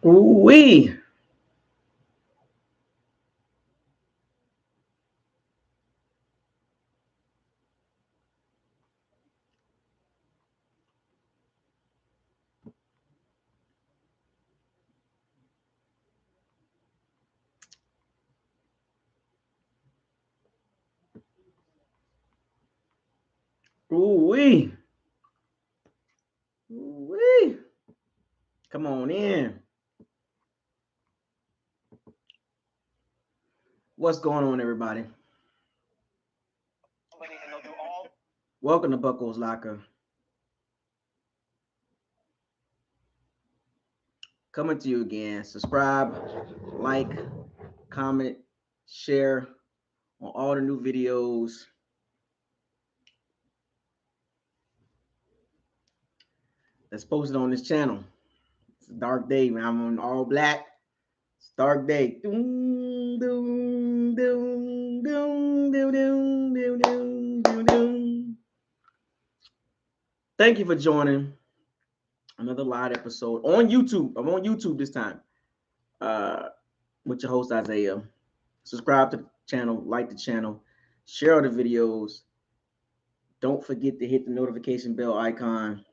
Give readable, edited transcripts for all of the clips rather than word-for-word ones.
Ooh-wee. Ooh-wee. Ooh-wee. Come on in. What's going on, everybody? Welcome to BucosLocker. Coming to you again. Subscribe, like, comment, share on all the new videos. That's posted on this channel. It's a dark day, man. I'm on all black. It's a dark day. Doom, doom, doom, doom, doom, doom, doom, doom, doom, doom. Thank you for joining another live episode on YouTube. I'm on YouTube this time. With your host Isaiah. Subscribe to the channel, like the channel, share the videos. Don't forget to hit the notification bell icon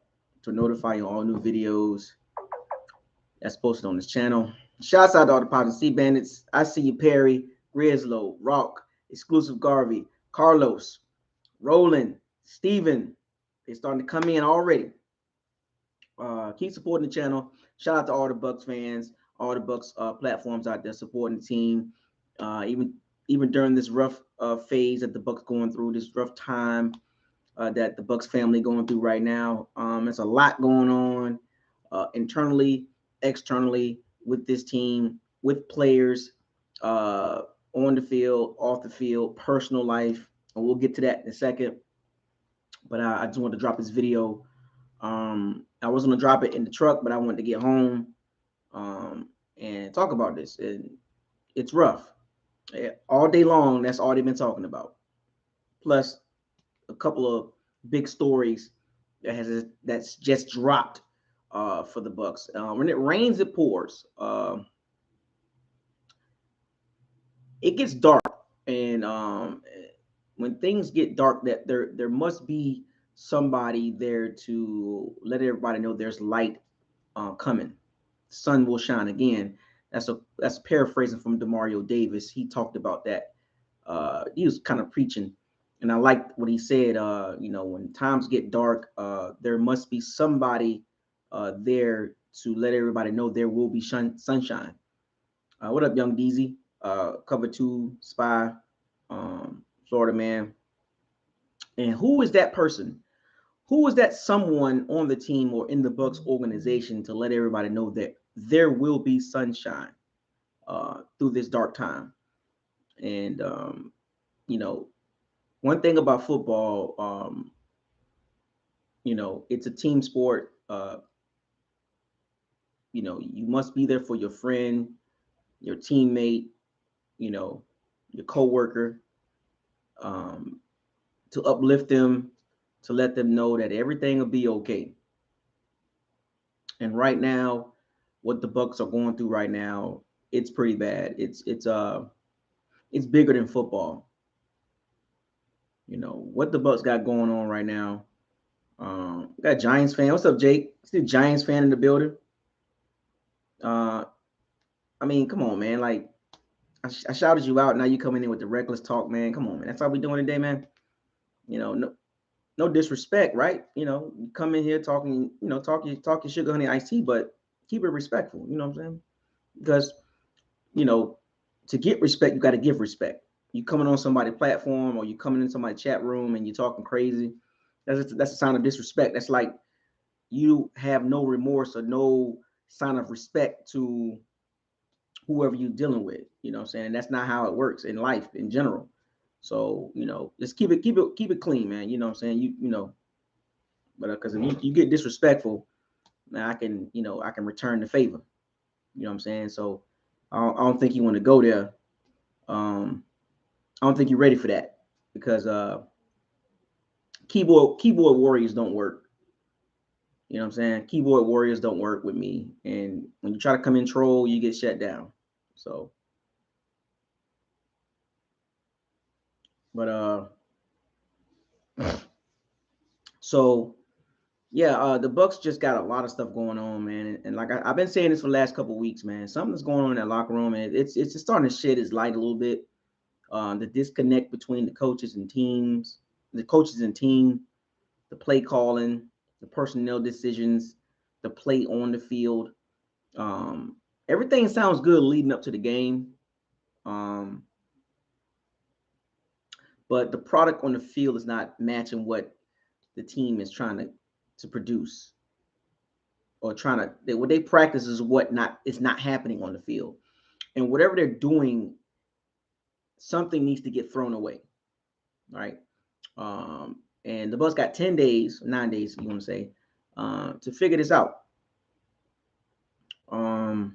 to notify you all new videos that's posted on this channel. Shouts out to all the Pods and Sea Bandits. I see you, Perry, Grislow, Rock, Exclusive Garvey, Carlos, Roland, Steven. They're starting to come in already. Keep supporting the channel. Shout out to all the Bucs fans, all the Bucs platforms out there supporting the team. Even during this rough phase that the Bucs going through, this rough time that the Bucs family going through right now. There's a lot going on internally, externally with this team, with players, on the field, off the field, personal life, and we'll get to that in a second. But I just wanted to drop this video. I was gonna drop it in the truck, but I wanted to get home and talk about this. And it's rough. All day long, that's all they've been talking about. Plus a couple of big stories that's just dropped for the Bucs. When it rains, it pours. It gets dark, and when things get dark, that there must be somebody there to let everybody know there's light coming. Sun will shine again. That's paraphrasing from Demario Davis. He talked about that. He was kind of preaching, and I liked what he said. When times get dark, there must be somebody there to let everybody know there will be sunshine. What up, Young DZ? Cover two spy, Florida man. And who is that person? Who is that someone on the team or in the Bucs organization to let everybody know that there will be sunshine through this dark time? And one thing about football, it's a team sport. You must be there for your friend, your teammate, your coworker, to uplift them, to let them know that everything will be okay. And right now, what the Bucs are going through right now, it's pretty bad. It's bigger than football. What the Bucs got going on right now. Got Giants fan. What's up, Jake? It's the Giants fan in the building. I mean, come on, man. Like, I shouted you out. Now you coming in with the reckless talk, man. Come on, man. That's how we doing today, man. No disrespect, right? You come in here talking, talking sugar honey iced tea, but keep it respectful. You know what I'm saying? Because to get respect, you got to give respect. You coming on somebody's platform or you coming in somebody's chat room and you talking crazy. That's a sign of disrespect. That's like you have no remorse or no sign of respect to whoever you're dealing with. You know what I'm saying? And that's not how it works in life in general. So, just keep it clean, man. You know what I'm saying? But because if you get disrespectful, man, I can return the favor. You know what I'm saying? So I don't think you want to go there. I don't think you're ready for that because keyboard warriors don't work. You know what I'm saying? Keyboard warriors don't work with me. And when you try to come in troll, you get shut down. So, but so yeah, the Bucs just got a lot of stuff going on, man. And like I've been saying this for the last couple of weeks, man. Something's going on in that locker room, and it's just starting to shed its light a little bit. The disconnect between the coaches and team, the play calling, the personnel decisions, the play on the field. Everything sounds good leading up to the game. But the product on the field is not matching what the team is trying to produce, or what they practice is not happening on the field. And whatever they're doing, something needs to get thrown away. Right. And the Bucs got 9 days, if you want to say, to figure this out. The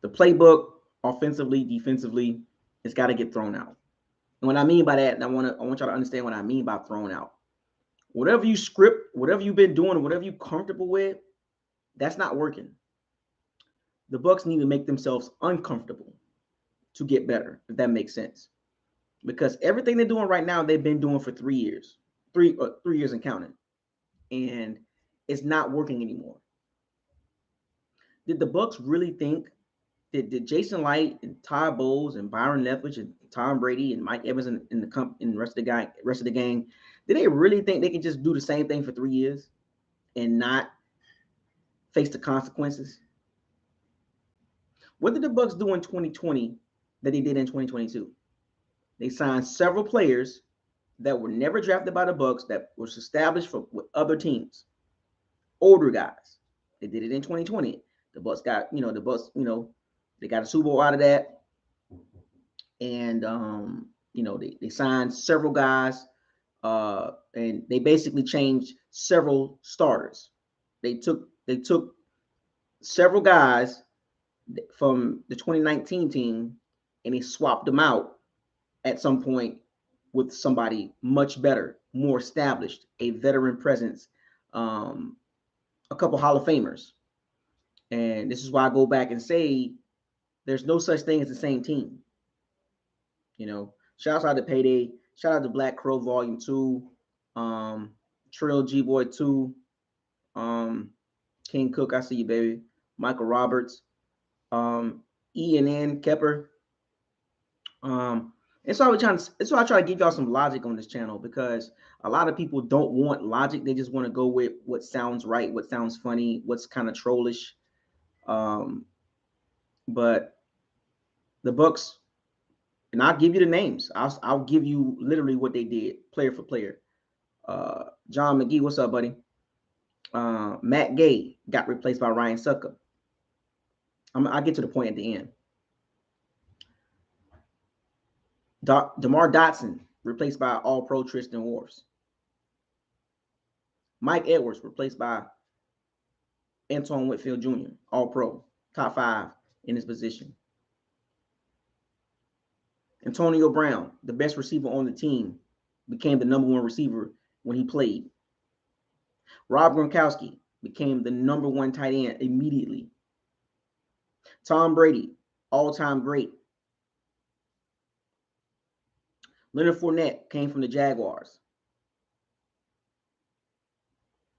playbook, offensively, defensively, it's got to get thrown out. And what I mean by that, I want y'all to understand what I mean by thrown out. Whatever you script, whatever you've been doing, whatever you're comfortable with, that's not working. The Bucs need to make themselves uncomfortable to get better, if that makes sense. Because everything they're doing right now, they've been doing for 3 years, 3 years and counting, and it's not working anymore. Did the Bucs really think did Jason Light and Todd Bowles and Byron Leftwich and Tom Brady and Mike Evans and the rest of the gang, did they really think they can just do the same thing for 3 years and not face the consequences? What did the Bucs do in 2020 that they did in 2022? They signed several players that were never drafted by the Bucs that was established with other teams, older guys. They did it in 2020. The Bucs got, they got a Super Bowl out of that. And, they signed several guys, and they basically changed several starters. They took several guys from the 2019 team and they swapped them out at some point with somebody much better, more established, a veteran presence, a couple Hall of Famers. And this is why I go back and say there's no such thing as the same team. Shouts out to Payday. Shout out to Black Crow Volume 2, Trill G Boy 2, King Cook, I see you, baby. Michael Roberts, E&N Kepper. And so I try to give y'all some logic on this channel, because a lot of people don't want logic. They just want to go with what sounds right, what sounds funny, what's kind of trollish. But the Bucs, and I'll give you the names. I'll give you literally what they did, player for player. John McGee, what's up, buddy? Matt Gay got replaced by Ryan Succop. I'll get to the point at the end. DeMar Dotson replaced by All-Pro Tristian Wrifs. Mike Edwards replaced by Antonie Winfield Jr., All-Pro, top 5 in his position. Antonio Brown, the best receiver on the team, became the number 1 receiver when he played. Rob Gronkowski became the number 1 tight end immediately. Tom Brady, all-time great. Leonard Fournette came from the Jaguars.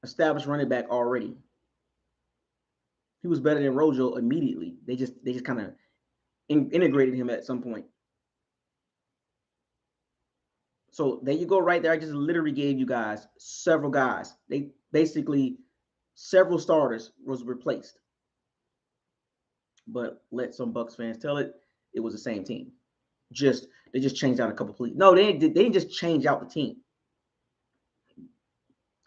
Established running back already. He was better than Rojo immediately. They just kind of integrated him at some point. So there you go, right there. I just literally gave you guys several guys. They basically, several starters was replaced. But let some Bucs fans tell it was the same team. They just changed out a couple of. No, they didn't just change out the team.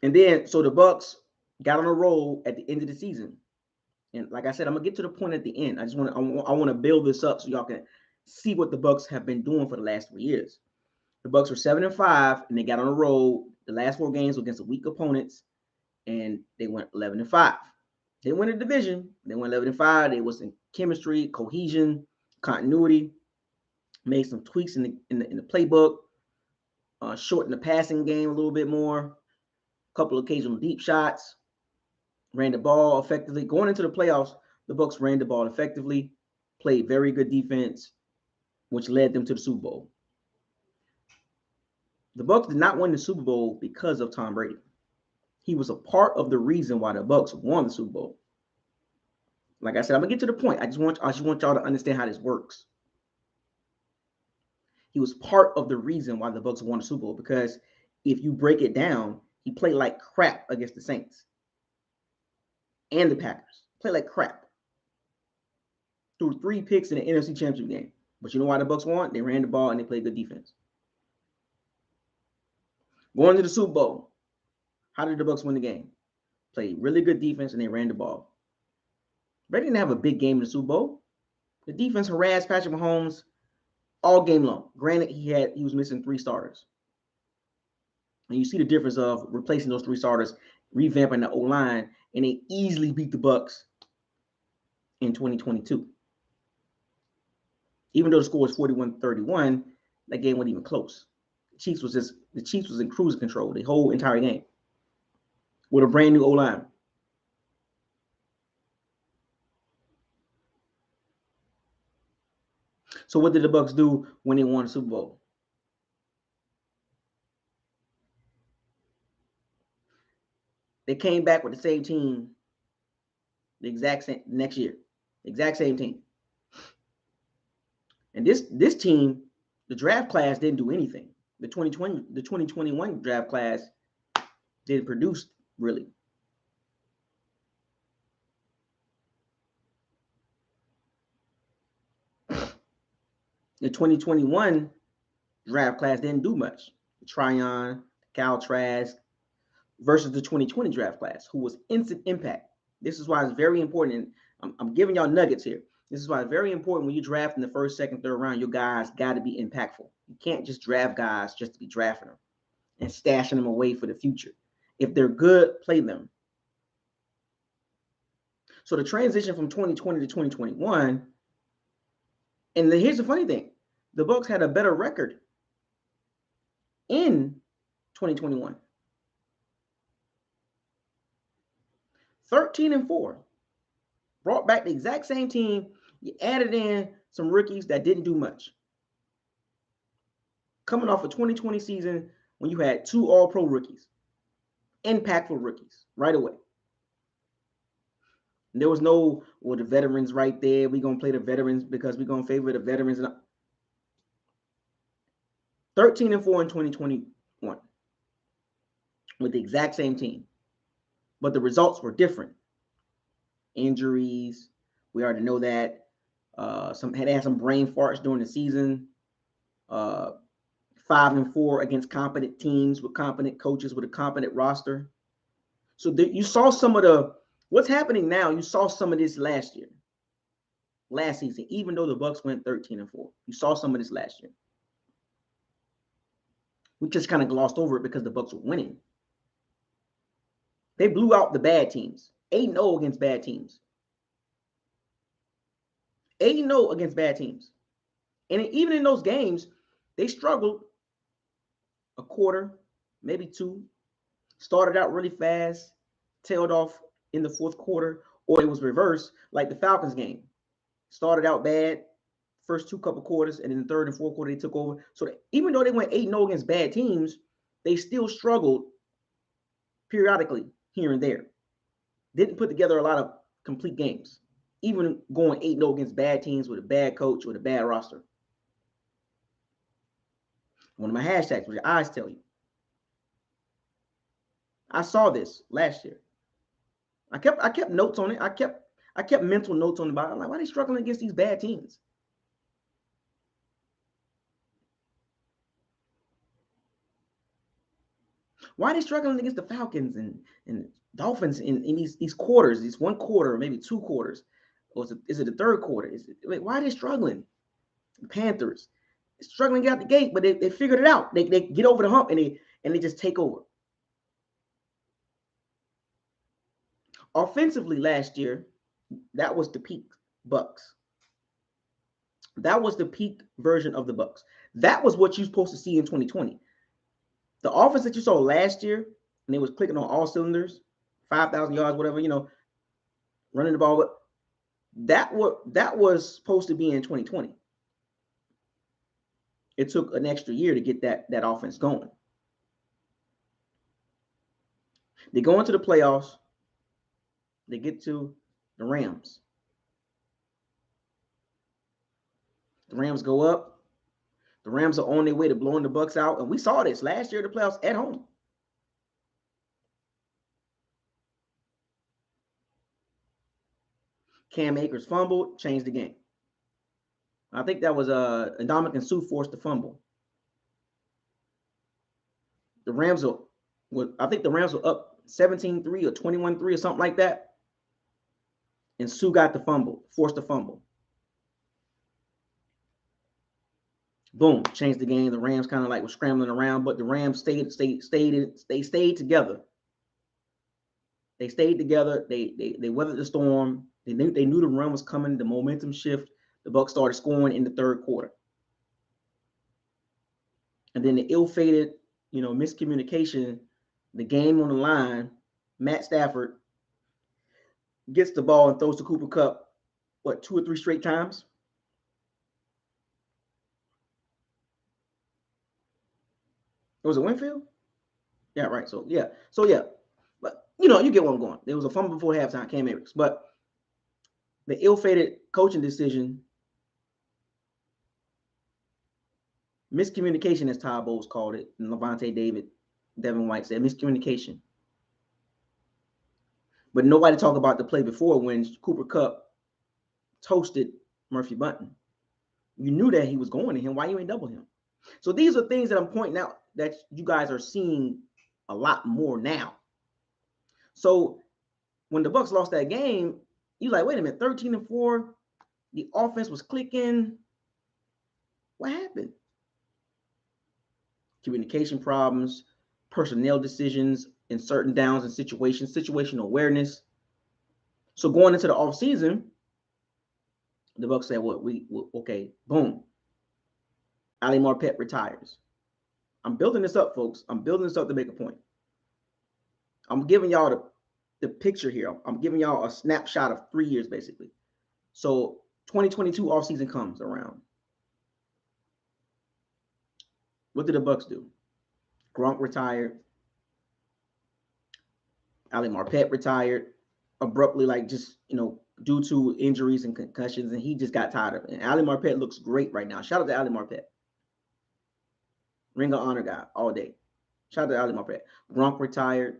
And then so the Bucs got on a roll at the end of the season. And like I said, I'm gonna get to the point at the end. I want to build this up so y'all can see what the Bucs have been doing for the last 3 years. The Bucs were 7-5, and they got on a roll. The last 4 games were against the weak opponents, and they went 11-5. They win the division. They went 11-5. They was in chemistry, cohesion, continuity. Made some tweaks in the playbook. Shortened the passing game a little bit more. couple occasional deep shots, ran the ball effectively. Going into the playoffs, the Bucs ran the ball effectively, played very good defense, which led them to the Super Bowl. The Bucs did not win the Super Bowl because of Tom Brady. He was a part of the reason why the Bucs won the Super Bowl. Like I said, I'm gonna get to the point. I just want y'all to understand how this works. He was part of the reason why the Bucs won the Super Bowl, because if you break it down, he played like crap against the Saints and the Packers. Played like crap. Threw 3 picks in the NFC Championship game. But you know why the Bucs won? They ran the ball and they played good defense. Going to the Super Bowl, how did the Bucs win the game? Played really good defense and they ran the ball. Brady didn't have a big game in the Super Bowl. The defense harassed Patrick Mahomes all game long. Granted, he was missing 3 starters. And you see the difference of replacing those 3 starters, revamping the O-line, and they easily beat the Bucs in 2022. Even though the score was 41-31, that game wasn't even close. The Chiefs was in cruise control the whole entire game with a brand new O-line. So what did the Bucs do when they won the Super Bowl? They came back with the same team the exact same next year. Exact same team. And this team, the draft class didn't do anything. The 2021 draft class didn't produce really. The 2021 draft class didn't do much. Tryon, Cal Trask versus the 2020 draft class, who was instant impact. This is why it's very important. I'm giving y'all nuggets here. This is why it's very important when you draft in the first, second, third round, your guys got to be impactful. You can't just draft guys just to be drafting them and stashing them away for the future. If they're good, play them. So the transition from 2020 to 2021, and here's the funny thing. The Bucs had a better record in 2021. 13-4. Brought back the exact same team. You added in some rookies that didn't do much. Coming off a 2020 season when you had 2 all-pro rookies. Impactful rookies right away. And there was no, well, the veterans right there. We're going to play the veterans because we're going to favor the veterans. 13-4 in 2021 with the exact same team. But the results were different. Injuries, we already know that. Had some brain farts during the season. 5-4 against competent teams with competent coaches with a competent roster. So you saw some of what's happening now. You saw some of this last season, even though the Bucs went 13-4. You saw some of this last year. We just kind of glossed over it because the Bucs were winning. They blew out the bad teams. 8-0 against bad teams. 8-0 against bad teams. And even in those games, they struggled a quarter, maybe 2. Started out really fast, tailed off in the 4th quarter, or it was reversed, like the Falcons game. Started out bad, first 2 couple quarters, and in the 3rd and 4th quarter, they took over. So even though they went 8-0 against bad teams, they still struggled periodically here and there. Didn't put together a lot of complete games, even going 8-0 against bad teams with a bad coach, with a bad roster. One of my hashtags, what your eyes tell you. I saw this last year. I kept notes on it. I kept mental notes on it. I'm like, why are they struggling against these bad teams? Why are they struggling against the Falcons and Dolphins in these quarters, these 1 quarter, maybe 2 quarters? Or is it the 3rd quarter? Why are they struggling? The Panthers struggling to get out the gate, but they figured it out. They get over the hump and they just take over. Offensively last year, that was the peak Bucs. That was the peak version of the Bucs. That was what you're supposed to see in 2020. The offense that you saw last year and they was clicking on all cylinders, 5,000 yards, whatever, running the ball. But that was supposed to be in 2020. It took an extra year to get that offense going. They go into the playoffs. They get to the Rams. The Rams go up. The Rams are on their way to blowing the Bucs out. And we saw this last year in the playoffs at home. Cam Akers fumbled, changed the game. I think that was Ndamukong Suh forced the fumble. The Rams I think the Rams were up 17-3 or 21-3 or something like that. And Suh got the fumble, forced the fumble. Boom, changed the game. The Rams kind of like were scrambling around, but the Rams stayed together. They stayed together. They weathered the storm. They knew the run was coming. The momentum shift. The Bucs started scoring in the third quarter. And then the ill-fated, miscommunication, the game on the line, Matt Stafford gets the ball and throws to Cooper Kupp, 2 or 3 straight times? Was it Winfield? Yeah, right. So yeah. But you get where I'm going. There was a fumble before halftime, Cam Akers. But the ill-fated coaching decision, miscommunication, as Todd Bowles called it, and Lavonte Devin White said, miscommunication. But nobody talked about the play before when Cooper Kupp toasted Murphy Bunting. You knew that he was going to him. Why you ain't double him? So these are things that I'm pointing out that you guys are seeing a lot more now. So when the Bucs lost that game, you're like, wait a minute, 13-4, the offense was clicking. What happened? Communication problems, personnel decisions in certain downs and situations, situational awareness. So going into the offseason, the Bucs said, okay, boom. Ali Marpet retires. I'm building this up, folks. I'm building this up to make a point. I'm giving y'all the picture here. I'm giving y'all a snapshot of 3 years, basically. So 2022 offseason comes around. What did the Bucs do? Gronk retired. Ali Marpet retired abruptly, due to injuries and concussions, and he just got tired of it. And Ali Marpet looks great right now. Shout out to Ali Marpet. Ring of Honor guy all day. Shout out to Ali Marpet. Gronk retired.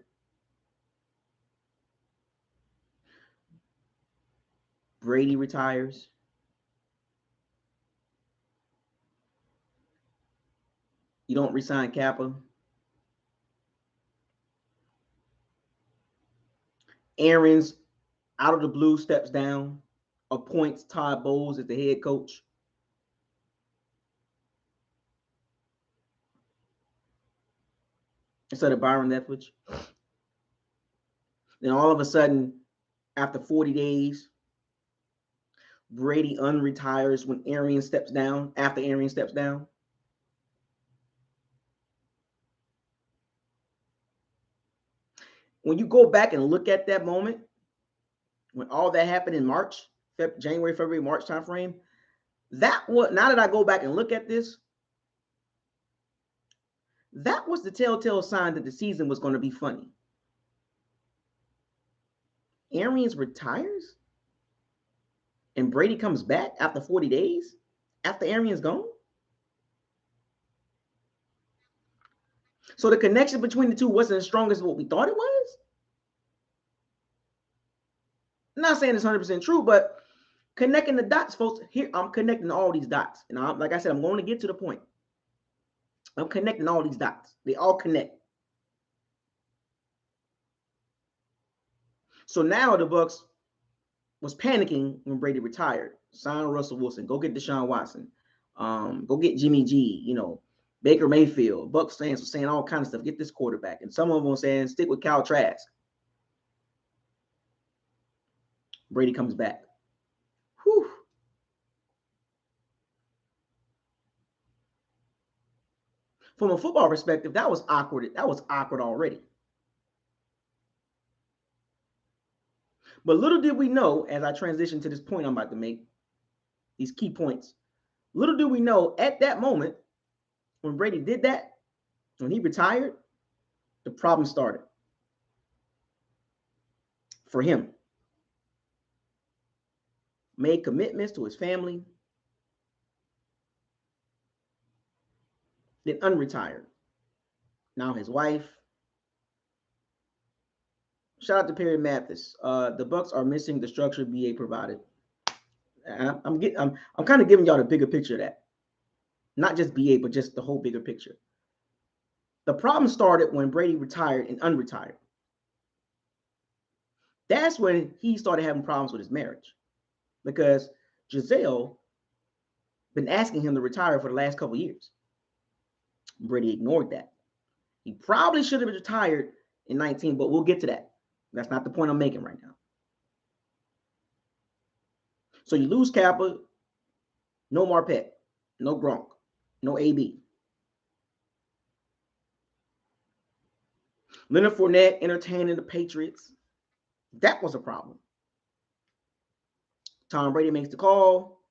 Brady retires. You don't resign Kappa. Aaron's out of the blue steps down, appoints Todd Bowles as the head coach. Instead of Byron Leftwich. Then all of a sudden, after 40 days, Brady unretires when Arian steps down, after Arian steps down. When you go back and look at that moment, when all that happened in March, January, February, March timeframe, now that I go back and look at this, that was the telltale sign that the season was going to be funny. Arians retires and Brady comes back after 40 days, after Arian's gone. So the connection between the two wasn't as strong as what we thought it was. I'm not saying it's 100% true, but connecting the dots, folks. Here, I'm connecting all these dots. And like I said, I'm going to get to the point. I'm connecting all these dots. They all connect. So now the Bucs was panicking when Brady retired. Sign Russell Wilson. Go get Deshaun Watson. Go get Jimmy G. Baker Mayfield. Bucs fans were saying all kinds of stuff. Get this quarterback. And some of them were saying stick with Kyle Trask. Brady comes back. Whew. From a football perspective, that was awkward. That was awkward already. But little did we know, as I transition to this point I'm about to make, these key points, little did we know at that moment, when Brady did that, when he retired, the problem started for him. Made commitments to his family, then unretired. Now his wife. Shout out to Perry Mathis. The Bucs are missing the structure BA provided. I'm kind of giving y'all the bigger picture of that. Not just BA, but just the whole bigger picture. The problem started when Brady retired and unretired. That's when he started having problems with his marriage, because Giselle been asking him to retire for the last couple of years. Brady ignored that. He probably should have retired in 19, but we'll get to that. That's not the point I'm making right now. So you lose Kappa, no Marpet, no Gronk, no AB. Leonard Fournette entertaining the Patriots. That was a problem. Tom Brady makes the call.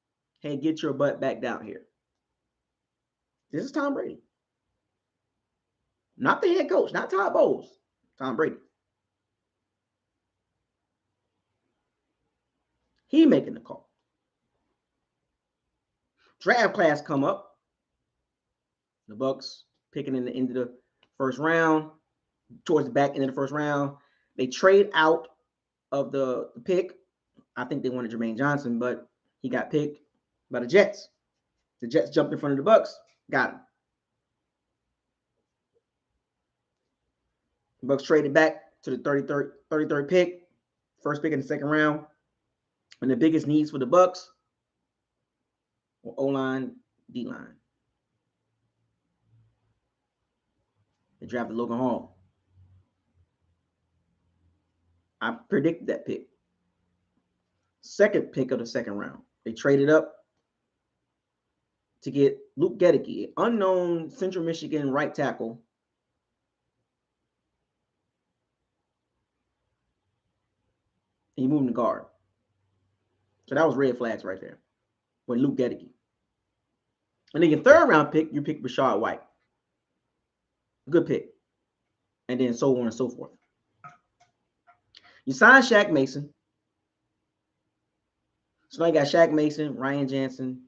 Hey, get your butt back down here. This is Tom Brady. Not the head coach, not Todd Bowles. Tom Brady. He making the call. Draft class come up. The Bucs picking in the end of the first round. Towards the back end of the first round. They trade out of the pick. I think they wanted Jermaine Johnson, but he got picked by the Jets. The Jets jumped in front of the Bucs, got him. The Bucs traded back to the 33rd pick, first pick in the second round. And the biggest needs for the Bucs were O-line, D-line. They drafted Logan Hall. I predicted that pick. Second pick of the second round. They traded up to get Luke Gedeke, unknown Central Michigan right tackle. And he moved to guard. So that was red flags right there with Luke Gedeke. And then your third round pick, you pick Rashad White. Good pick. And then so on and so forth. You sign Shaq Mason. So now you got Shaq Mason, Ryan Jensen,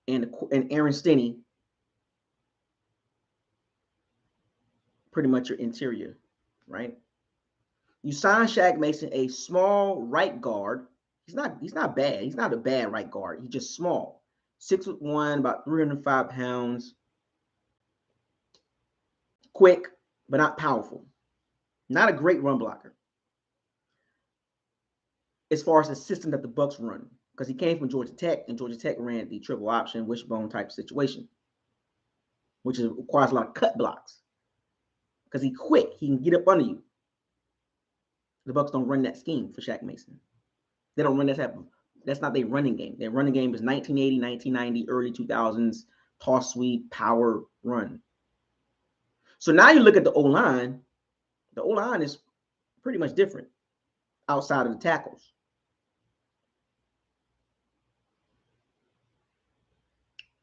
and Aaron Stinney. Pretty much your interior, right? You sign Shaq Mason, a small right guard. He's not bad. He's not a bad right guard. He's just small. 6'1", about 305 pounds. Quick, but not powerful. Not a great run blocker. As far as the system that the Bucs run, because he came from Georgia Tech, and Georgia Tech ran the triple option wishbone type situation, which requires a lot of cut blocks. Because he's quick, he can get up under you. The Bucs don't run that scheme for Shaq Mason. They don't run that type of. That's not their running game. Their running game is 1980, 1990, early 2000s, toss sweep, power run. So now you look at the O-line. The O-line is pretty much different outside of the tackles.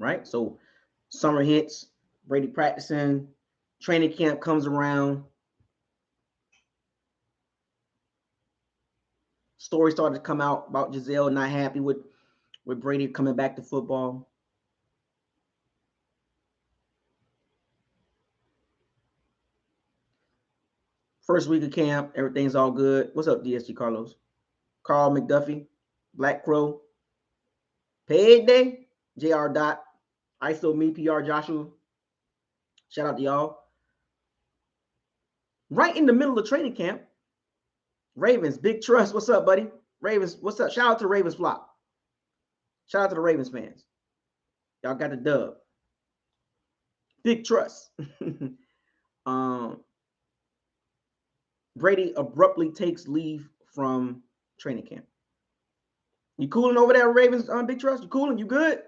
Right? So summer hits, Brady practicing, training camp comes around. Stories started to come out about Giselle not happy with Brady coming back to football. First week of camp, everything's all good. What's up, DSG Carlos? Carl McDuffie, Black Crow, Paid Day, JR Dot, ISO Me, PR Joshua. Shout out to y'all. Right in the middle of training camp, Ravens, Big Trust. What's up, buddy? Ravens, what's up? Shout out to Ravens Flop. Shout out to the Ravens fans. Y'all got the dub. Big Trust. Brady abruptly takes leave from training camp. You cooling over there, Ravens Big Trust? You cooling? You good?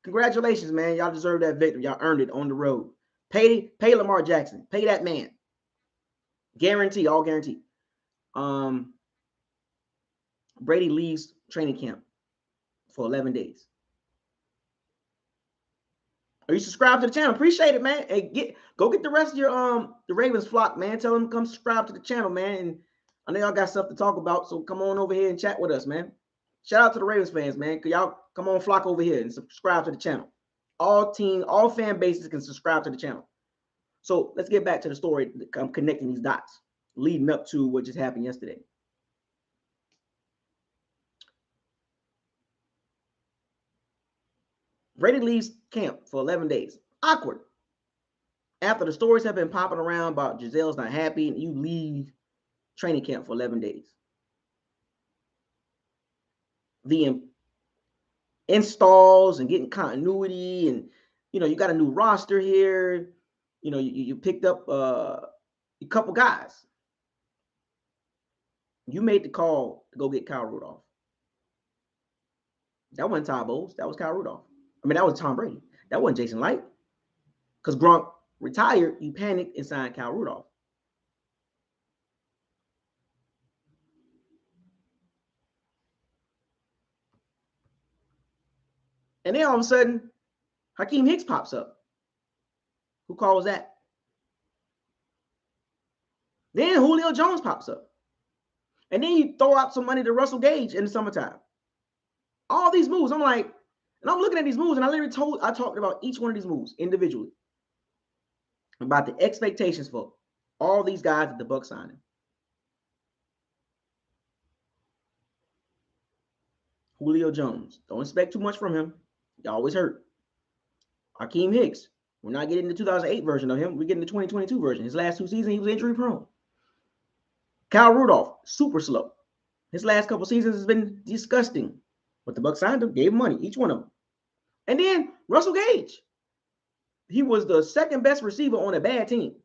Congratulations, man. Y'all deserve that victory. Y'all earned it on the road. Pay Lamar Jackson. Pay that man. Guarantee, all guarantee. Brady leaves training camp for 11 days. Are you subscribed to the channel? Appreciate it, man. Hey, go get the rest of your the Ravens flock, man. Tell them to come subscribe to the channel, man. And I know y'all got stuff to talk about, so come on over here and chat with us, man. Shout out to the Ravens fans, man. Y'all come on, flock over here and subscribe to the channel. All fan bases can subscribe to the channel. So let's get back to the story. I'm connecting these dots leading up to what just happened yesterday. Brady leaves camp for 11 days. Awkward. After the stories have been popping around about Gisele's not happy and you leave training camp for 11 days. The installs and getting continuity and, you got a new roster here. You picked up a couple guys. You made the call to go get Kyle Rudolph. That wasn't Todd Bowles. That was Kyle Rudolph. I mean, that was Tom Brady. That wasn't Jason Light. Because Gronk retired, you panicked and signed Kyle Rudolph. And then all of a sudden, Hakeem Hicks pops up. Who call was that? Then Julio Jones pops up. And then you throw out some money to Russell Gage in the summertime. All these moves, I'm like, and I'm looking at these moves, and I talked about each one of these moves individually. About the expectations for all these guys that the Bucs signed. Julio Jones, don't expect too much from him. He always hurt. Hakeem Hicks, we're not getting the 2008 version of him. We're getting the 2022 version. His last 2 seasons, he was injury prone. Kyle Rudolph, super slow. His last couple seasons has been disgusting. But the Bucs signed him, gave him money, each one of them. And then Russell Gage. He was the second best receiver on a bad team.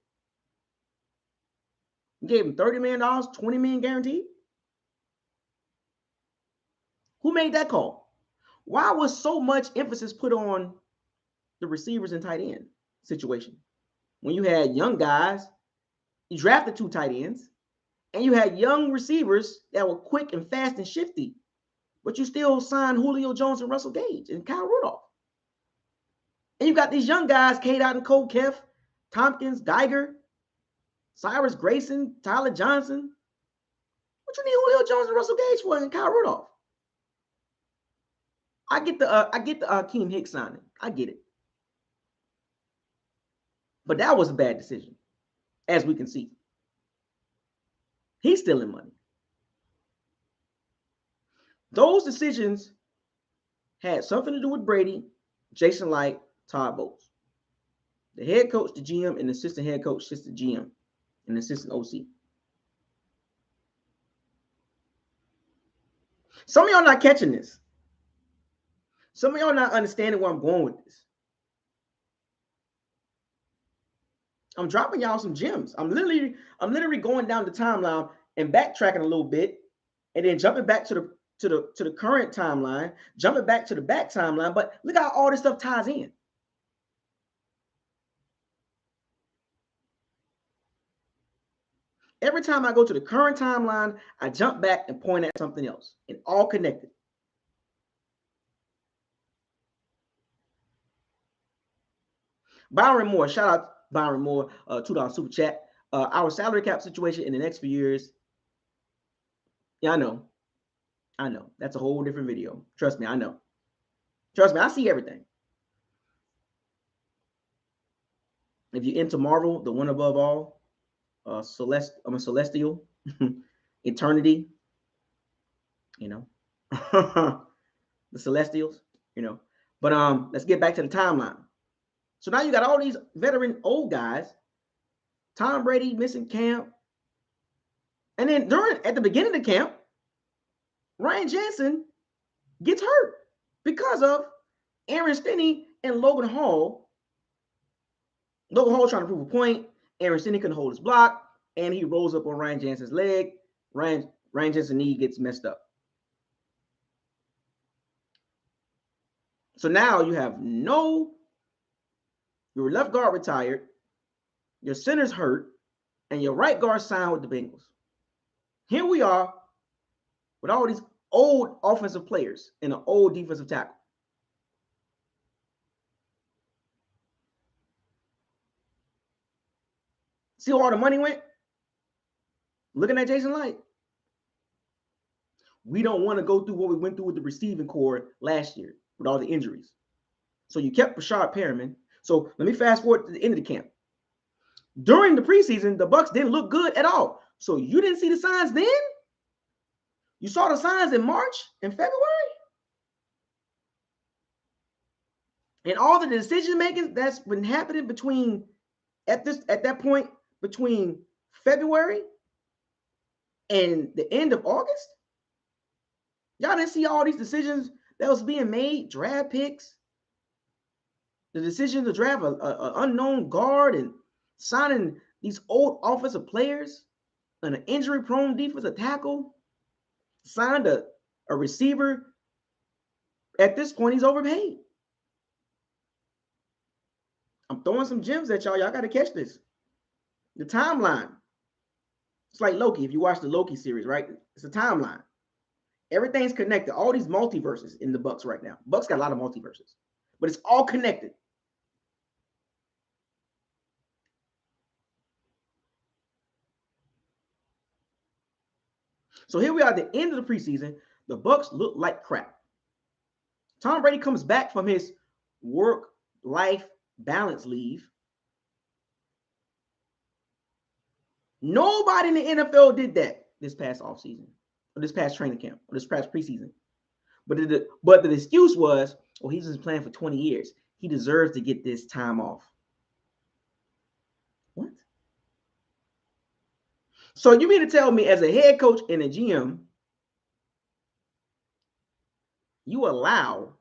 You gave him $30 million, $20 million guaranteed. Who made that call? Why was so much emphasis put on the receivers and tight end situation? When you had young guys, you drafted 2 tight ends, and you had young receivers that were quick and fast and shifty, but you still signed Julio Jones and Russell Gage and Kyle Rudolph. And you got these young guys, K-Dot and Cole Kef, Tompkins, Geiger, Cyrus Grayson, Tyler Johnson. What you need Julio Jones and Russell Gage for and Kyle Rudolph? I get the Hakeem Hicks signing. I get it. But that was a bad decision, as we can see. He's stealing money. Those decisions had something to do with Brady, Jason Light, Todd Bowles. The head coach, the GM, and the assistant head coach, assistant GM, and assistant OC. Some of y'all not catching this. Some of y'all not understanding where I'm going with this. I'm dropping y'all some gems. I'm literally going down the timeline and backtracking a little bit, and then jumping back to the current timeline, jumping back to the back timeline. But look how all this stuff ties in. Every time I go to the current timeline, I jump back and point at something else, and all connected. Byron Moore, shout out Byron Moore, $2 super chat. Our salary cap situation in the next few years. Yeah, I know. That's a whole different video. Trust me, I know. Trust me, I see everything. If you're into Marvel, the one above all, Celestial, Eternity, the Celestials, But let's get back to the timeline. So now you got all these veteran old guys. Tom Brady missing camp. And then at the beginning of the camp, Ryan Jensen gets hurt because of Aaron Stinney and Logan Hall. Logan Hall trying to prove a point. Aaron Stinney couldn't hold his block, and he rolls up on Ryan Jensen's leg. Ryan Jensen's knee gets messed up. So now you have your left guard retired, your center's hurt, and your right guard signed with the Bengals. Here we are with all these old offensive players and an old defensive tackle. See where all the money went? Looking at Jason Light. We don't want to go through what we went through with the receiving core last year with all the injuries. So you kept Rashard Perriman. So let me fast forward to the end of the camp. During the preseason, the Bucs didn't look good at all. So you didn't see the signs then? You saw the signs in March and February? And all the decision making that's been happening between at that point between February and the end of August? Y'all didn't see all these decisions that was being made, draft picks, the decision to draft an unknown guard and signing these old offensive players and an injury-prone defensive tackle, signed a receiver. At this point, he's overpaid. I'm throwing some gems at y'all. Y'all got to catch this. The timeline. It's like Loki. If you watch the Loki series, right? It's a timeline. Everything's connected. All these multiverses in the Bucs right now. Bucs got a lot of multiverses, but it's all connected. So here we are at the end of the preseason. The Bucs look like crap. Tom Brady comes back from his work-life balance leave. Nobody in the NFL did that this past offseason, or this past training camp, or this past preseason. But the excuse was, oh, he's been playing for 20 years. He deserves to get this time off. What? So you mean to tell me, as a head coach and a GM, you allow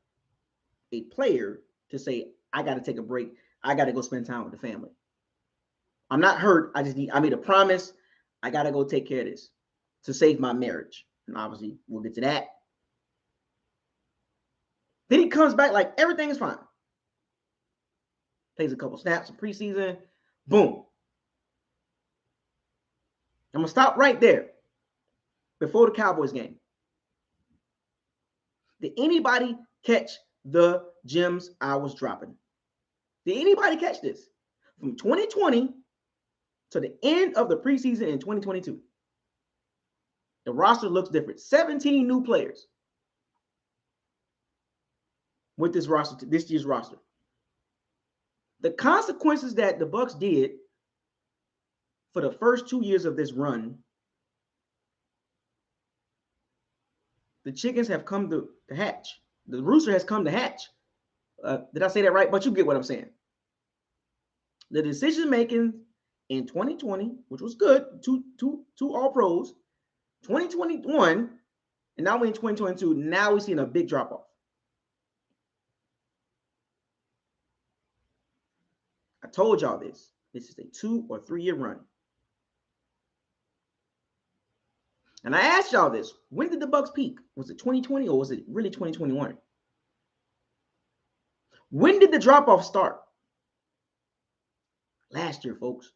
a player to say, I got to take a break. I got to go spend time with the family. I'm not hurt. I made a promise. I got to go take care of this to save my marriage. And obviously, we'll get to that. Then he comes back like everything is fine. Plays a couple snaps in preseason. Boom. I'm going to stop right there. Before the Cowboys game, did anybody catch the gems I was dropping? Did anybody catch this? From 2020 to the end of the preseason in 2022, the roster looks different. 17 new players with this roster, this year's roster. The consequences that the Bucs did for the first 2 years of this run, the chickens have come to hatch. The rooster has come to hatch. Did I say that right? But you get what I'm saying. The decision making in 2020, which was good, two all pros, 2021, and now we're in 2022. Now we're seeing a big drop off. I told y'all this. This is a 2 or 3 year run. And I asked y'all this. When did the Bucs peak? Was it 2020 or was it really 2021? When did the drop off start? Last year, folks.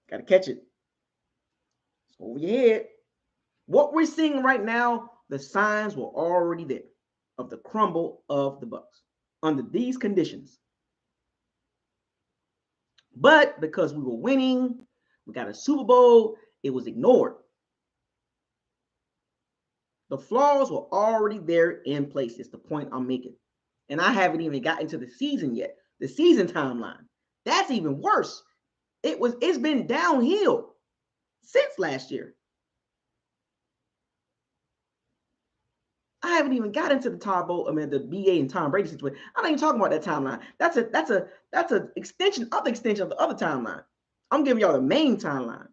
Got to catch it. It's over your head. What we're seeing right now, the signs were already there of the crumble of the Bucs under these conditions. But because we were winning, we got a Super Bowl, it was ignored. The flaws were already there in place. It's the point I'm making. And I haven't even gotten to the season yet. The season timeline. That's even worse. It's been downhill since last year. I haven't even got into the the BA and Tom Brady situation. I'm not even talking about that timeline. That's an extension of the other timeline. I'm giving y'all the main timeline.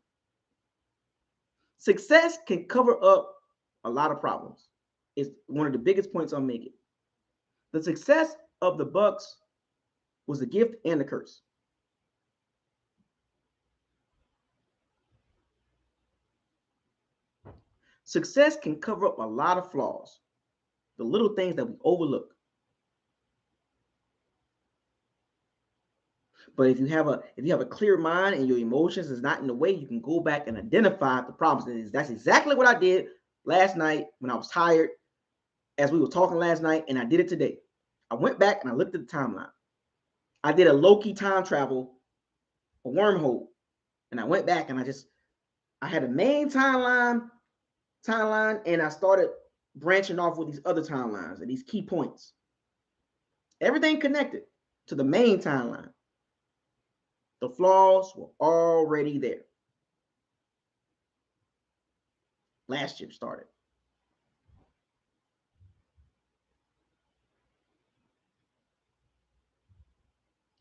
Success can cover up a lot of problems. It's one of the biggest points I'm making. The success of the Bucs was a gift and a curse. Success can cover up a lot of flaws, the little things that we overlook. But if you have a clear mind and your emotions is not in the way, you can go back and identify the problems. And that's exactly what I did last night when I was tired, as we were talking last night, and I did it today. I went back and I looked at the timeline. I did a low-key time travel, a wormhole, and I went back and I had a main timeline, and I started branching off with these other timelines and these key points. Everything connected to the main timeline. The flaws were already there. Last year started.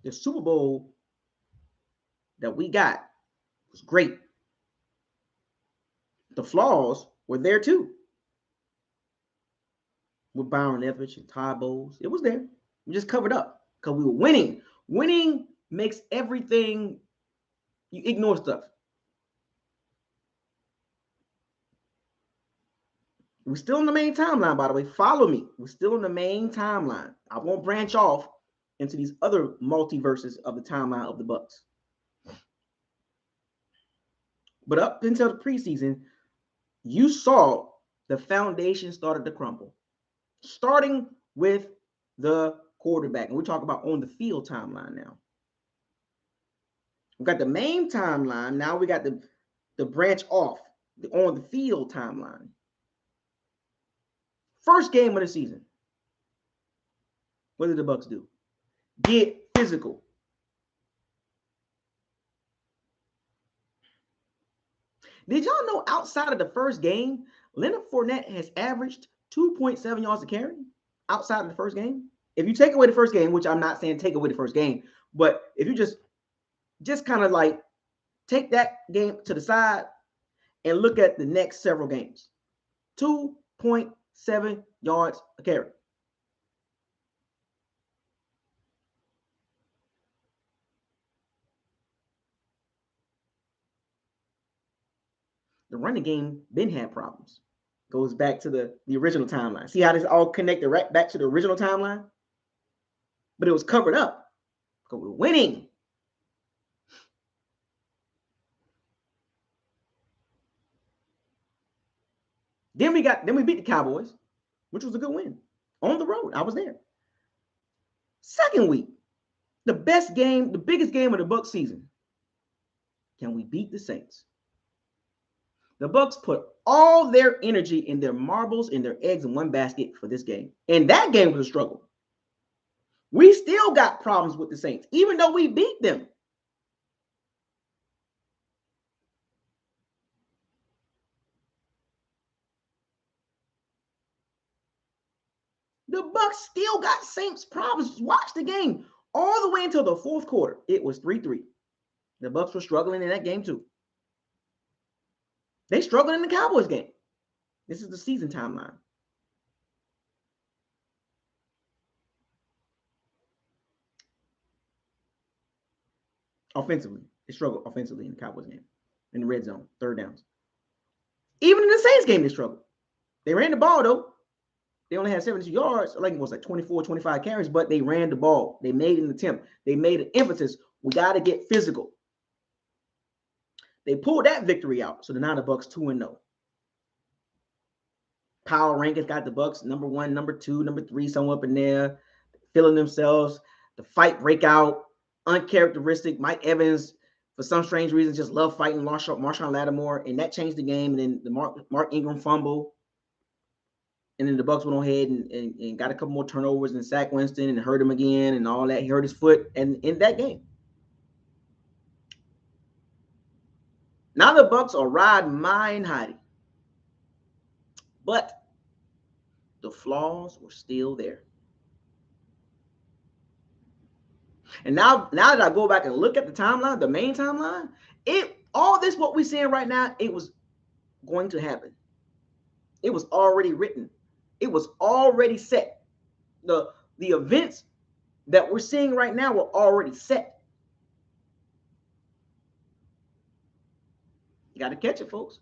The Super Bowl that we got was great. The flaws were there too. With Byron Leftwich and Todd Bowles. It was there. We just covered up because we were winning. Winning makes everything, you ignore stuff. We're still on the main timeline, by the way. Follow me. We're still on the main timeline. I won't branch off into these other multiverses of the timeline of the Bucs. But up until the preseason, you saw the foundation started to crumble. Starting with the quarterback. And we talk about on the field timeline now. We got the main timeline. Now we got the branch off on the field timeline. First game of the season. What did the Bucs do? Get physical. Did y'all know outside of the first game, Leonard Fournette has averaged 2.7 yards a carry outside of the first game? If you take away the first game, which I'm not saying take away the first game, but if you just kind of like take that game to the side and look at the next several games. 2.7 yards a carry. The running game then had problems. Goes back to the original timeline. See how this all connected right back to the original timeline? But it was covered up because we're winning. Then we beat the Cowboys, which was a good win. On the road. I was there. Second week, the biggest game of the Bucs season. Can we beat the Saints? The Bucs put all their energy and their marbles and their eggs in one basket for this game. And that game was a struggle. We still got problems with the Saints, even though we beat them. The Bucs still got Saints problems. Watch the game. All the way until the fourth quarter, it was 3-3. The Bucs were struggling in that game too. They struggled in the Cowboys game. This is the season timeline. Offensively, they struggled offensively in the Cowboys game, in the red zone, third downs. Even in the Saints game, they struggled. They ran the ball, though. They only had 72 yards. I think it was like 24, 25 carries, but they ran the ball. They made an attempt. They made an emphasis. We got to get physical. They pulled that victory out. So now the Bucs 2-0. Power rankings got the Bucs number 1, number 2, number 3, somewhere up in there, feeling themselves. The fight breakout, uncharacteristic. Mike Evans, for some strange reason, just loved fighting Marshawn Lattimore, and that changed the game. And then the Mark Ingram fumble. And then the Bucs went ahead and got a couple more turnovers and sacked Winston and hurt him again and all that. He hurt his foot and in that game. Now the Bucs are riding mine hiding. But the flaws were still there. And now that I go back and look at the timeline, the main timeline, all this what we're seeing right now, it was going to happen. It was already written. It was already set. The events that we're seeing right now were already set. You got to catch it, folks.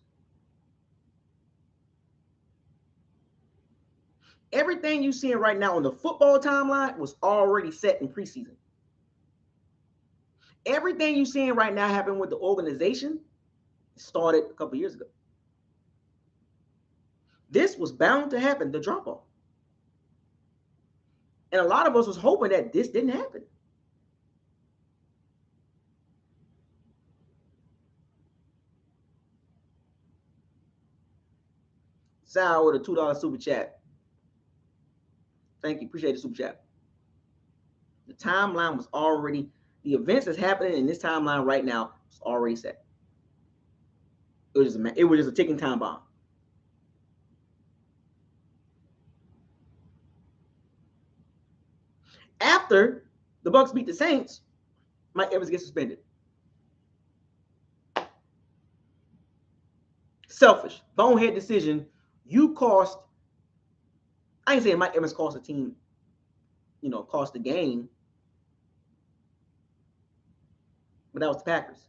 Everything you're seeing right now on the football timeline was already set in preseason. Everything you're seeing right now happen with the organization started a couple years ago. This was bound to happen, the drop-off. And a lot of us was hoping that this didn't happen. Sal with a $2 super chat. Thank you. Appreciate the super chat. The timeline was already, the events that's happening in this timeline right now was already set. It was just a ticking time bomb. After the Bucs beat the Saints, Mike Evans gets suspended. Selfish, bonehead decision. You cost, I ain't saying Mike Evans cost the team, cost the game, but that was the Packers.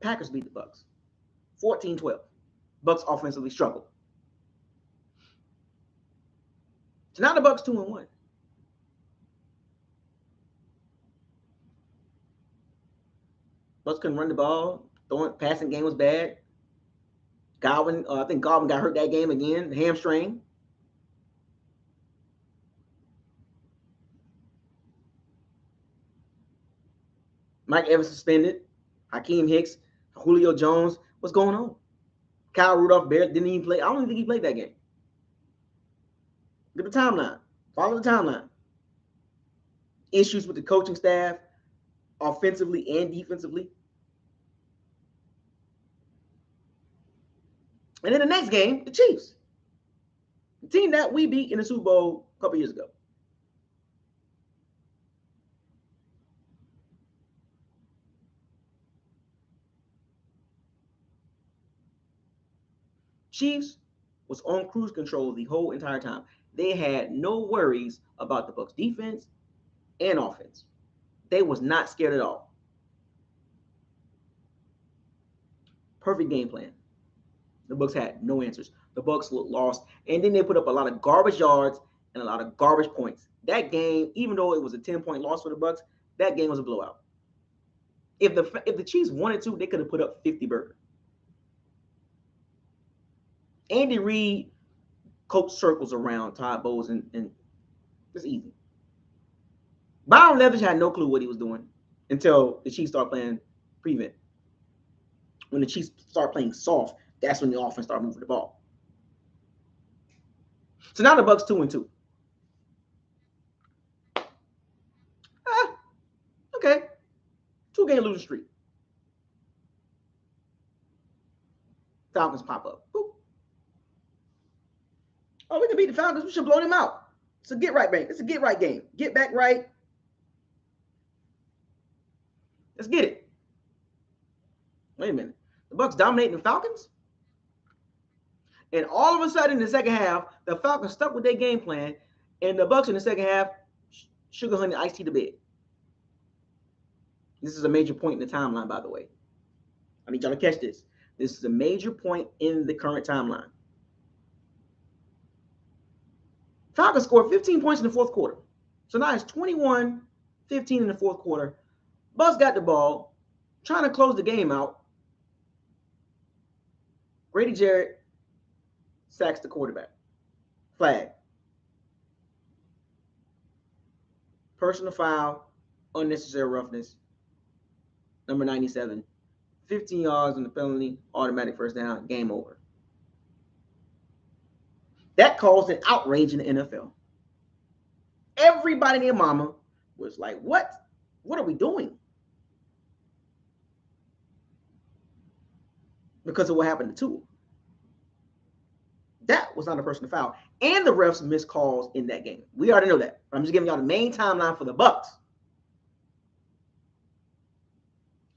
Packers beat the Bucs 14-12. Bucs offensively struggled. So now the Bucs 2-1. Bucs couldn't run the ball. Passing game was bad. Godwin, I think Godwin got hurt that game again, the hamstring. Mike Evans suspended. Hakeem Hicks, Julio Jones. What's going on? Kyle Rudolph, Barrett didn't even play. I don't even think he played that game. Look at the timeline. Follow the timeline. Issues with the coaching staff, offensively and defensively. And then the next game, the Chiefs. The team that we beat in the Super Bowl a couple years ago. Chiefs was on cruise control the whole entire time. They had no worries about the Bucs defense and offense. They was not scared at all. Perfect game plan. The Bucs had no answers. The Bucs looked lost, and then they put up a lot of garbage yards and a lot of garbage points. That game, even though it was a 10-point loss for the Bucs, that game was a blowout. If the Chiefs wanted to, they could have put up 50 burger. Andy Reid coached circles around Todd Bowles, and it's easy. Byron Leftwich had no clue what he was doing until the Chiefs started playing prevent. When the Chiefs start playing soft, that's when the offense started moving the ball. So now the Bucs 2-2. Okay. 2-game losing streak. Falcons pop up. Boop. Oh, we can beat the Falcons. We should blow them out. It's a get right game. It's a get right game. Get back right. Let's get it. Wait a minute. The Bucs dominating the Falcons? And all of a sudden, in the second half, the Falcons stuck with their game plan, and the Bucs in the second half, sugar honey iced tea to bed. This is a major point in the timeline, by the way. I need y'all to catch this. This is a major point in the current timeline. Falcons scored 15 points in the fourth quarter. So now it's 21-15 in the fourth quarter. Bucs got the ball, trying to close the game out. Brady Jarrett sacks the quarterback. Flag. Personal foul, unnecessary roughness. Number 97. 15 yards on the penalty, automatic first down, game over. That caused an outrage in the NFL. Everybody and their mama was like, what? What are we doing? Because of what happened to Tua. That was not a personal foul. And the refs missed calls in that game. We already know that. I'm just giving y'all the main timeline for the Bucs.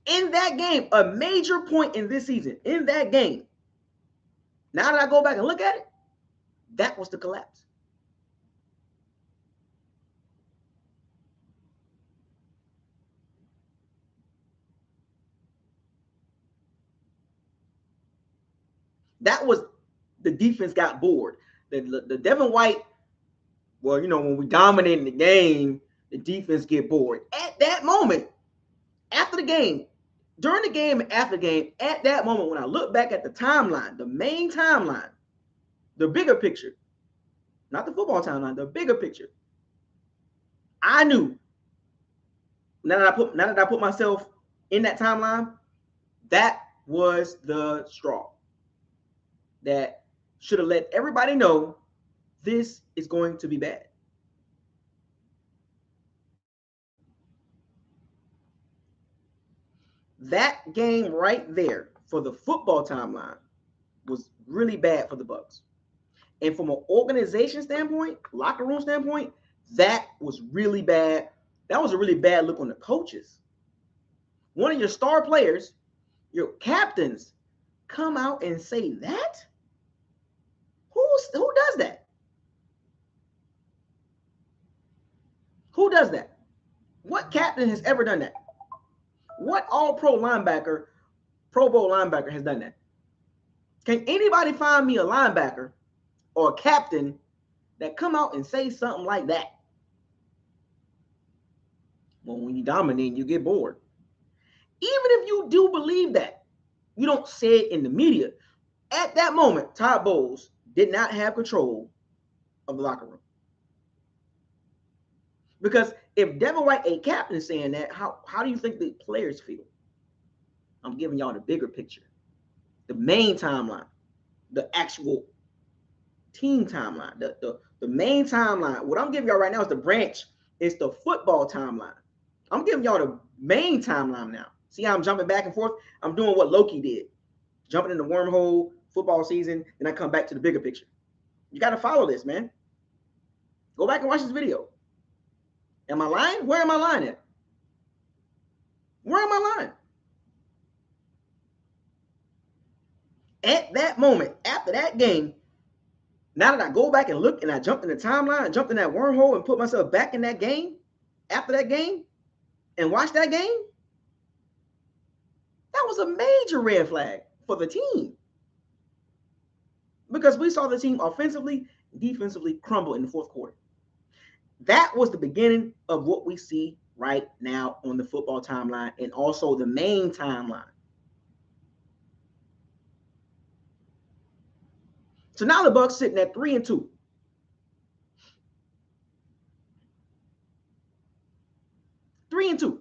In that game, a major point in this season, in that game, now that I go back and look at it, that was the collapse. That was the defense got bored. The Devin White, well, when we dominated the game, the defense get bored. At that moment, after the game, During the game and after the game, at that moment, when I look back at the timeline, the main timeline, the bigger picture, not the football timeline, the bigger picture, I knew now that I put myself in that timeline, that was the straw that should have let everybody know this is going to be bad. That game right there for the football timeline was really bad for the Bucs. And from an organization standpoint, locker room standpoint, that was really bad. That was a really bad look on the coaches. One of your star players, your captains, come out and say that? Who does that? Who does that? What captain has ever done that? What all-pro linebacker, Pro Bowl linebacker has done that? Can anybody find me a linebacker or a captain that come out and say something like that? Well, when you dominate, you get bored. Even if you do believe that, you don't say it in the media. At that moment, Todd Bowles did not have control of the locker room. Because if Devin White, a captain, is saying that, how do you think the players feel? I'm giving y'all the bigger picture, the main timeline, the actual team timeline, the main timeline. What I'm giving y'all right now is the branch. It's the football timeline. I'm giving y'all the main timeline now. See how I'm jumping back and forth? I'm doing what Loki did, jumping in the wormhole, football season, then I come back to the bigger picture. You got to follow this, man. Go back and watch this video. Am I lying? Where am I lying at? Where am I lying? At that moment, after that game, now that I go back and look and I jumped in the timeline, jumped in that wormhole and put myself back in that game, after that game, and watch that game, that was a major red flag for the team. Because we saw the team offensively, defensively crumble in the fourth quarter. That was the beginning of what we see right now on the football timeline and also the main timeline. So now the Bucs sitting at 3-2. 3-2.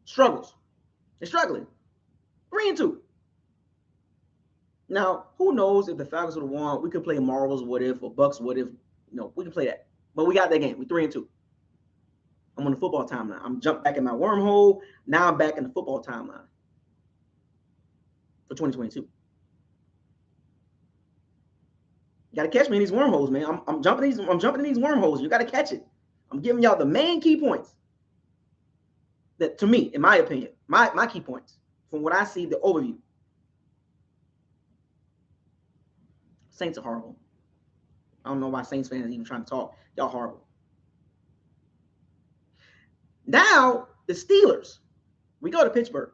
Struggles. They're struggling. 3-2. Now, who knows if the Falcons would have won? We could play Marvel's what if or Bucs what if. No, we can play that. But we got that game. We're 3-2. I'm on the football timeline. I'm jumped back in my wormhole. Now I'm back in the football timeline for 2022. You got to catch me in these wormholes, man. I'm jumping in these wormholes. You got to catch it. I'm giving y'all the main key points that, to me, in my opinion, my key points from what I see, the overview. Saints are horrible. I don't know why Saints fans are even trying to talk. Y'all horrible. Now, the Steelers. We go to Pittsburgh.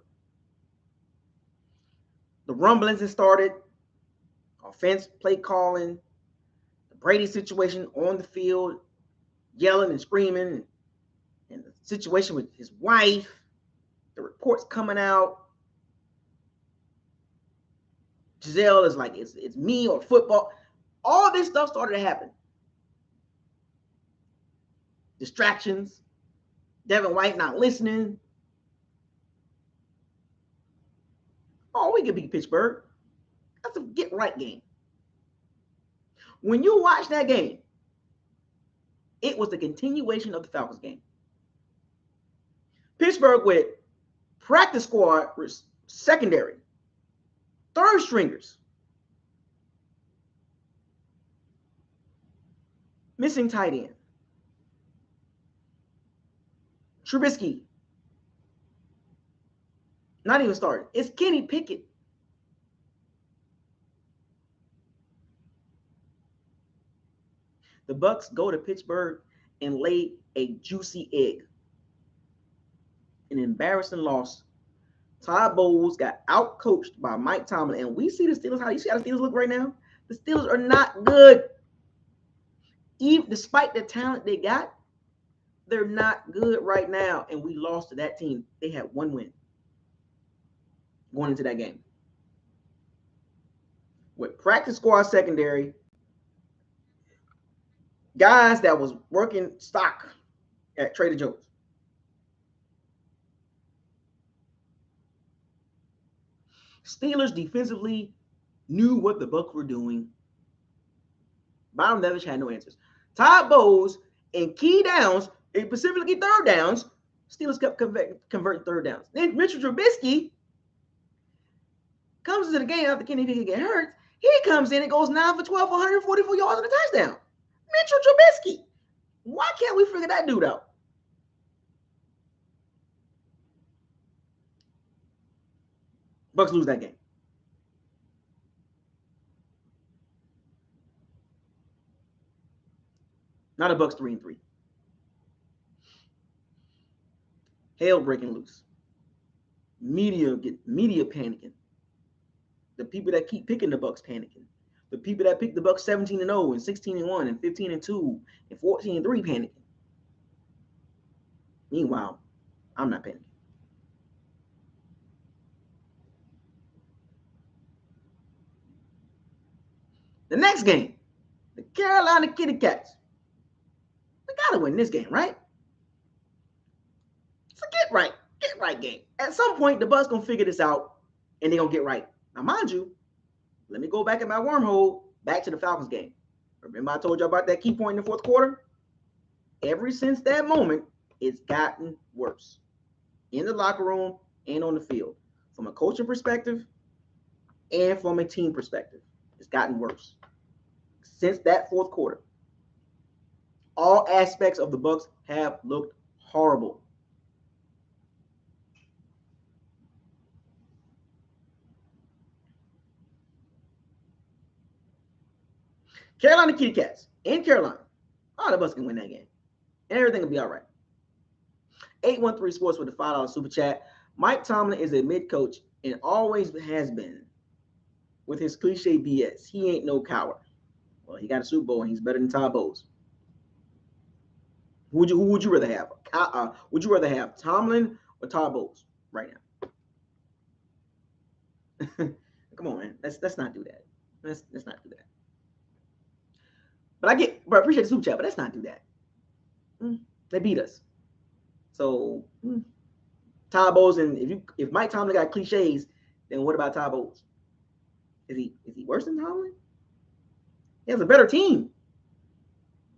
The rumblings have started. Offense, play calling. The Brady situation on the field. Yelling and screaming. And the situation with his wife. The reports coming out. Giselle is like, it's me or football. All this stuff started to happen. Distractions. Devin White not listening. Oh, we could beat Pittsburgh. That's a get-right game. When you watch that game, it was the continuation of the Falcons game. Pittsburgh with practice squad, secondary, third stringers, missing tight end, Trubisky, not even started. It's Kenny Pickett. The Bucs go to Pittsburgh and lay a juicy egg. An embarrassing loss. Todd Bowles got out-coached by Mike Tomlin. And we see the Steelers. How you see how the Steelers look right now? The Steelers are not good. Even despite the talent they got, They're not good right now, and we lost to that team. They had one win going into that game. With practice squad secondary, guys that was working stock at Trader Joe's. Steelers defensively knew what the Bucs were doing. Byron Levis had no answers. Todd Bowles in key downs, specifically third downs, Steelers kept converting third downs. Then Mitchell Trubisky comes into the game after Kenny Pickett get hurt. He comes in and goes 9 for 12 for 144 yards and a touchdown. Mitchell Trubisky. Why can't we figure that dude out? Bucs lose that game. Now the Bucs 3-3. Hell breaking loose. Media panicking. The people that keep picking the Bucs panicking. The people that pick the Bucs 17-0 and 16-1 and 15-2 and 14-3 panicking. Meanwhile, I'm not panicking. The next game, the Carolina Kitty Cats. We gotta win this game, right? It's a get right game. At some point, the Bucs gonna figure this out, and they're gonna get right. Now, mind you, let me go back in my wormhole, back to the Falcons game. Remember I told you about that key point in the fourth quarter? Ever since that moment, it's gotten worse. In the locker room and on the field. From a coaching perspective and from a team perspective, it's gotten worse. Since that fourth quarter, all aspects of the Bucs have looked horrible. Carolina Kitty Cats in Carolina. Oh, the Bucs can win that game. And everything will be all right. 813 Sports with the $5 super chat. Mike Tomlin is a mid coach and always has been with his cliche BS. He ain't no coward. Well, he got a Super Bowl and he's better than Todd Bowles. Who would you rather have? Would you rather have Tomlin or Todd Bowles right now? Come on, man. Let's not do that. Let's not do that. But I appreciate the super chat, but let's not do that. They beat us. So Todd Bowles, and if Mike Tomlin got cliches, then what about Todd Bowles? Is he worse than Tomlin? He has a better team.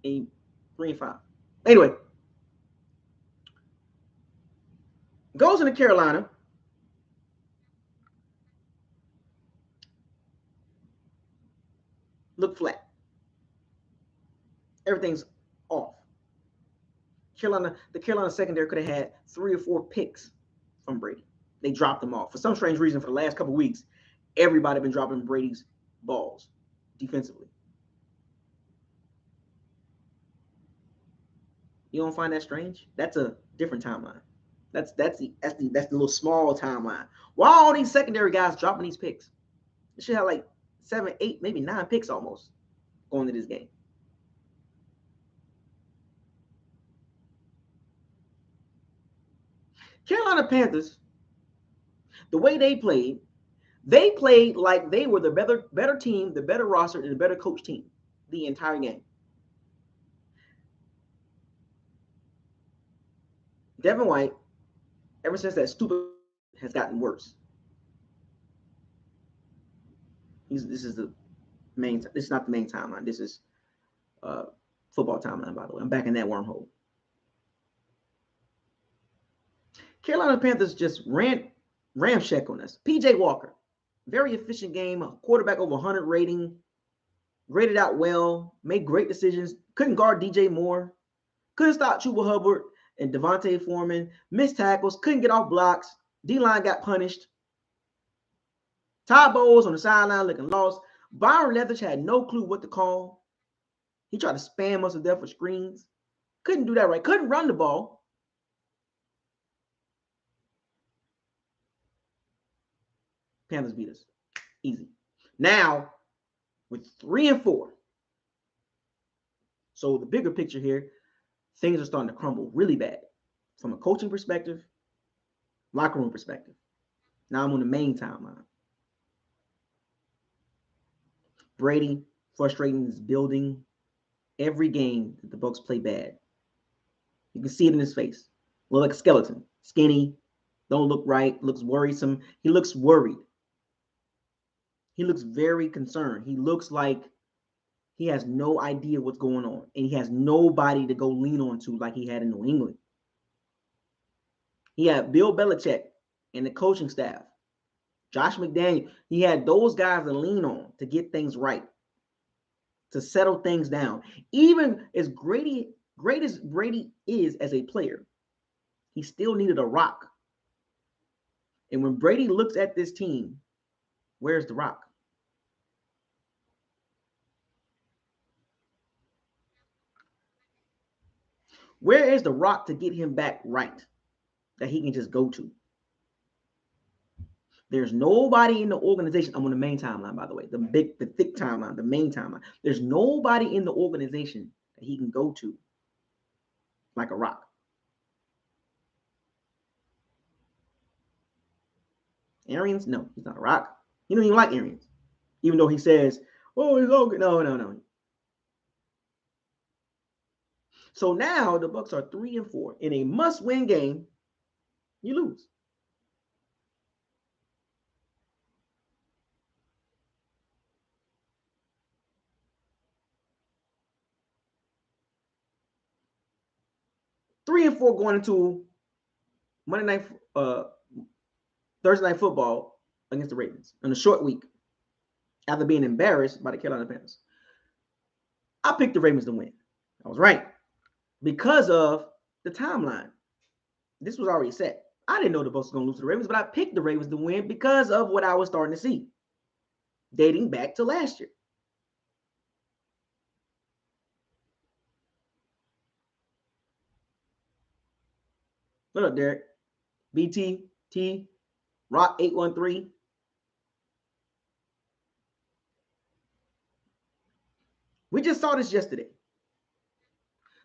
And 3-5. Anyway, goes into Carolina. Look flat. Everything's off. The Carolina secondary could have had 3 or 4 picks from Brady. They dropped them off. For some strange reason, for the last couple of weeks, everybody been dropping Brady's balls defensively. You don't find that strange? That's a different timeline. That's the little small timeline. Why are all these secondary guys dropping these picks? They should have like 7, 8, maybe 9 picks almost going to this game. Carolina Panthers, the way they played like they were the better team, the better roster, and the better coach team the entire game. Devin White, ever since that stupid has gotten worse. This is the main. This is not the main timeline. This is football timeline, by the way. I'm back in that wormhole. Carolina Panthers just ramshack on us. PJ Walker, very efficient game, a quarterback over 100 rating, graded out well, made great decisions, couldn't guard DJ Moore, couldn't stop Chuba Hubbard and Devontae Foreman, missed tackles, couldn't get off blocks, D-line got punished. Todd Bowles on the sideline looking lost. Byron Leftwich had no clue what to call. He tried to spam us to death for screens. Couldn't do that right. Couldn't run the ball. Panthers beat us. Easy. Now, with 3-4. So the bigger picture here, things are starting to crumble really bad from a coaching perspective, locker room perspective. Now I'm on the main timeline. Brady, frustrating, is building every game that the Bucs play bad. You can see it in his face. Look like a skeleton. Skinny, don't look right, looks worrisome. He looks worried. He looks very concerned. He looks like he has no idea what's going on, and he has nobody to go lean on to like he had in New England. He had Bill Belichick and the coaching staff, Josh McDaniel. He had those guys to lean on to get things right, to settle things down. Even as great as Brady is as a player, he still needed a rock. And when Brady looks at this team, where's the rock? Where is the rock to get him back right that he can just go to? There's nobody in the organization. I'm on the main timeline, by the way, the thick timeline, the main timeline. There's nobody in the organization that he can go to like a rock. Arians? No, he's not a rock. He don't even like Arians, even though he says, "Oh, he's all good." No. So now the Bucs are 3-4 in a must-win game. You lose. Three and four going into Monday night, Thursday night football against the Ravens in a short week after being embarrassed by the Carolina Panthers. I picked the Ravens to win. I was right because of the timeline. This was already set. I didn't know the Bucs were going to lose to the Ravens, but I picked the Ravens to win because of what I was starting to see dating back to last year. What up, Derek? BT, Rock 813. We just saw this yesterday.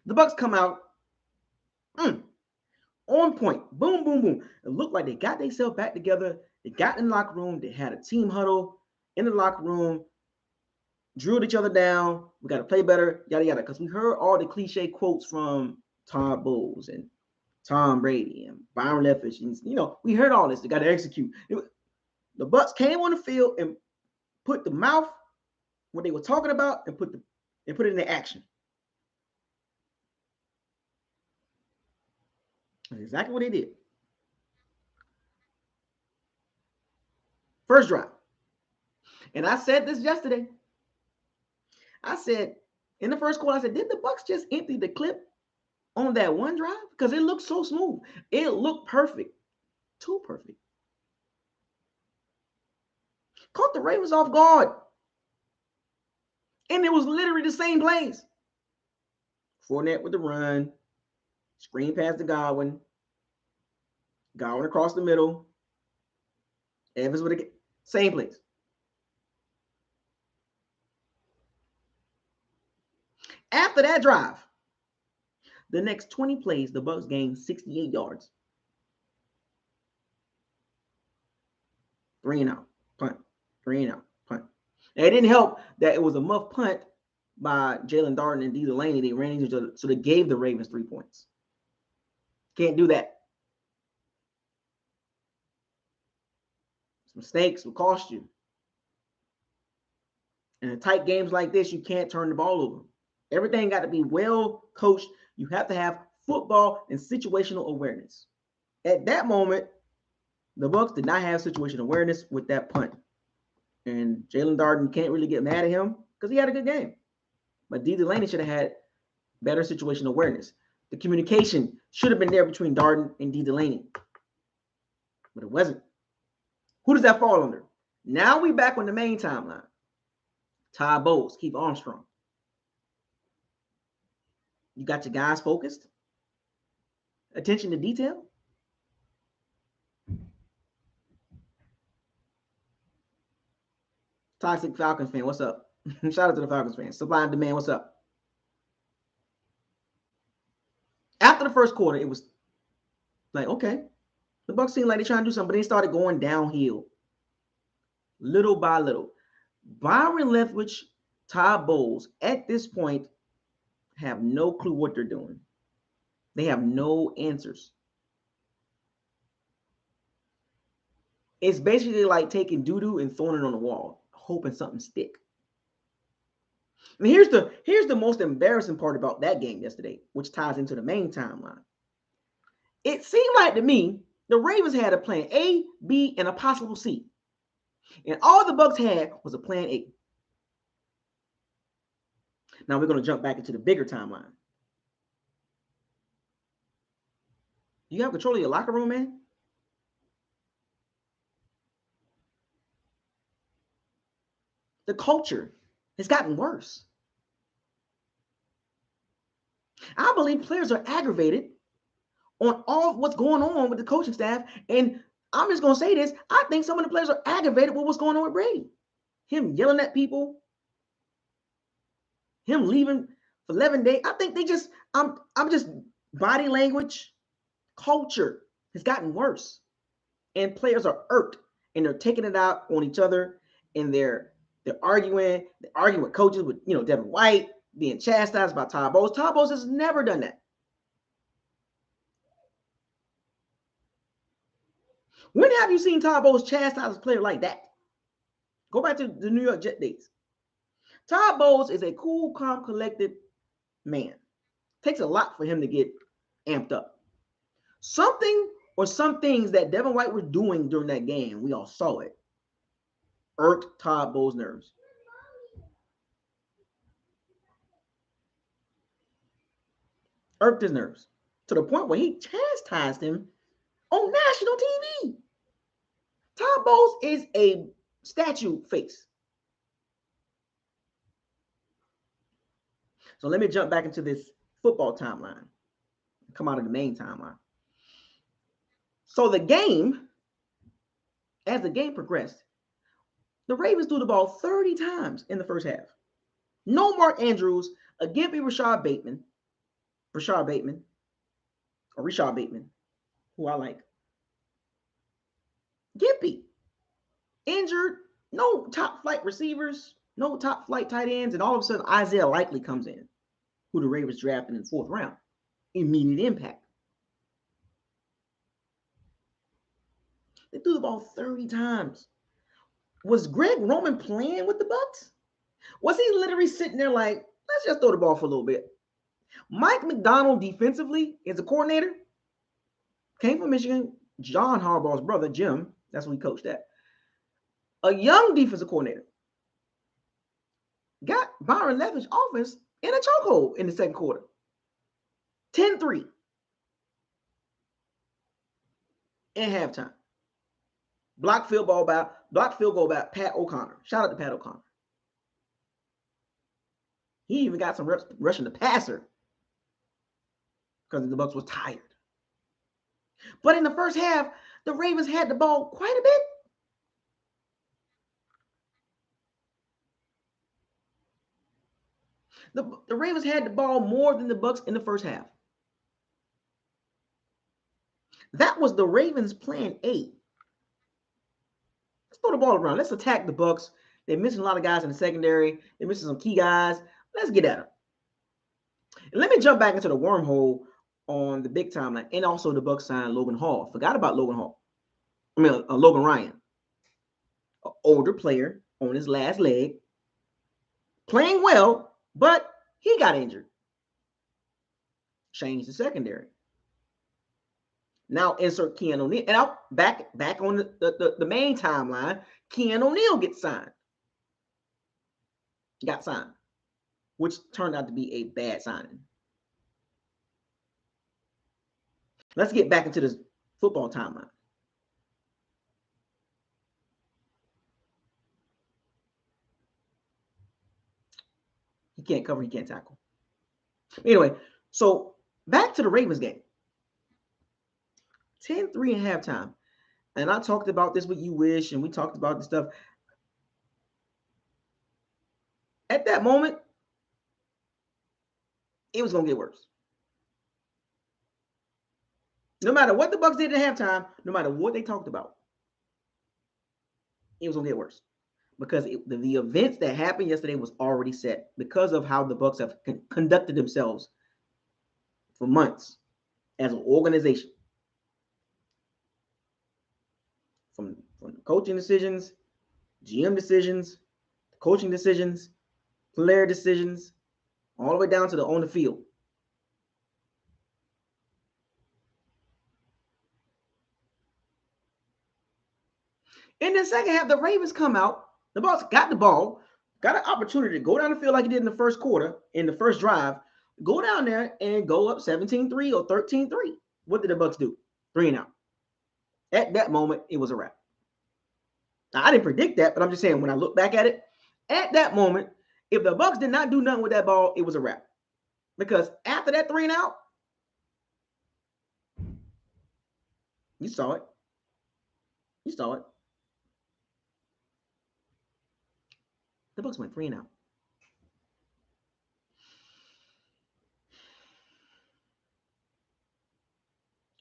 The Bucs come out on point. Boom, boom, boom. It looked like they got themselves back together. They got in the locker room. They had a team huddle in the locker room, drilled each other down. We got to play better, yada, yada. Because we heard all the cliche quotes from Todd Bowles and Tom Brady and Byron Leftwich. And, we heard all this. They got to execute. The Bucs came on the field and put the mouth, what they were talking about, and put it into action. That's exactly what they did. First drive. And I said this yesterday. I said, in the first quarter, I said, did the Bucs just empty the clip on that one drive? Because it looked so smooth. It looked perfect. Too perfect. Caught the Ravens off guard. And it was literally the same plays. Fournette with the run. Screen pass to Godwin. Godwin across the middle. Evans with the same plays. After that drive, the next 20 plays, the Bucs gained 68 yards. 3 and out, punt. 3 and out, punt. And it didn't help that it was a muff punt by Jalen Darden and Delaney. They ran into each other, so they gave the Ravens 3 points. Can't do that. Mistakes will cost you. And in tight games like this, you can't turn the ball over. Everything got to be well coached. You have to have football and situational awareness. At that moment, the Bucs did not have situational awareness with that punt. And Jalen Darden can't really get mad at him because he had a good game. But Delaney should have had better situational awareness. The communication should have been there between Darden and Delaney. But it wasn't. Who does that fall under? Now we back on the main timeline. Todd Bowles, Keith Armstrong. You got your guys focused? Attention to detail? Toxic Falcons fan, what's up? Shout out to the Falcons fans. Supply and demand, what's up? After the first quarter, it was like, okay, the Bucs seemed like they're trying to do something, but they started going downhill little by little. Byron Leftwich, Todd Bowles, at this point, have no clue what they're doing. They have no answers. It's basically like taking doo-doo and throwing it on the wall, hoping something stick. And here's the most embarrassing part about that game yesterday, which ties into the main timeline. It seemed like to me the Ravens had a plan A, B, and a possible C. And all the Bucs had was a plan A. Now we're going to jump back into the bigger timeline. You have control of your locker room, man? The culture has gotten worse. I believe players are aggravated on all what's going on with the coaching staff. And I'm just going to say this. I think some of the players are aggravated with what's going on with Brady. Him yelling at people. Him leaving for 11 days. I think they just, I'm just body language. Culture has gotten worse. And players are irked. And they're taking it out on each other. And they're arguing. They're arguing with coaches, with, Devin White, being chastised by Todd Bowles. Todd Bowles has never done that. When have you seen Todd Bowles chastise a player like that? Go back to the New York Jet days. Todd Bowles is a cool, calm, collected man. Takes a lot for him to get amped up. Something or some things that Devin White was doing during that game, we all saw it, irked Todd Bowles' nerves. Irked his nerves to the point where he chastised him on national TV. Todd Bowles is a statue face. So let me jump back into this football timeline. Come out of the main timeline. So the game, as the game progressed, the Ravens threw the ball 30 times in the first half. No Mark Andrews, a gimpy Rashad Bateman, who I like. Gimpy. Injured, no top flight receivers, no top flight tight ends, and all of a sudden Isaiah Likely comes in, who the Ravens drafted in the 4th round. Immediate impact. They threw the ball 30 times. Was Greg Roman playing with the Bucs? Was he literally sitting there like, let's just throw the ball for a little bit? Mike McDonald defensively is a coordinator. Came from Michigan. John Harbaugh's brother, Jim, that's what he coached at. A young defensive coordinator. Got Byron Leftwich offense in a chokehold in the second quarter. 10-3 in halftime. Blocked field goal by Pat O'Connor. Shout out to Pat O'Connor. He even got some reps rushing the passer because the Bucs was tired. But in the first half, the Ravens had the ball quite a bit. The Ravens had the ball more than the Bucs in the first half. That was the Ravens' plan A. Let's throw the ball around. Let's attack the Bucs. They're missing a lot of guys in the secondary. They're missing some key guys. Let's get at them. And let me jump back into the wormhole on the big timeline, and also the Bucs signed Logan Hall. Forgot about Logan Ryan, an older player on his last leg, playing well, but he got injured. Changed the secondary. Now insert Keanu O'Neal. And out back on the main timeline, Keanu O'Neal gets signed. Got signed, which turned out to be a bad signing. Let's get back into this football timeline. He can't cover, he can't tackle. Anyway, so back to the Ravens game. 10-3 at halftime. And I talked about this with You Wish, and we talked about this stuff. At that moment, it was going to get worse. No matter what the Bucs did at halftime, no matter what they talked about, it was gonna get worse because the events that happened yesterday was already set because of how the Bucs have conducted themselves for months as an organization, from coaching decisions, GM decisions, coaching decisions, player decisions, all the way down to the on the field. In the second half, the Ravens come out. The Bucs got the ball, got an opportunity to go down the field like he did in the first quarter, in the first drive, go down there and go up 17-3 or 13-3. What did the Bucs do? 3 and out. At that moment, it was a wrap. Now, I didn't predict that, but I'm just saying when I look back at it, at that moment, if the Bucs did not do nothing with that ball, it was a wrap. Because after that 3 and out, you saw it. You saw it. The Bucs went 3 and out.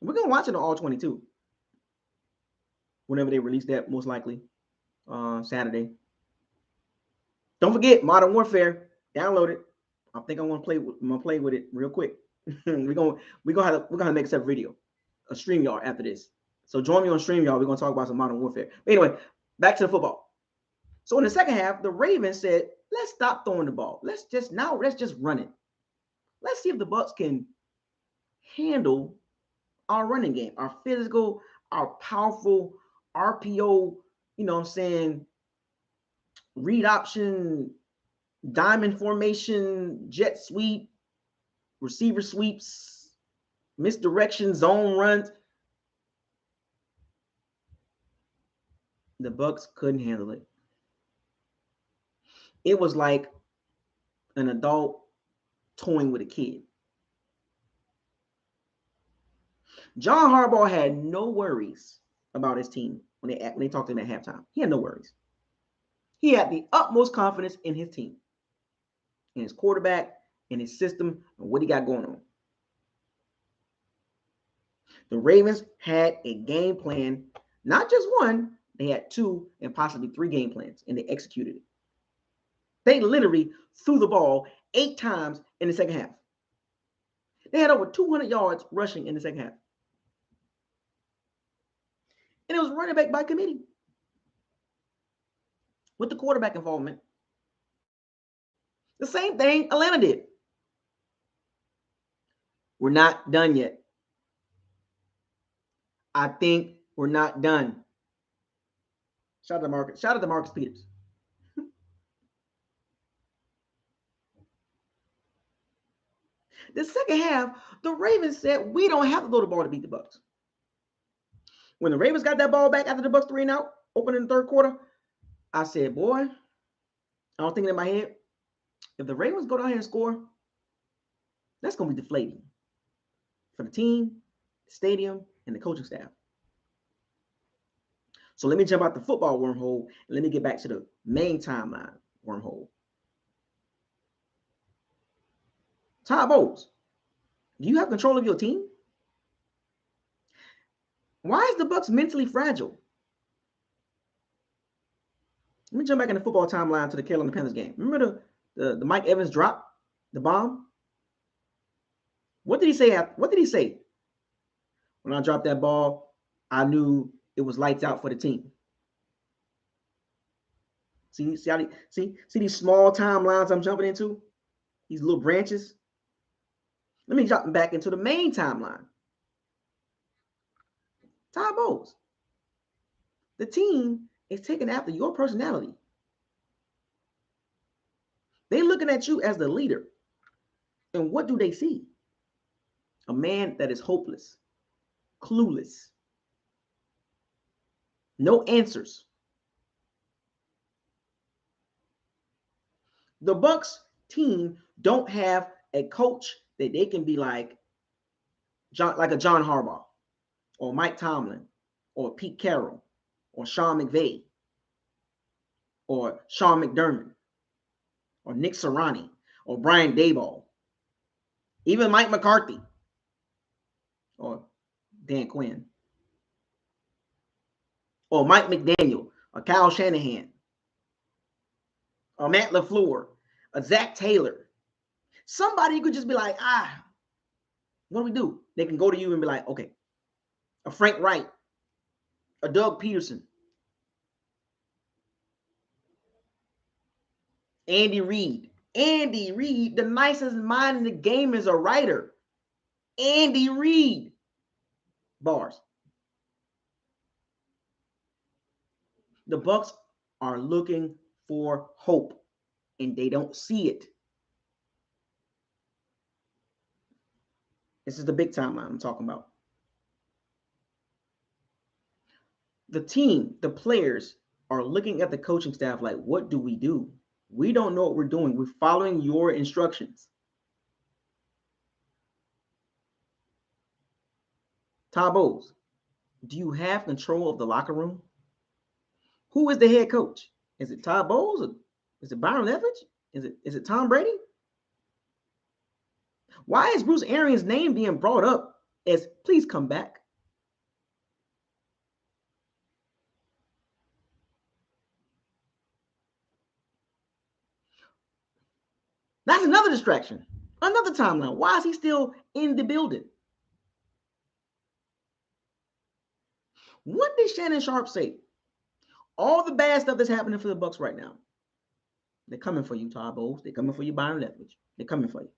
We're going to watch it on all 22. Whenever they release that, most likely Saturday. Don't forget Modern Warfare. Download it. I think I'm gonna play with it real quick. we're gonna have to make a separate video, a StreamYard after this. So join me on StreamYard. We're gonna talk about some Modern Warfare. But anyway, back to the football. So in the second half, the Ravens said, "Let's stop throwing the ball. Let's just run it. Let's see if the Bucs can handle our running game, our physical, our powerful RPO. You know what I'm saying? Read option, diamond formation, jet sweep, receiver sweeps, misdirection, zone runs." The Bucs couldn't handle it. It was like an adult toying with a kid. John Harbaugh had no worries about his team when they talked to him at halftime. He had no worries. He had the utmost confidence in his team, in his quarterback, in his system, and what he got going on. The Ravens had a game plan, not just one, they had 2 and possibly 3 game plans, and they executed it. They literally threw the ball 8 times in the second half. They had over 200 yards rushing in the second half. And it was running back by committee. With the quarterback involvement. The same thing Atlanta did. We're not done yet. I think we're not done. Shout out to Marcus Peters. The second half, the Ravens said, we don't have to throw the ball to beat the Bucs. When the Ravens got that ball back after the Bucs 3 and out, opening the third quarter, I said, boy, I was thinking in my head, if the Ravens go down here and score, that's going to be deflating for the team, the stadium, and the coaching staff. So let me jump out the football wormhole and let me get back to the main timeline wormhole. Todd Bowles, do you have control of your team? Why is the Bucs mentally fragile? Let me jump back in the football timeline to the Carolina Panthers game. Remember the Mike Evans drop, the bomb? What did he say? What did he say? When I dropped that ball, I knew it was lights out for the team. See these small timelines I'm jumping into? These little branches? Let me jump back into the main timeline. Todd Bowles. The team is taking after your personality. They're looking at you as the leader. And what do they see? A man that is hopeless, clueless, no answers. The Bucs team don't have a coach that they can be like a John Harbaugh or Mike Tomlin or Pete Carroll or Sean McVay or Sean McDermott or Nick Sirianni or Brian Daboll, even Mike McCarthy or Dan Quinn, or Mike McDaniel, or Kyle Shanahan, or Matt LaFleur, or Zach Taylor. Somebody you could just be like, what do we do? They can go to you and be like, okay, a Frank Wright, a Doug Peterson, Andy Reid. Andy Reid, the nicest mind in the game, is a writer. Andy Reid. Bars. The Bucs are looking for hope, and they don't see it. This is the big timeline I'm talking about. The team, the players are looking at the coaching staff like, what do we do? We don't know what we're doing. We're following your instructions. Todd Bowles, do you have control of the locker room? Who is the head coach? Is it Todd Bowles? Or is it Byron Leftwich? Is it Tom Brady? Why is Bruce Arians' name being brought up as please come back? That's another distraction, another timeline. Why is he still in the building? What did Shannon Sharp say? All the bad stuff that's happening for the Bucs right now. They're coming for you, Todd Bowles. They're coming for you, Byron Leftwich. They're coming for you.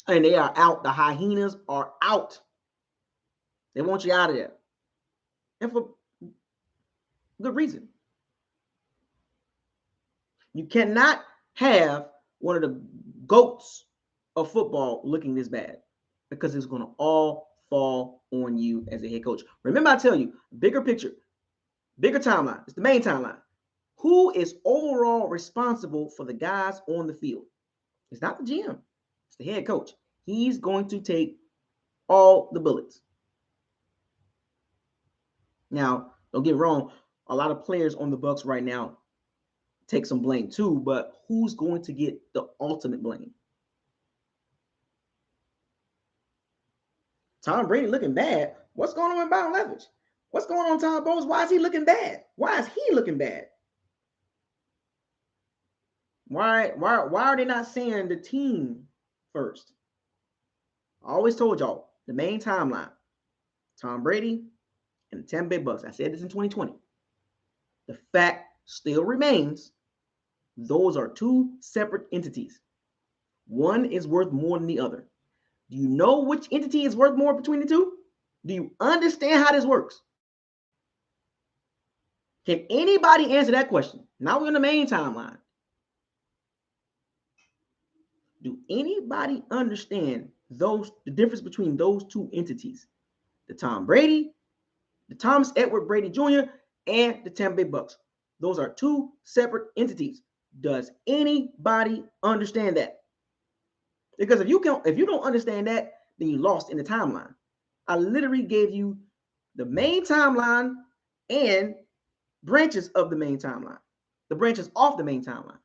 And they are out. The hyenas are out. They want you out of there. And for good reason. You cannot have one of the GOATs of football looking this bad, because it's going to all fall on you as a head coach. Remember, I tell you, bigger picture, bigger timeline. It's the main timeline. Who is overall responsible for the guys on the field? It's not the GM. It's the head coach. He's going to take all the bullets. Now, don't get me wrong. A lot of players on the Bucs right now take some blame too, but who's going to get the ultimate blame? Tom Brady looking bad. What's going on with Byron Leftwich? What's going on, Todd Bowles? Why is he looking bad? Why is he looking bad? Why are they not saying the team first? I always told y'all the main timeline: Tom Brady and the Tampa Bay Bucs. I said this in 2020. The fact still remains: those are two separate entities. One is worth more than the other. Do you know which entity is worth more between the two? Do you understand how this works? Can anybody answer that question? Now we're in the main timeline. Do anybody understand the difference between those two entities? The Tom Brady, the Thomas Edward Brady Jr., and the Tampa Bay Bucs. Those are two separate entities. Does anybody understand that? Because if you don't understand that, then you lost in the timeline. I literally gave you the main timeline and branches of the main timeline, the branches off the main timeline.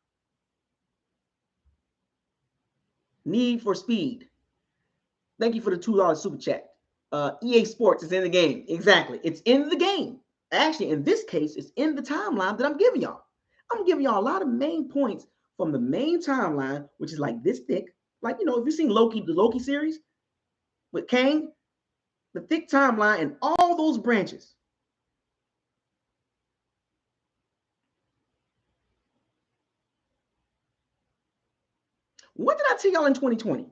Need for Speed. Thank you for the $2 super chat. EA Sports is in the game. Exactly. It's in the game. Actually, in this case, it's in the timeline that I'm giving y'all. I'm giving y'all a lot of main points from the main timeline, which is like this thick. Like, if you've seen Loki, the Loki series with Kang, the thick timeline and all those branches. What did I tell y'all in 2020?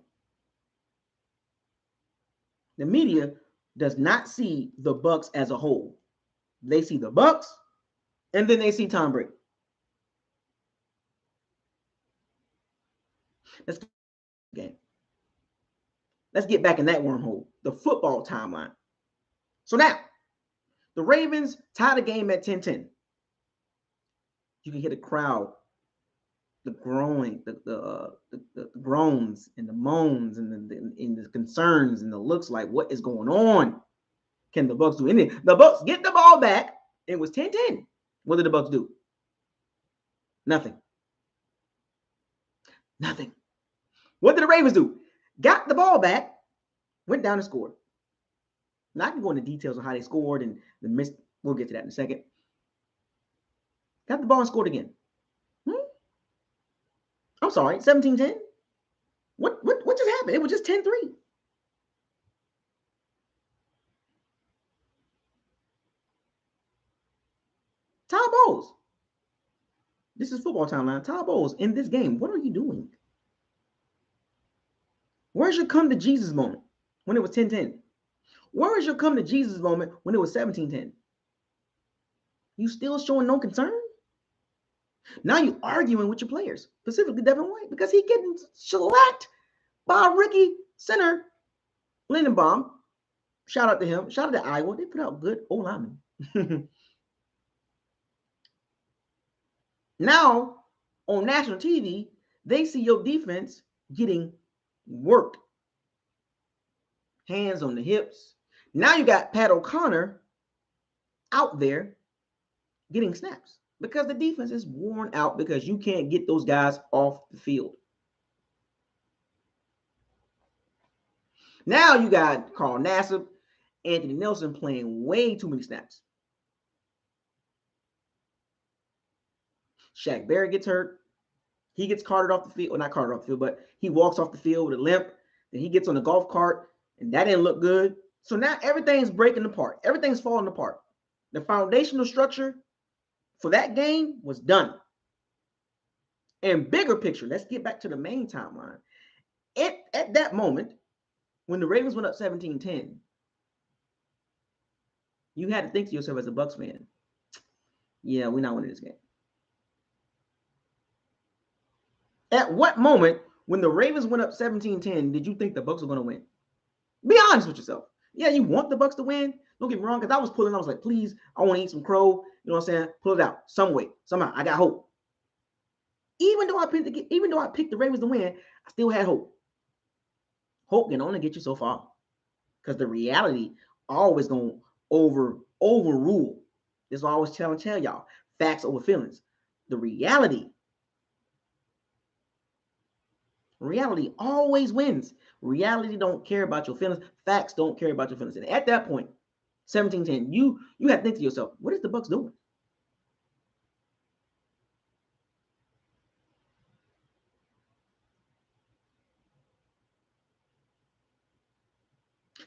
The media does not see the Bucs as a whole. They see the Bucs, and then they see Tom Brady. Let's get back in that wormhole, the football timeline. So now, the Ravens tie the game at 10-10. You can hear the crowd, the groaning, the groans and the moans and the concerns and the looks like, what is going on? Can the Bucs do anything? The Bucs get the ball back. It was 10-10. What did the Bucs do? Nothing. Nothing. What did the Ravens do? Got the ball back, went down and scored. Now I can go into details on how they scored and the miss. We'll get to that in a second. Got the ball and scored again. I'm sorry, 17-10. What just happened? It was just 10-3. Todd Bowles. This is football timeline. Todd Bowles, in this game, what are you doing? Where's your come to Jesus moment when it was 10-10? Where is your come to Jesus moment when it was 17-10? You still showing no concern? Now you arguing with your players, specifically Devin White, because he getting shellacked by rookie center Lindenbaum. Shout out to him. Shout out to Iowa. They put out good O-linemen. Now, on national TV, they see your defense getting worked. Hands on the hips. Now you got Pat O'Connor out there getting snaps because the defense is worn out because you can't get those guys off the field. Now you got Carl Nassib, Anthony Nelson playing way too many snaps. Shaq Barrett gets hurt. He gets carted off the field. Well, not carted off the field, but he walks off the field with a limp. Then he gets on the golf cart, and that didn't look good. So now everything's breaking apart. Everything's falling apart. The foundational structure for that game was done. And bigger picture, let's get back to the main timeline. At that moment, when the Ravens went up 17-10, you had to think to yourself as a Bucs fan, yeah, we're not winning this game. At what moment, when the Ravens went up 17-10, did you think the Bucs were going to win? Be honest with yourself. Yeah, you want the Bucs to win. Don't get me wrong, because I was pulling. I was like, please, I want to eat some crow. You know what I'm saying? Pull it out some way, somehow. I got hope. Even though I picked the Ravens to win, I still had hope. Hope can only get you so far, because the reality always gonna overrule. This is what I always tell y'all: facts over feelings. The reality always wins. Reality don't care about your feelings. Facts don't care about your feelings. And at that point, 17-10, you have to think to yourself, what is the Bucs doing?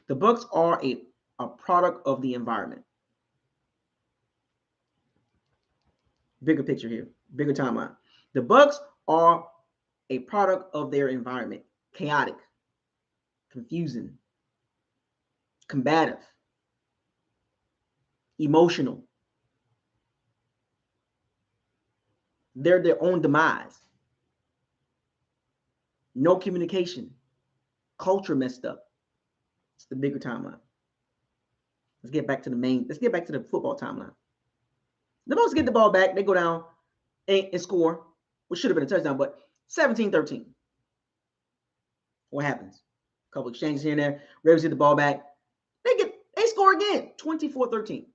The Bucs are a product of the environment. Bigger picture here, bigger timeline. The Bucs are a product of their environment. Chaotic, confusing, combative, emotional. They're their own demise. No communication. Culture messed up. It's the bigger timeline. Let's get back to the football timeline. The Bucs get the ball back. They go down and score, which should have been a touchdown, but 17-13. What happens? A couple exchanges here and there. Ravens get the ball back. They score again, 24-13.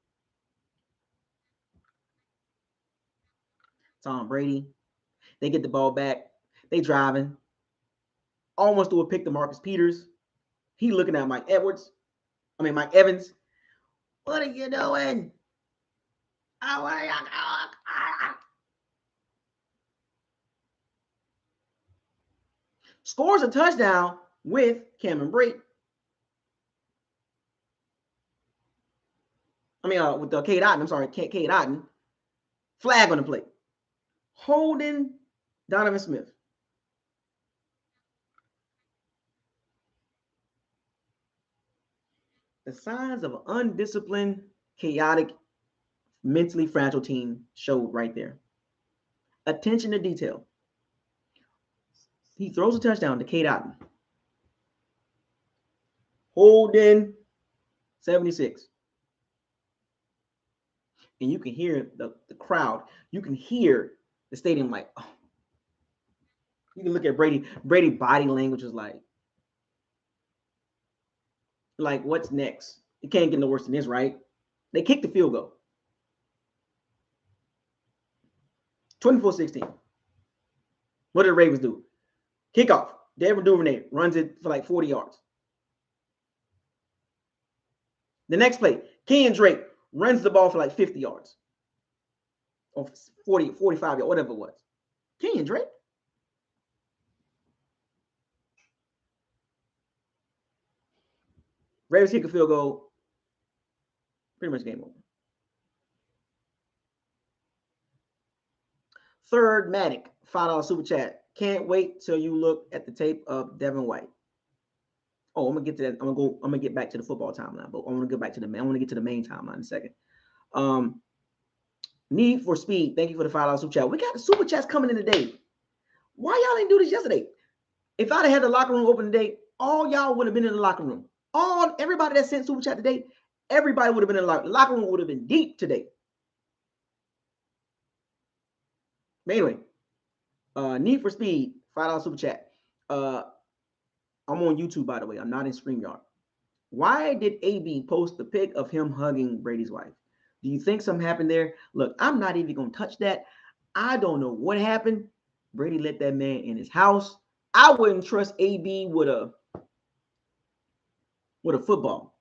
Tom Brady. They get the ball back. They driving. Almost threw a pick to Marcus Peters. He looking at Mike Evans. What are you doing? Scores a touchdown with Cameron Brate. With the Cade Otton. I'm sorry, Cade Otton. Flag on the play. Holding Donovan Smith. The signs of an undisciplined, chaotic, mentally fragile team showed right there. Attention to detail. He throws a touchdown to Cade Otton. Holding 76. And you can hear the crowd. You can hear the stadium like, oh. You can look at Brady. Brady body language is like, what's next? It can't get no worse than this, right? They kicked the field goal. 24-16. What did the Ravens do? Kickoff. Devin runs it for like 40 yards. The next play, Kenyon Drake runs the ball for like 50 yards or 40, 45 yards, whatever it was. Kenyon Drake. Ravens kick a field goal. Pretty much game over. Third Matic, $5 super chat. Can't wait till you look at the tape of Devin White. Oh, I'm gonna get to that. I'm gonna get back to the football timeline, but I want to get back to I want to get to the main timeline in a second. Need for Speed. Thank you for the $5 super chat. We got the super chats coming in today. Why y'all didn't do this yesterday? If I'd have had the locker room open today, all y'all would have been in the locker room. Everybody that sent super chat today, everybody would have been in the locker room. The locker room would have been deep today. But anyway, Need for Speed, $5 super chat. I'm on YouTube, by the way. I'm not in StreamYard. Why did AB post the pic of him hugging Brady's wife? Do you think something happened there? Look, I'm not even going to touch that. I don't know what happened. Brady let that man in his house. I wouldn't trust AB with a football.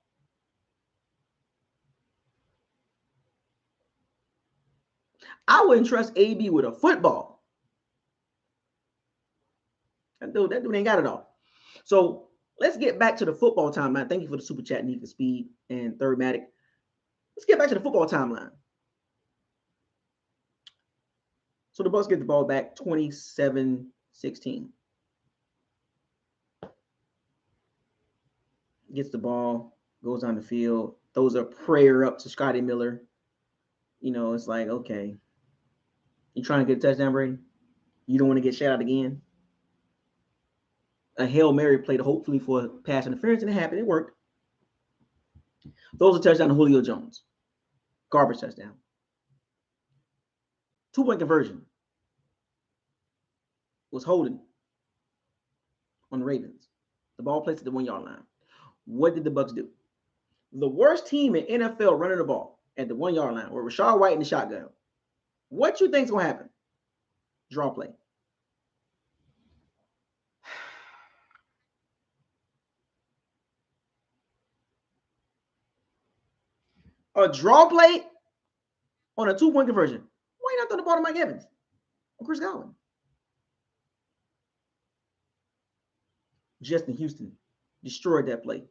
I wouldn't trust AB with a football. That dude ain't got it all. So let's get back to the football timeline. Thank you for the super chat, Need for Speed and Third Matic. Let's get back to the football timeline. So the Bucs get the ball back 27-16. Gets the ball, goes on the field, throws a prayer up to Scotty Miller. You know, it's like, okay, you trying to get a touchdown, Brady? You don't want to get shot out again? A Hail Mary played hopefully for pass interference, and it happened. It worked. Throws a touchdown to Julio Jones. Garbage touchdown. 2-point conversion. Was holding on the Ravens. The ball placed at the 1-yard line. What did the Bucs do? The worst team in NFL running the ball at the 1-yard line were Rachaad White in the shotgun. What you think's gonna happen? Draw play. A draw play on a 2-point conversion. Why not throw the ball to Mike Evans or Chris Godwin? Justin Houston destroyed that play.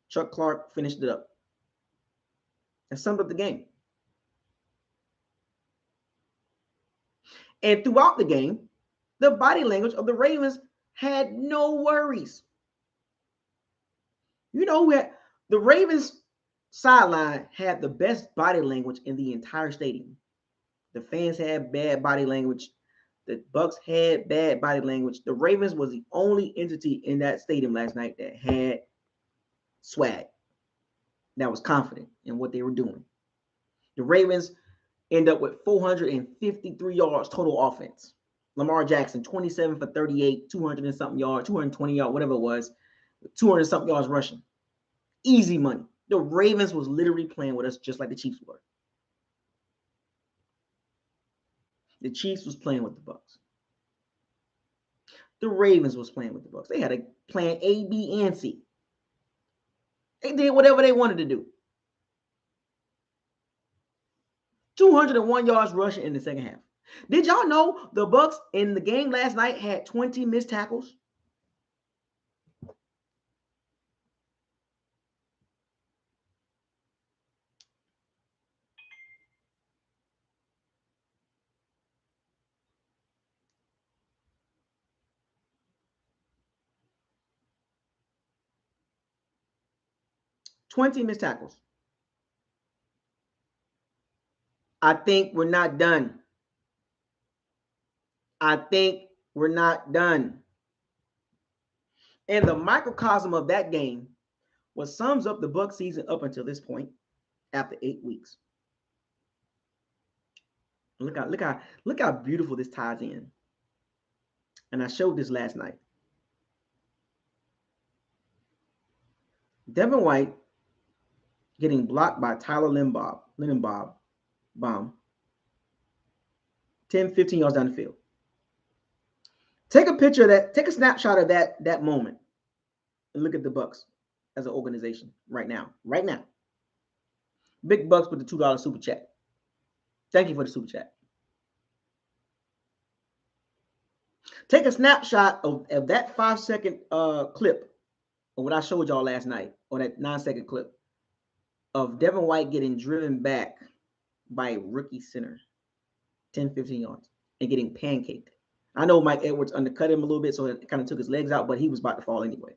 Chuck Clark finished it up. That summed up the game. And throughout the game, the body language of the Ravens had no worries. You know, the Ravens sideline had the best body language in the entire stadium. The fans had bad body language. The Bucs had bad body language. The Ravens was the only entity in that stadium last night that had swag, that was confident in what they were doing. The Ravens end up with 453 yards total offense. Lamar Jackson, 27 for 38, 200 and something yards, 220 yards, whatever it was, 200 and something yards rushing. Easy money. The Ravens was literally playing with us just like the Chiefs were. The Chiefs was playing with the Bucs. The Ravens was playing with the Bucs. They had a plan A, B, and C. They did whatever they wanted to do. 201 yards rushing in the second half. Did y'all know the Bucs in the game last night had 20 missed tackles? Missed tackles. I think we're not done. I think we're not done. And the microcosm of that game what sums up the Bucs season up until this point after 8 weeks. Look how beautiful this ties in. And I showed this last night. Devin White getting blocked by Tyler Lindenbaum, 10, 15 yards down the field. Take a picture of that, take a snapshot of that moment and look at the Bucs as an organization right now. Right now. Big Bucks with the $2 super chat. Thank you for the super chat. Take a snapshot of that 5-second clip of what I showed y'all last night, or that 9-second clip of Devin White getting driven back by a rookie center, 10, 15 yards, and getting pancaked. I know Mike Edwards undercut him a little bit, so it kind of took his legs out, but he was about to fall anyway.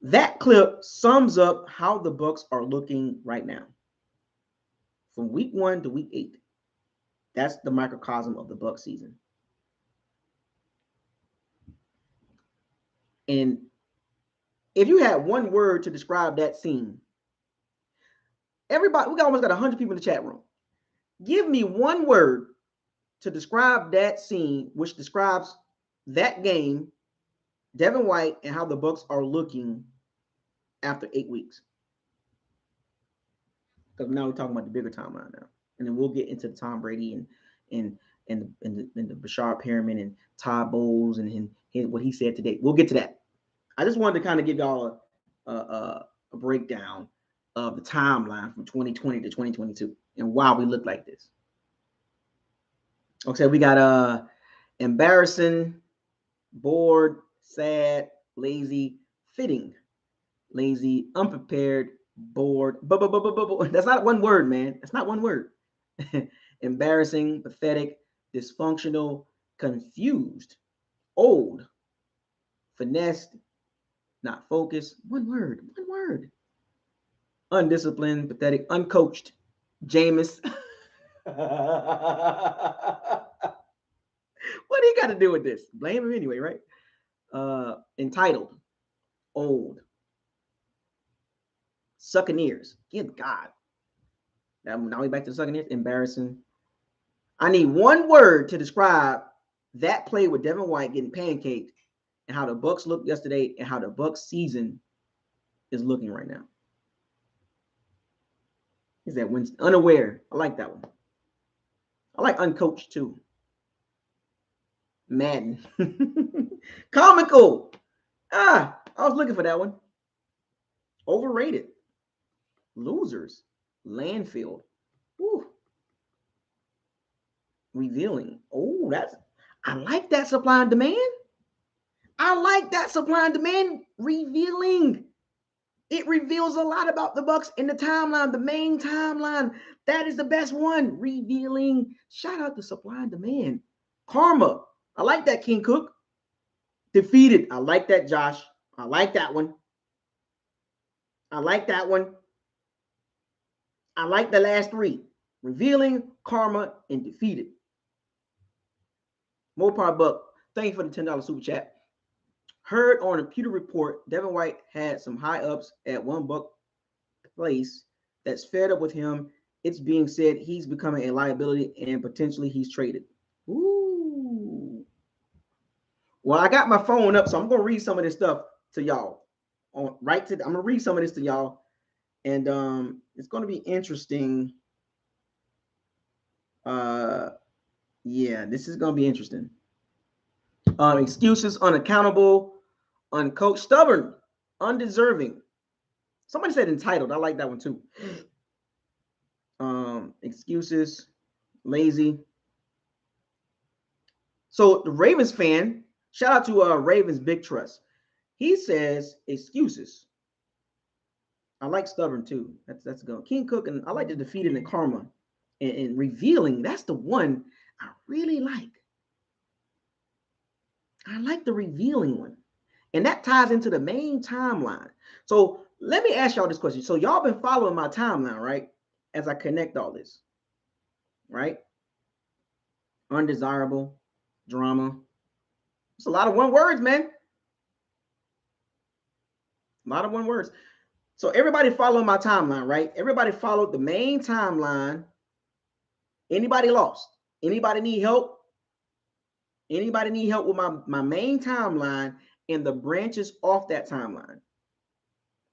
That clip sums up how the Bucs are looking right now. From week 1 to week 8. That's the microcosm of the Bucs season. And if you had one word to describe that scene, everybody, we almost got 100 people in the chat room. Give me one word to describe that scene, which describes that game, Devin White, and how the Bucs are looking after 8 weeks. Because now we're talking about the bigger timeline now, and then we'll get into the Tom Brady and the Bashar Perriman and Todd Bowles and what he said today. We'll get to that. I just wanted to kind of give y'all a breakdown of the timeline from 2020 to 2022 and why we look like this. Okay, we got embarrassing, bored, sad, lazy, fitting, lazy, unprepared, bored. That's not one word, man. That's not one word. Embarrassing, pathetic, dysfunctional, confused, old, finessed, not focused. One word. Undisciplined, pathetic, uncoached, Jameis. What do you got to do with this? Blame him anyway, right? Entitled, old, Buccaneers. Good God. Now we back to the Buccaneers. Embarrassing. I need one word to describe that play with Devin White getting pancaked and how the Bucs looked yesterday and how the Bucs season is looking right now. Is that Winston? Unaware. I like that one. I like uncoached too. Madden. Comical. I was looking for that one. Overrated. Losers. Landfill. Woo. Revealing. Oh, I like that supply and demand. I like that supply and demand. Revealing. It reveals a lot about the Bucs in the timeline, the main timeline. That is the best one. Revealing. Shout out to supply and demand. Karma. I like that, King Cook. Defeated. I like that, Josh. I like that one. I like that one. I like the last three. Revealing, karma, and defeated. Mopar Buck, thank you for the $10 super chat. Heard on a Pewter report, Devin White had some high ups at one Buc place that's fed up with him. It's being said he's becoming a liability and potentially he's traded. Ooh. Well, I got my phone up, so I'm going to read some of this stuff to y'all. I'm going to read some of this to y'all, and it's going to be interesting. Yeah, this is going to be interesting. Excuses, unaccountable, uncoached, stubborn, undeserving. Somebody said entitled. I like that one too. Excuses, lazy. So the Ravens fan, shout out to Ravens Big Trust. He says excuses. I like stubborn too. That's good. King Cook, and I like the defeated and karma and revealing. That's the one I really like. I like the revealing one. And that ties into the main timeline. So let me ask y'all this question. So y'all been following my timeline, right? As I connect all this, right? Undesirable, drama. It's a lot of one words, man. A lot of one words. So everybody following my timeline, right? Everybody followed the main timeline. Anybody lost? Anybody need help? Anybody need help with my main timeline and the branches off that timeline?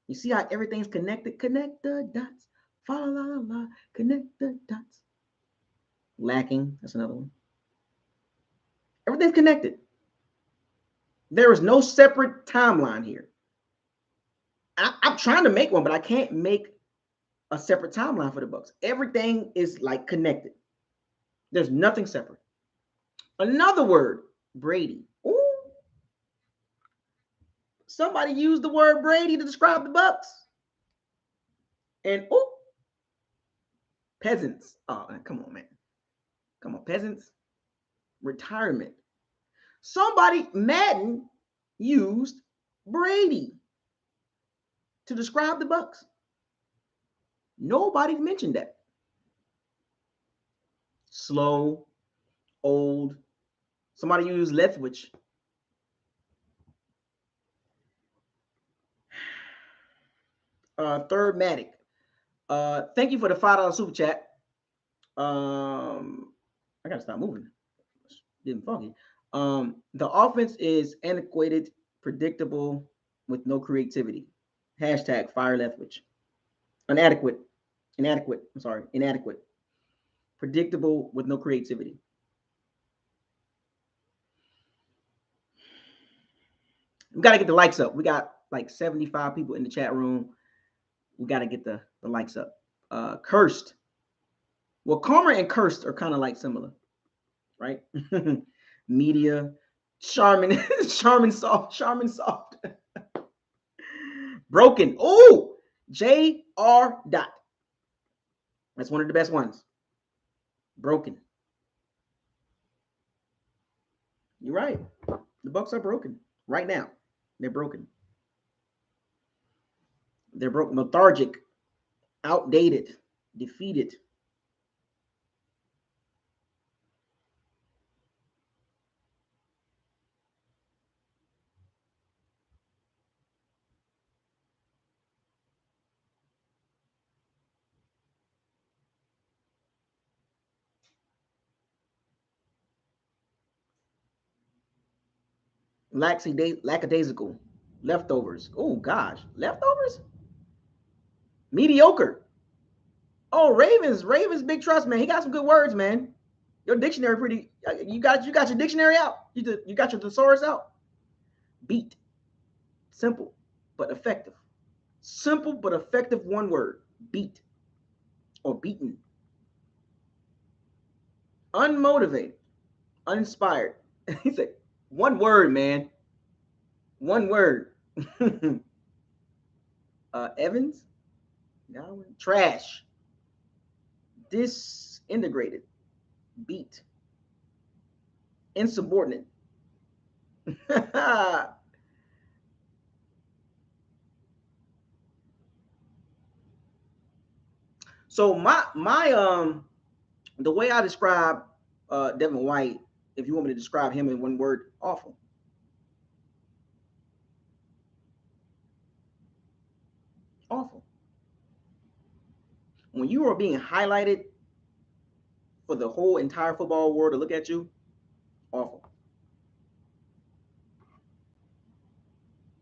You see how everything's connected? Connect the dots. Follow, la, la, la. Connect the dots. Lacking. That's another one. Everything's connected. There is no separate timeline here. I'm trying to make one, but I can't make a separate timeline for the Bucs. Everything is like connected. There's nothing separate. Another word, Brady. Ooh. Somebody used the word Brady to describe the Bucs. And ooh, peasants. Oh, come on, man. Come on, peasants. Retirement. Somebody, Madden, used Brady to describe the Bucs. Nobody mentioned that. Slow, old. Somebody used Leftwich. Third Matic. Thank you for the $5 super chat. I gotta stop moving. It's getting funky. The offense is antiquated, predictable, with no creativity. Hashtag fire Leftwich. Inadequate. I'm sorry. Inadequate. Predictable with no creativity. We got to get the likes up. We got like 75 people in the chat room. We got to get the likes up. Cursed. Well, karma and cursed are kind of like similar, right? Media. Charmin soft. Broken. Oh, J.R. Dot. That's one of the best ones. Broken. You're right. The Bucs are broken right now. They're broken. They're broken. Lethargic. Outdated. Defeated. Lackadaisical. Leftovers. Oh, gosh. Leftovers? Mediocre. Oh, Ravens, big trust, man. He got some good words, man. Your dictionary pretty. You got your dictionary out. You got your thesaurus out. Beat. Simple, but effective. Simple but effective one word. Beat. Or beaten. Unmotivated. Uninspired. He said, one word, man. One word. Evans. Godwin. Trash. Disintegrated. Beat. Insubordinate. So my the way I describe Devin White, if you want me to describe him in one word, awful. Awful. When you are being highlighted for the whole entire football world to look at you, awful.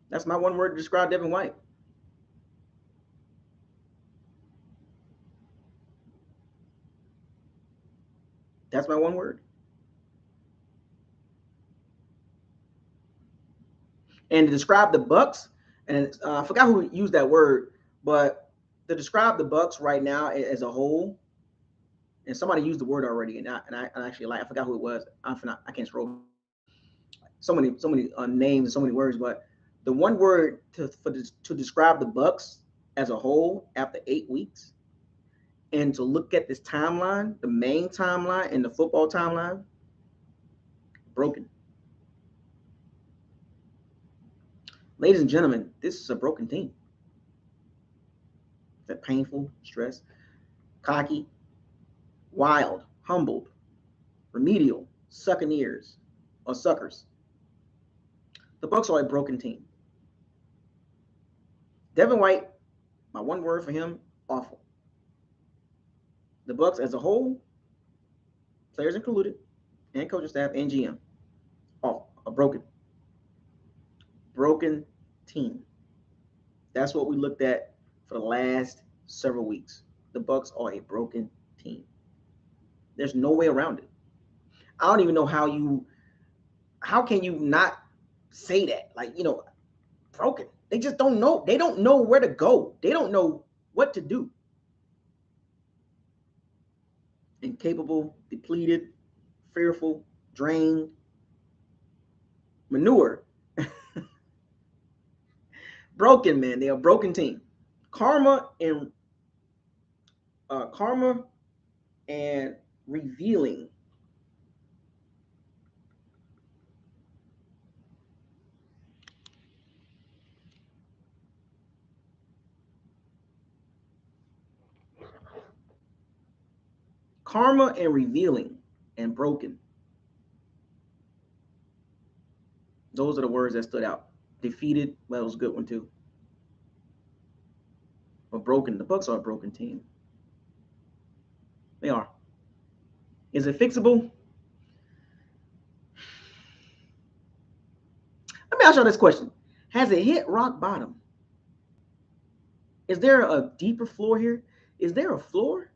That's my one word to describe Devin White. That's my one word. And to describe the Bucs, and I forgot who used that word, but to describe the Bucs right now as a whole, and somebody used the word already, and I actually like I forgot who it was. I can't scroll. So many names, so many words, but the one word to describe the Bucs as a whole after 8 weeks, and to look at this timeline, the main timeline and the football timeline, broken. Ladies and gentlemen, this is a broken team. That painful, stress, cocky, wild, humbled, remedial, succaneers, or suckers. The Bucs are a broken team. Devin White, my one word for him, awful. The Bucs as a whole, players included, and coaching staff and GM, awful. A broken team. That's what we looked at for the last several weeks. The Bucs are a broken team. There's no way around it. I don't even know how can you not say that? Like, broken. They just don't know. They don't know where to go. They don't know what to do. Incapable, depleted, fearful, drained, manure. Broken, man. They're a broken team. Karma and revealing. Karma and revealing and broken. Those are the words that stood out. Defeated, well, that was a good one too. But broken. The Bucs are a broken team. They are. Is it fixable? Let me ask you this question. Has it hit rock bottom? Is there a deeper floor here? Is there a floor?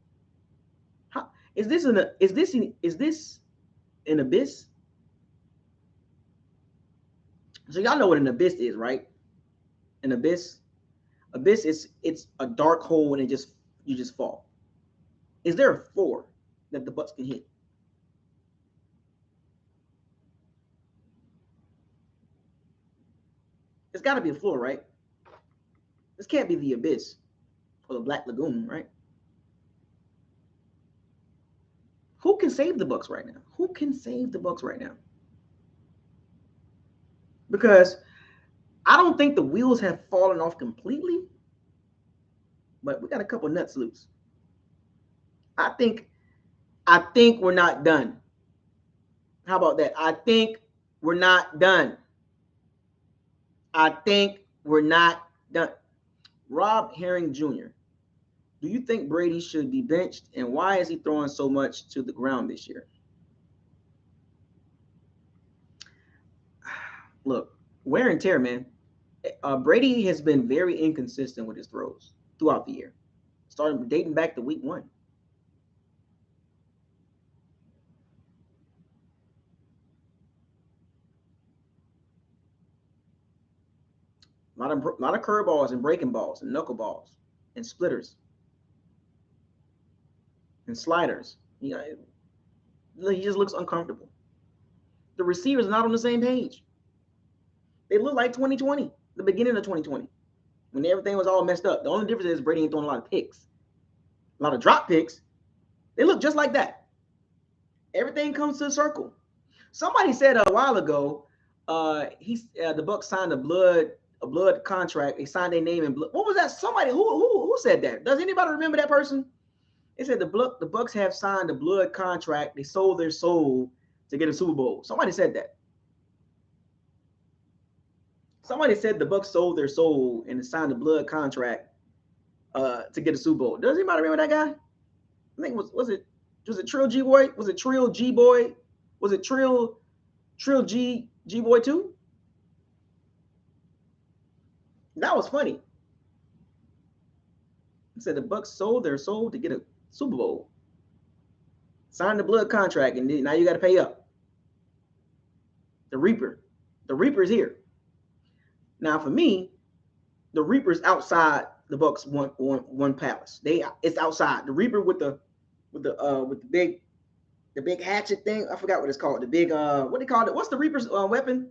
How, is this an abyss? So y'all know what an abyss is, right? An abyss. Abyss is it's a dark hole and you just fall. Is there a floor that the Bucs can hit? There's got to be a floor, right? This can't be the abyss or the Black Lagoon, right? Who can save the Bucs right now? Who can save the Bucs right now? Because I don't think the wheels have fallen off completely, but we got a couple nuts loose. I think we're not done. How about that? I think we're not done. I think we're not done. Rob Herring Jr. Do you think Brady should be benched, and why is he throwing so much to the ground this year? Look, wear and tear, man. Brady has been very inconsistent with his throws throughout the year, starting dating back to week 1. A lot of curveballs and breaking balls and knuckleballs and splitters and sliders. He just looks uncomfortable. The receivers are not on the same page. They look like 2020, the beginning of 2020, when everything was all messed up. The only difference is Brady ain't throwing a lot of picks, a lot of drop picks. They look just like that. Everything comes to a circle. Somebody said a while ago, the Bucs signed a blood contract. They signed their name in blood. What was that? Somebody who said that? Does anybody remember that person? They said the Bucs have signed a blood contract. They sold their soul to get a Super Bowl. Somebody said that. Somebody said the Bucs sold their soul and signed a blood contract to get a Super Bowl. Does anybody remember that guy? I think was it Trill G Boy? Was it Trill G Boy? Was it Trill G Boy too? That was funny. He said the Bucs sold their soul to get a Super Bowl. Signed the blood contract, and now you got to pay up. The Reaper is here. Now, for me, the Reaper's outside the Bucs one palace. It's outside. The Reaper with the big hatchet thing. I forgot what it's called. The big what do they call it? What's the Reaper's weapon?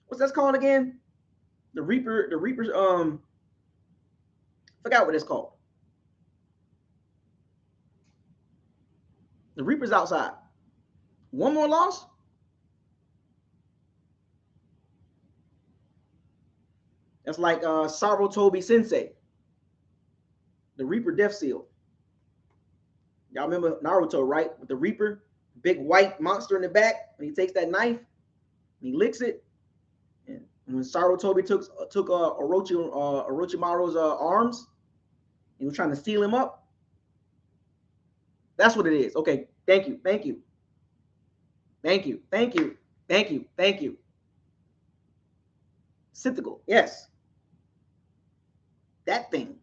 What's that called again? The Reaper's forgot what it's called. The Reaper's outside. One more loss. That's like Sarutobi Sensei. The Reaper Death Seal. Y'all remember Naruto, right? With the Reaper, big white monster in the back, and he takes that knife and he licks it. And when Sarutobi took Orochimaru's arms, he was trying to seal him up. That's what it is. Okay, thank you. Synthecal, yes. That thing.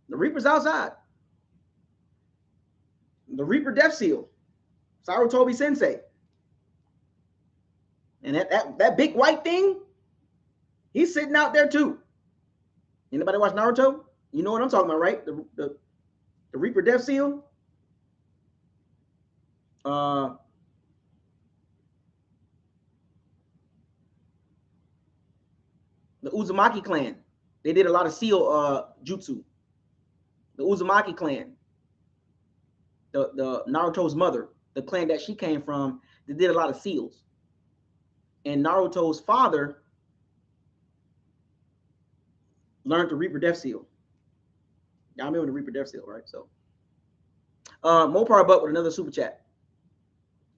The Reaper's outside. The Reaper Death Seal. Sarutobi Sensei. And that big white thing, He's sitting out there too. Anybody watch Naruto? You know what I'm talking about, right? The Reaper Death Seal. The Uzumaki clan. They did a lot of seal jutsu. The Uzumaki clan. The Naruto's mother, the clan that she came from, they did a lot of seals. And Naruto's father learned the Reaper Death Seal. Y'all remember the Reaper Death Seal, right? So, Mopar Buck with another super chat.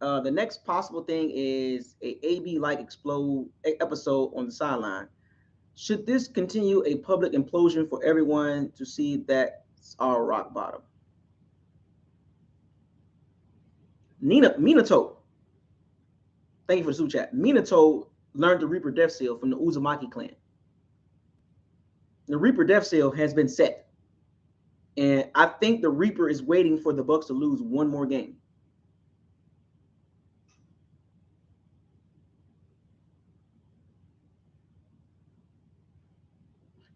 The next possible thing is a AB-like explode episode on the sideline. Should this continue a public implosion for everyone to see that's our rock bottom? Minato. Thank you for the super chat. Minato learned the Reaper Death Seal from the Uzumaki clan. The Reaper Death Seal has been set. And I think the Reaper is waiting for the Bucs to lose one more game.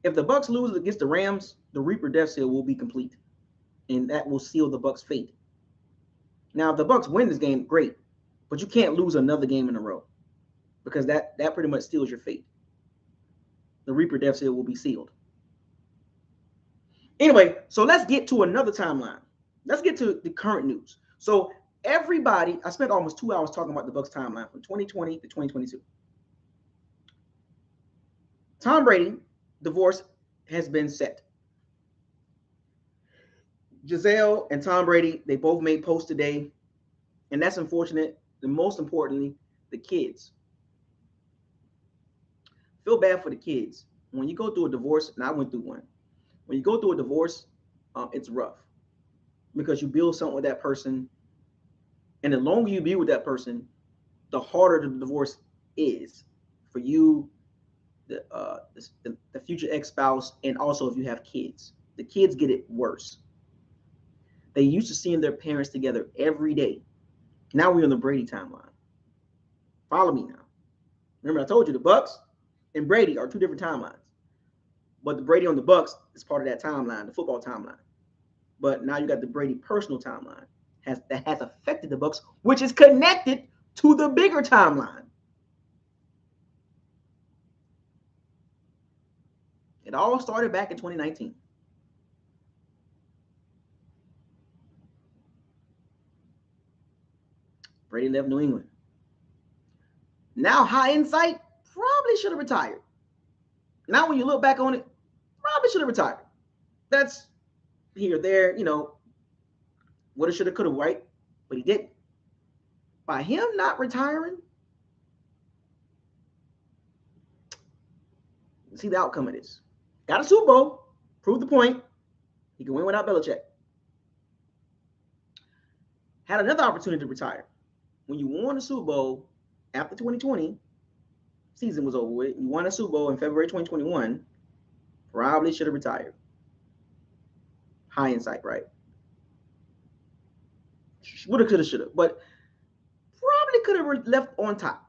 If the Bucs lose against the Rams, the Reaper Death Seal will be complete. And that will seal the Bucs' fate. Now, if the Bucs win this game, great. But you can't lose another game in a row. Because that pretty much seals your fate. The Reaper Death Seal will be sealed. Anyway, so let's get to another timeline. Let's get to the current news. So everybody, I spent almost 2 hours talking about the Bucs timeline from 2020 to 2022. Tom Brady divorce has been set. Giselle and Tom Brady, they both made posts today, and that's unfortunate. And most importantly, the kids. Feel bad for the kids. When you go through a divorce, and I went through one, when you go through a divorce, it's rough because you build something with that person, and the longer you be with that person, the harder the divorce is for you, the future ex-spouse, and also if you have kids. The kids get it worse. They used to seeing their parents together every day. Now we're on the Brady timeline. Follow me now. Remember, I told you the Bucs and Brady are two different timelines. But the Brady on the Bucs is part of that timeline, the football timeline. But now you got the Brady personal timeline that has affected the Bucs, which is connected to the bigger timeline. It all started back in 2019. Brady left New England. Now, hindsight, probably should have retired. Now, when you look back on it, probably should have retired. That's here, there, woulda, shoulda, coulda, right? But he didn't. By him not retiring, see the outcome of this. Got a Super Bowl, proved the point. He can win without Belichick. Had another opportunity to retire. When you won the Super Bowl after 2020, season was over with. You won a Super Bowl in February 2021, probably should have retired. Hindsight, right? Woulda, coulda, shoulda. But probably could have left on top.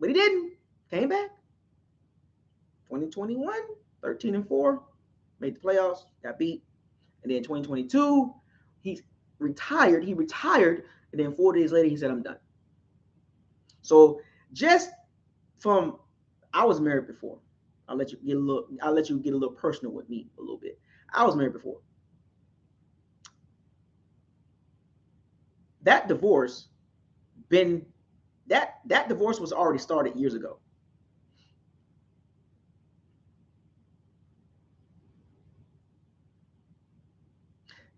But he didn't. Came back. 2021, 13-4, made the playoffs, got beat. And then 2022, he retired. And then 4 days later, he said, I'm done. So just from, I was married before. I'll let you get a little personal with me a little bit. I was married before. That divorce that divorce was already started years ago.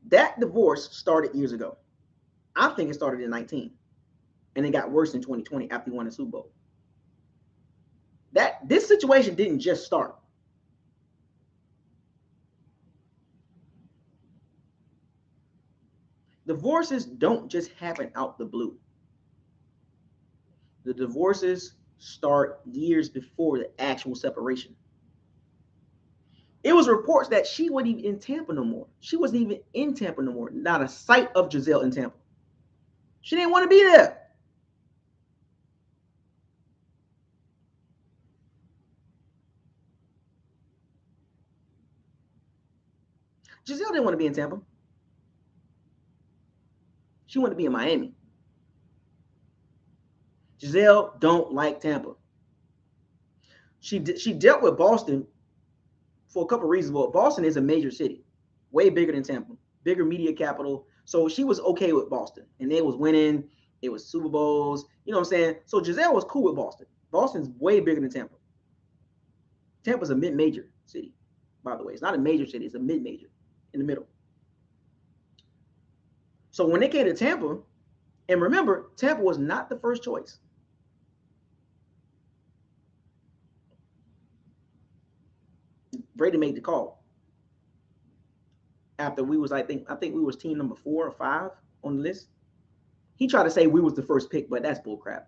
That divorce started years ago. I think it started in 19. And it got worse in 2020 after he won the Super Bowl. This situation didn't just start. Divorces don't just happen out the blue. The divorces start years before the actual separation. It was reports that she wasn't even in Tampa no more. She wasn't even in Tampa no more. Not a sight of Giselle in Tampa. She didn't want to be there. Giselle didn't want to be in Tampa. She wanted to be in Miami. Giselle don't like Tampa. She dealt with Boston for a couple of reasons. Well, Boston is a major city, way bigger than Tampa, bigger media capital. So she was okay with Boston, and they was winning. It was Super Bowls. You know what I'm saying? So Giselle was cool with Boston. Boston's way bigger than Tampa. Tampa's a mid-major city, by the way. It's not a major city. It's a mid-major in the middle. So when they came to Tampa, and remember, Tampa was not the first choice. Brady made the call after we was, I think we was team number 4 or 5 on the list. He tried to say we was the first pick, but that's bullcrap.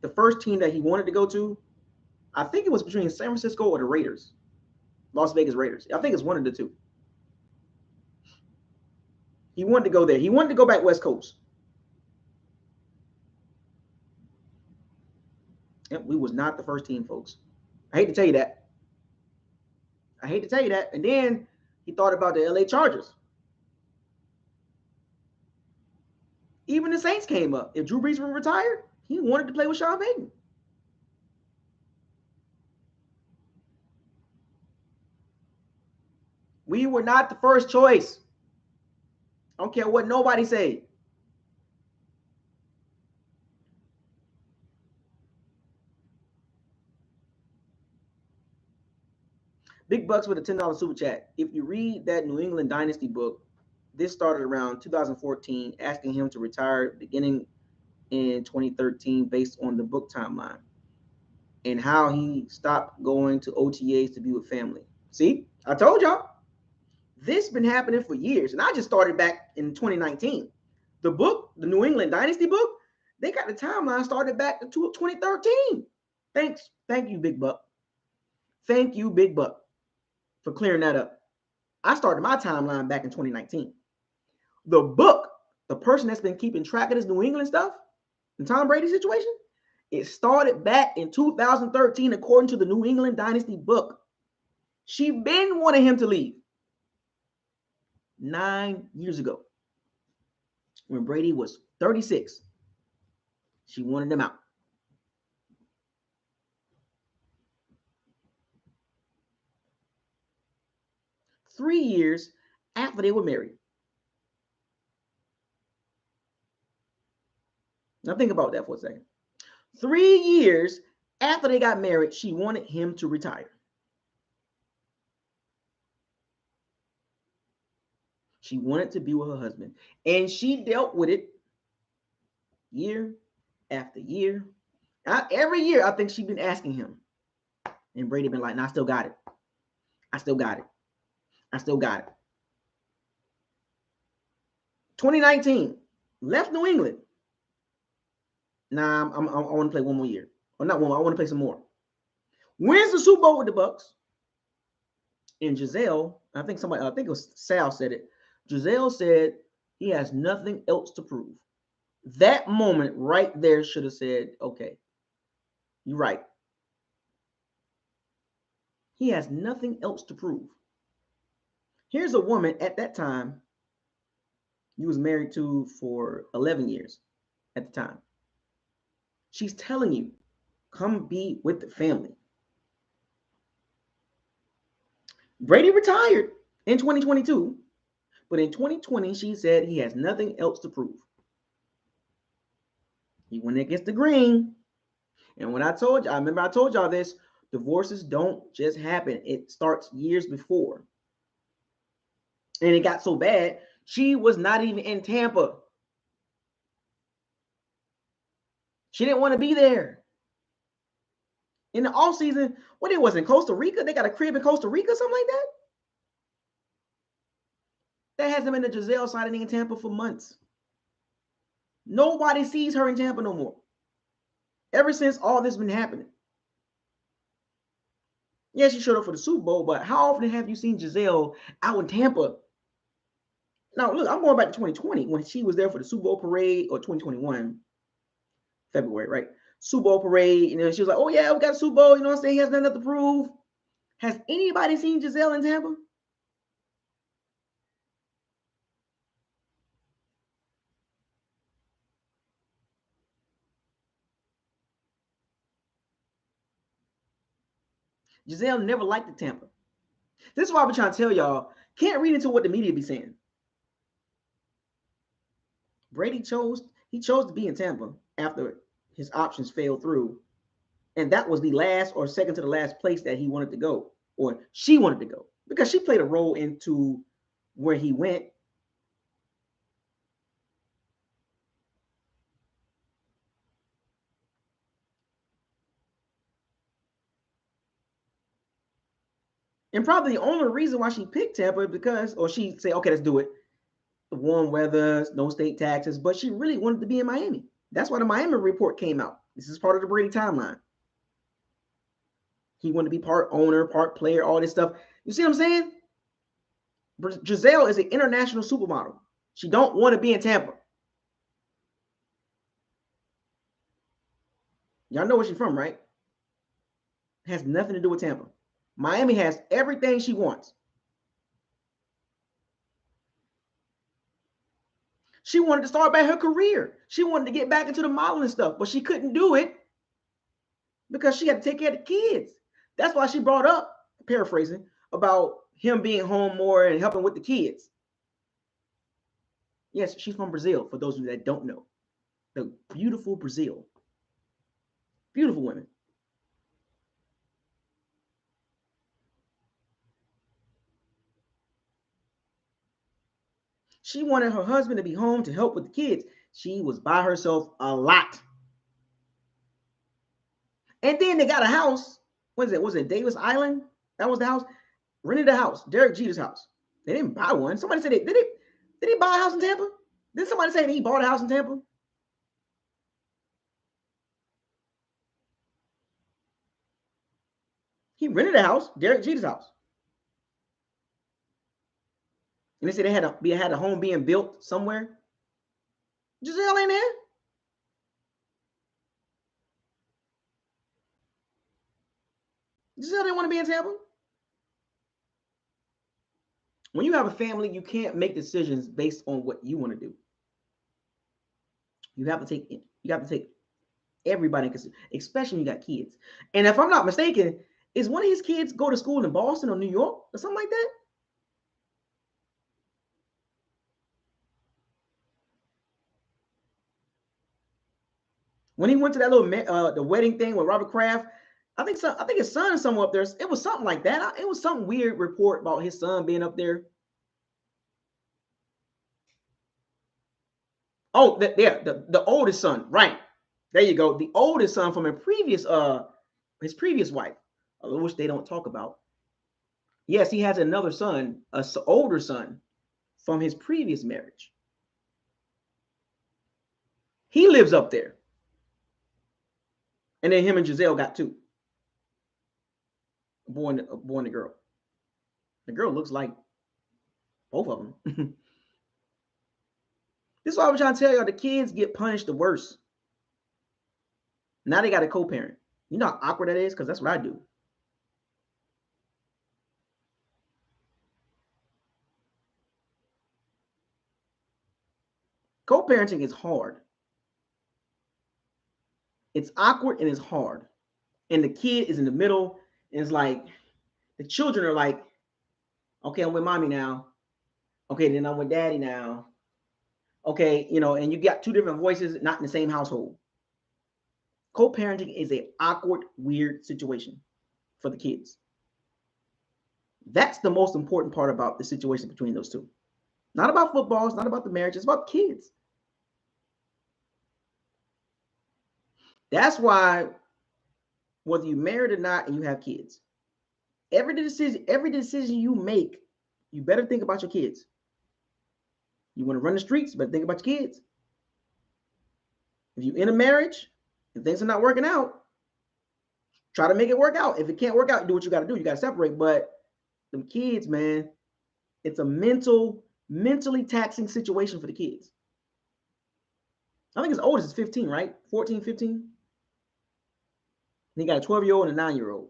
The first team that he wanted to go to, I think it was between San Francisco or the Raiders, Las Vegas Raiders. I think it's one of the two. He wanted to go there. He wanted to go back West Coast. Yep, we was not the first team, folks. I hate to tell you that. And then he thought about the LA Chargers. Even the Saints came up. If Drew Brees were retired, he wanted to play with Sean Payton. We were not the first choice. I don't care what nobody say. Big Bucks with a $10 super chat. If you read that New England Dynasty book, this started around 2014, asking him to retire beginning in 2013 based on the book timeline and how he stopped going to OTAs to be with family. See, I told y'all. This been happening for years, and I just started back in 2019. The book, the New England Dynasty book, they got the timeline started back to 2013. Thank you, Big Buck. Thank you, Big Buck, for clearing that up. I started my timeline back in 2019. The book, the person that's been keeping track of this New England stuff, the Tom Brady situation, it started back in 2013, according to the New England Dynasty book. She been wanting him to leave 9 years ago. When Brady was 36, she wanted him out. Three years after they were married. Now think about that for a second. 3 years after they got married, she wanted him to retire. She wanted to be with her husband. And she dealt with it year after year. Every year, I think she'd been asking him. And Brady been like, nah, I still got it. I still got it. I still got it. 2019, left New England. Nah, I want to play one more year. Or not one more, I want to play some more. Wins the Super Bowl with the Bucs. And Giselle, I think it was Sal said it. Giselle said he has nothing else to prove. That moment right there should have said, okay, you're right. He has nothing else to prove. Here's a woman at that time he was married to for 11 years at the time. She's telling you, come be with the family. Brady retired in 2022, but in 2020, she said he has nothing else to prove. He went against the green. And when I told y'all this, divorces don't just happen. It starts years before. And it got so bad, she was not even in Tampa. She didn't want to be there. In the offseason, what it was in Costa Rica? They got a crib in Costa Rica, something like that? That hasn't been a Giselle signing in Tampa for months. Nobody sees her in Tampa no more. Ever since all this been happening. Yeah, she showed up for the Super Bowl, but how often have you seen Giselle out in Tampa? Now, look, I'm going back to 2020 when she was there for the Super Bowl parade, or 2021, February, right? Super Bowl parade, she was like, oh, yeah, we got a Super Bowl, he has nothing to prove. Has anybody seen Gisele in Tampa? Gisele never liked the Tampa. This is why I've been trying to tell y'all, can't read into what the media be saying. Brady chose to be in Tampa after his options failed through. And that was the last or second to the last place that he wanted to go, or she wanted to go, because she played a role into where he went. And probably the only reason why she picked Tampa is because, or she said, okay, let's do it. The warm weather, no state taxes, but she really wanted to be in Miami. That's why the Miami report came out. This is part of the Brady timeline. He wanted to be part owner, part player, all this stuff. You see what I'm saying? Gisele is an international supermodel. She don't want to be in Tampa. Y'all know where she's from, right? It has nothing to do with Tampa. Miami has everything she wants. She wanted to start back her career. She wanted to get back into the modeling stuff, but she couldn't do it because she had to take care of the kids. That's why she brought up, paraphrasing, about him being home more and helping with the kids. Yes, she's from Brazil, for those of you that don't know. The beautiful Brazil. Beautiful women. She wanted her husband to be home to help with the kids. She was by herself a lot. And then they got a house. What is it? Was it Davis Island? That was the house. Rented a house. Derek Jeter's house. They didn't buy one. Somebody said did he buy a house in Tampa? Did somebody say he bought a house in Tampa? He rented a house, Derek Jeter's house. And they said they had a home being built somewhere. Gisele ain't there. Gisele didn't want to be in Tampa. When you have a family, you can't make decisions based on what you want to do. You have to take everybody, especially when you got kids. And if I'm not mistaken, is one of his kids go to school in Boston or New York or something like that? When he went to that little the wedding thing with Robert Kraft, I think his son is somewhere up there. It was something like that. It was some weird report about his son being up there. Oh, the oldest son, right? There you go. The oldest son from his previous wife, which they don't talk about. Yes, he has another son, an older son from his previous marriage. He lives up there. And then him and Gisele got two. A boy and a girl. The girl looks like both of them. This is why I'm trying to tell y'all, the kids get punished the worst. Now they got a co-parent. You know how awkward that is? Because that's what I do. Co-parenting is hard. It's awkward and it's hard. And the kid is in the middle. And it's like, the children are like, okay, I'm with mommy now. Okay, then I'm with daddy now. Okay, and you got two different voices, not in the same household. Co-parenting is an awkward, weird situation for the kids. That's the most important part about the situation between those two. Not about football, it's not about the marriage, it's about the kids. That's why, whether you're married or not and you have kids, every decision you make, you better think about your kids. You want to run the streets, but think about your kids. If you're in a marriage and things are not working out, try to make it work out. If it can't work out, do what you got to do. You got to separate. But the kids, man, it's a mentally taxing situation for the kids. I think his oldest is 15, right? 14, 15. And he got a 12-year-old and a 9-year-old.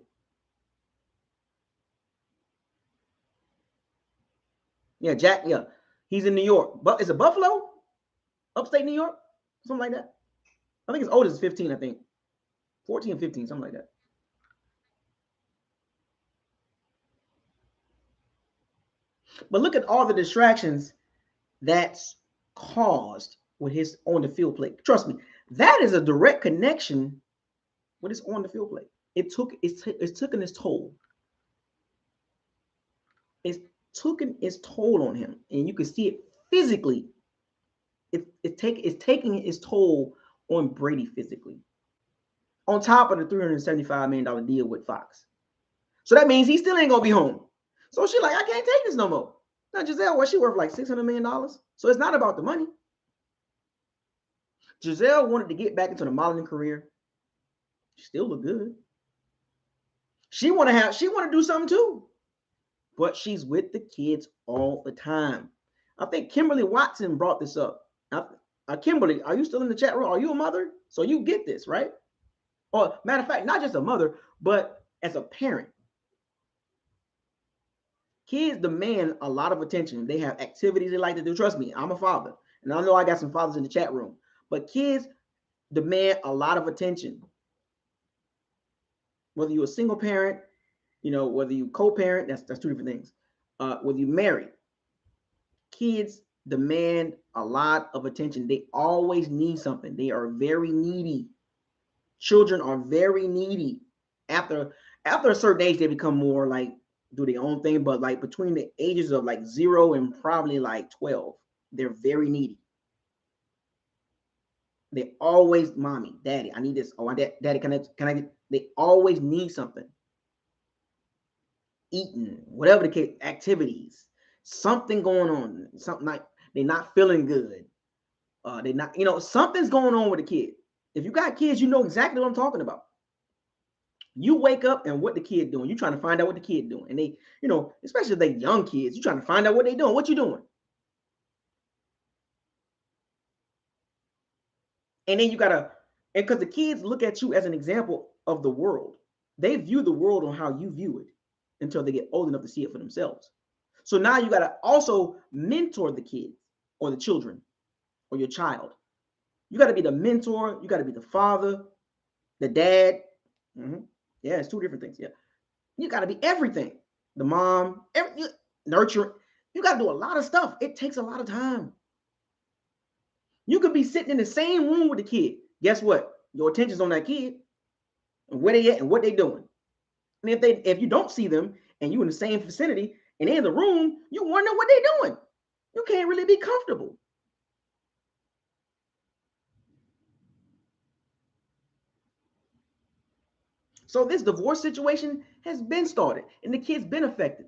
Yeah, Jack. Yeah, he's in New York. But is it Buffalo? Upstate New York? Something like that. I think his oldest is 15, I think. 14 or 15, something like that. But look at all the distractions that's caused with his on the field play. Trust me, that is a direct connection with his on the field play. It's taken its toll. It's taken its toll on him, and you can see it physically. It's taking its toll on Brady physically. On top of the $375 million deal with Fox. So that means he still ain't gonna be home. So she's like, I can't take this no more. Now Gisele, what she worth like $600 million? So it's not about the money. Gisele wanted to get back into the modeling career. She still look good. She want to do something too. But she's with the kids all the time. I think Kimberly Watson brought this up. Kimberly, are you still in the chat room? Are you a mother? So you get this, right? Or matter of fact, not just a mother, but as a parent. Kids demand a lot of attention. They have activities they like to do. Trust me, I'm a father. And I know I got some fathers in the chat room. But kids demand a lot of attention. Whether you're a single parent, whether you co-parent, that's two different things. Whether you're married, kids demand a lot of attention. They always need something. They are very needy. Children are very needy. After a certain age, they become more like do their own thing. But like between the ages of like 0 and probably like 12, they're very needy. They always, mommy, daddy, I need this. Oh, daddy, can I get? They always need something. Eating, whatever the case, activities, something going on, something like they're not feeling good. They're not, something's going on with the kid. If you got kids, you know exactly what I'm talking about. You wake up and what the kid doing. You're trying to find out what the kid doing. And they, especially if they young kids, you're trying to find out what they doing. What you doing? And then you gotta, and because the kids look at you as an example of the world. They view the world on how you view it until they get old enough to see it for themselves. So now you gotta also mentor the kids or the children or your child. You gotta be the mentor. You gotta be the father, the dad. Mm-hmm. Yeah, it's two different things. Yeah, you gotta be everything. The mom, nurture. You gotta do a lot of stuff. It takes a lot of time. You could be sitting in the same room with the kid. Guess what? Your attention's on that kid and where they at and what they doing. And if you don't see them and you in the same vicinity and they're in the room, you wonder what they doing. You can't really be comfortable. So this divorce situation has been started and the kid's been affected.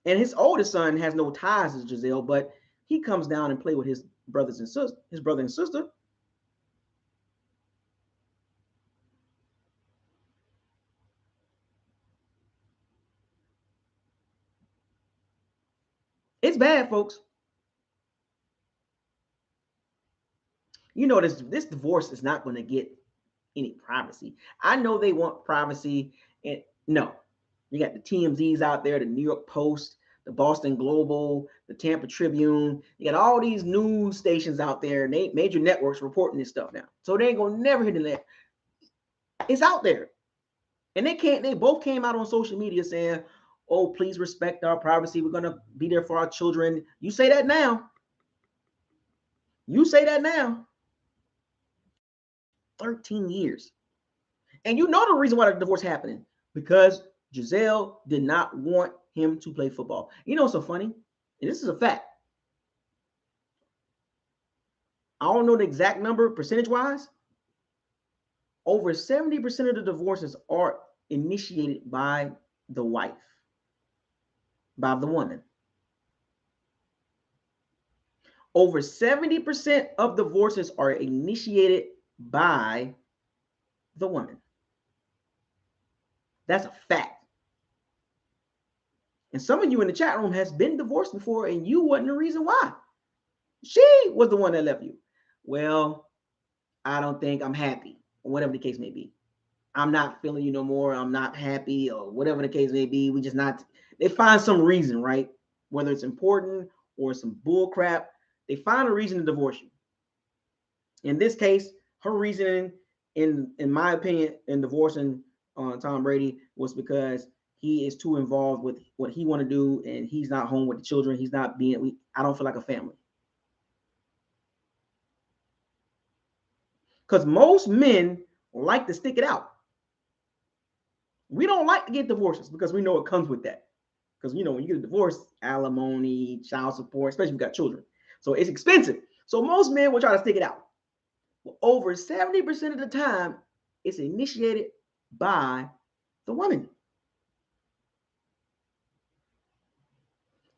And his oldest son has no ties to Gisele, but he comes down and play with his brother and sister. It's bad, folks. This divorce is not going to get any privacy. I know they want privacy, and no, you got the TMZs out there, the New York Post, the Boston Global, the Tampa Tribune. You got all these news stations out there, and major networks reporting this stuff now. So they ain't gonna never hit it. It's out there, and they both came out on social media saying, "Oh, please respect our privacy. We're gonna be there for our children." You say that now. You say that now. 13 years. And you know the reason why the divorce happening, because Gisele did not want him to play football. You know what's so funny? And this is a fact. I don't know the exact number percentage-wise. Over 70% of the divorces are initiated by the wife, by the woman. Over 70% of divorces are initiated by the woman. That's a fact. And some of you in the chat room has been divorced before and you wasn't the reason why. She was the one that left you. Well, I don't think I'm happy, or whatever the case may be. I'm not feeling you no more. I'm not happy, or whatever the case may be. We just not, they find some reason, right? Whether it's important or some bull crap, they find a reason to divorce you. In this case, her reasoning, in my opinion, in divorcing Tom Brady was because he is too involved with what he want to do, and he's not home with the children. He's not being. I don't feel like a family. Because most men like to stick it out. We don't like to get divorces because we know it comes with that. Because when you get a divorce, alimony, child support, especially if you got children, so it's expensive. So most men will try to stick it out. Well, over 70% of the time, it's initiated by the woman.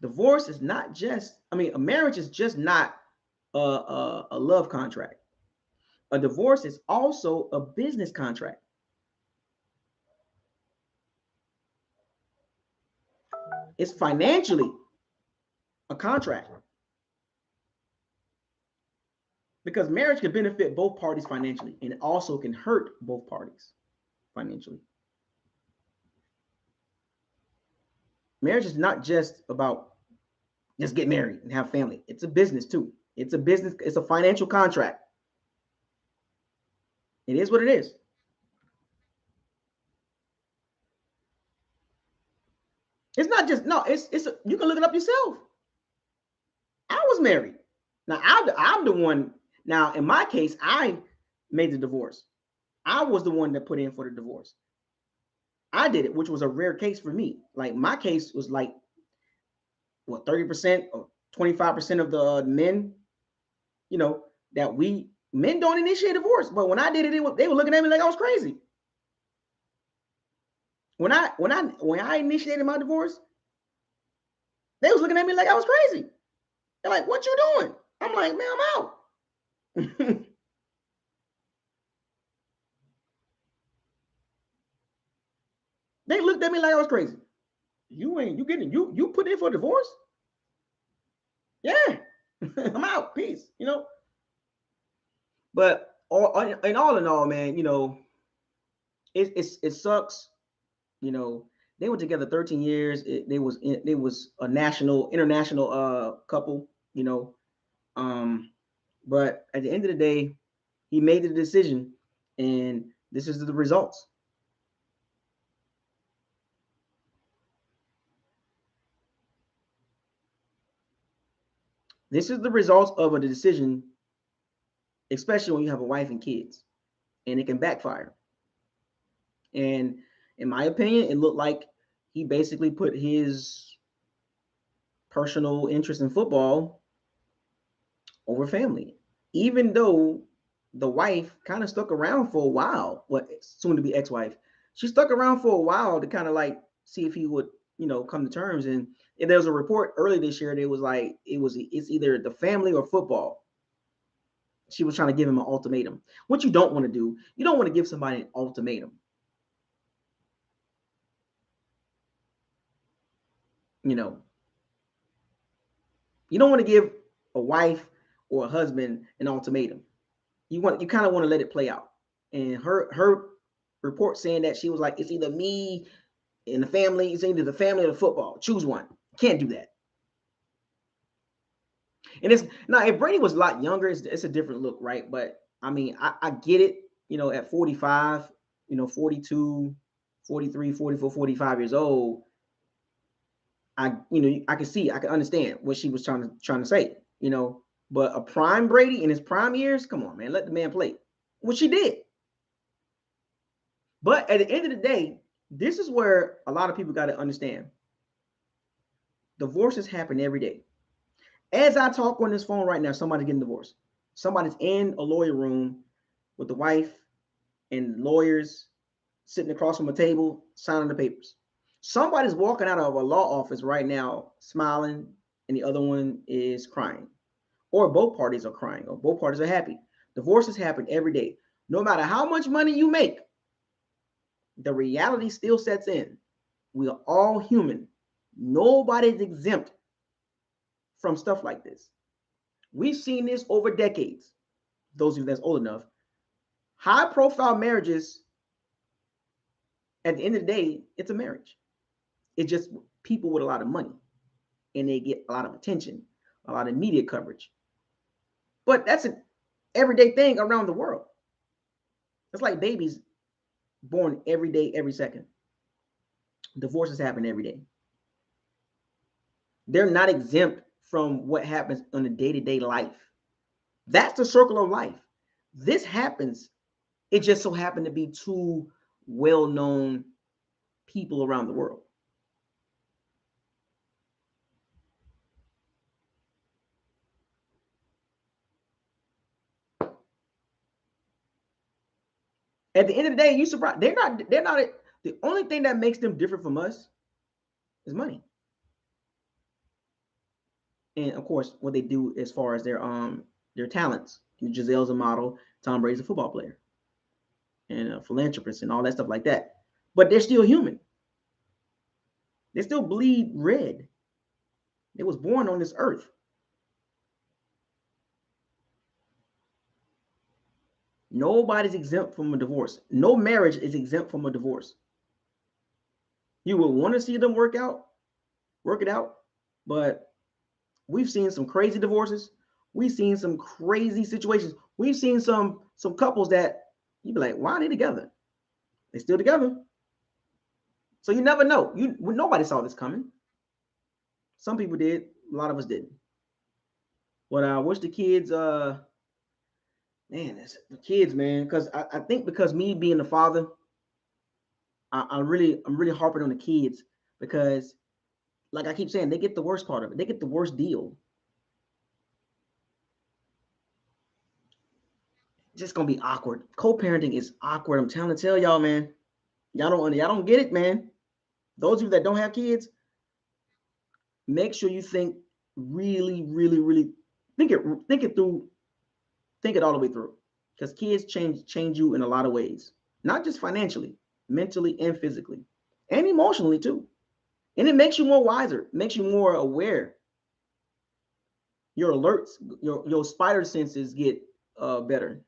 Divorce is not just, a marriage is just not a love contract. A divorce is also a business contract. It's financially a contract. Because marriage can benefit both parties financially, and it also can hurt both parties financially. Marriage is not just about just get married and have family. It's a business too. It's a business. It's a financial contract. It is what it is. It's not just you can look it up yourself. I was married. Now I'm the one. Now in my case, I made the divorce. I was the one that put in for the divorce. I did it, which was a rare case for me. Like my case was like 30% or 25% of the men, that men don't initiate divorce. But when I did it, they were looking at me like I was crazy. When I initiated my divorce, they was looking at me like I was crazy. They're like, "What you doing?" I'm like, "Man, I'm out." They looked at me like I was crazy. You put in for a divorce? Yeah. I'm out. Peace. But in all, man, it sucks. They were together 13 years. They was a international couple. But at the end of the day, he made the decision, and this is the results. This is the results of a decision, especially when you have a wife and kids, and it can backfire. And in my opinion, it looked like he basically put his personal interest in football over family, even though the wife kind of stuck around for a while. What soon to be ex-wife, she stuck around for a while to kind of like see if he would, come to terms. And there was a report early this year that was like it's either the family or football. She was trying to give him an ultimatum. What you don't want to do, you don't want to give somebody an ultimatum. You don't want to give a wife or a husband an ultimatum. You kind of want to let it play out. And her report saying that she was like, it's either me and the family, it's either the family or the football. Choose one. Can't do that. And it's now if Brady was a lot younger, it's a different look, right? But I get it, at 45, 42, 43, 44, 45 years old. I can understand what she was trying to say, but a prime Brady in his prime years, come on, man, let the man play, which she did. But at the end of the day, this is where a lot of people got to understand. Divorces happen every day. As I talk on this phone right now, somebody's getting divorced. Somebody's in a lawyer room with the wife and lawyers sitting across from a table signing the papers. Somebody's walking out of a law office right now smiling, and the other one is crying. Or both parties are crying, or both parties are happy. Divorces happen every day. No matter how much money you make, the reality still sets in. We are all human. Nobody's exempt from stuff like this. We've seen this over decades. Those of you that's old enough, high profile marriages, at the end of the day, it's a marriage. It's just people with a lot of money, and they get a lot of attention. a lot of media coverage. But that's an everyday thing around the world. It's like babies born every day, every second. Divorces happen every day. They're not exempt from what happens on a day-to-day life. That's the circle of life. This happens. It just so happened to be two well-known people around the world. At the end of the day, you surprised they're not the only thing that makes them different from us is money. And of course, what they do as far as their talents. Giselle's a model, Tom Brady's a football player, and a philanthropist, and all that stuff like that. But they're still human. They still bleed red. They was born on this earth. Nobody's exempt from a divorce. No marriage is exempt from a divorce. You will want to see them work it out, but we've seen some crazy divorces. We've seen some crazy situations. We've seen some couples that you'd be like, why are they together? They still together. So you never know. Nobody saw this coming. Some people did. A lot of us didn't. But I wish the kids, the kids, man, because I think because me being the father, I'm really harping on the kids because, like I keep saying, they get the worst part of it. They get the worst deal. Just gonna be awkward. Co-parenting is awkward. I'm trying to tell y'all, man. Y'all don't get it, man. Those of you that don't have kids, make sure you think really, really, really think it through, think it all the way through. Because kids change you in a lot of ways, not just financially, mentally and physically, and emotionally too. And it makes you more wiser, makes you more aware. Your alerts, your spider senses get better,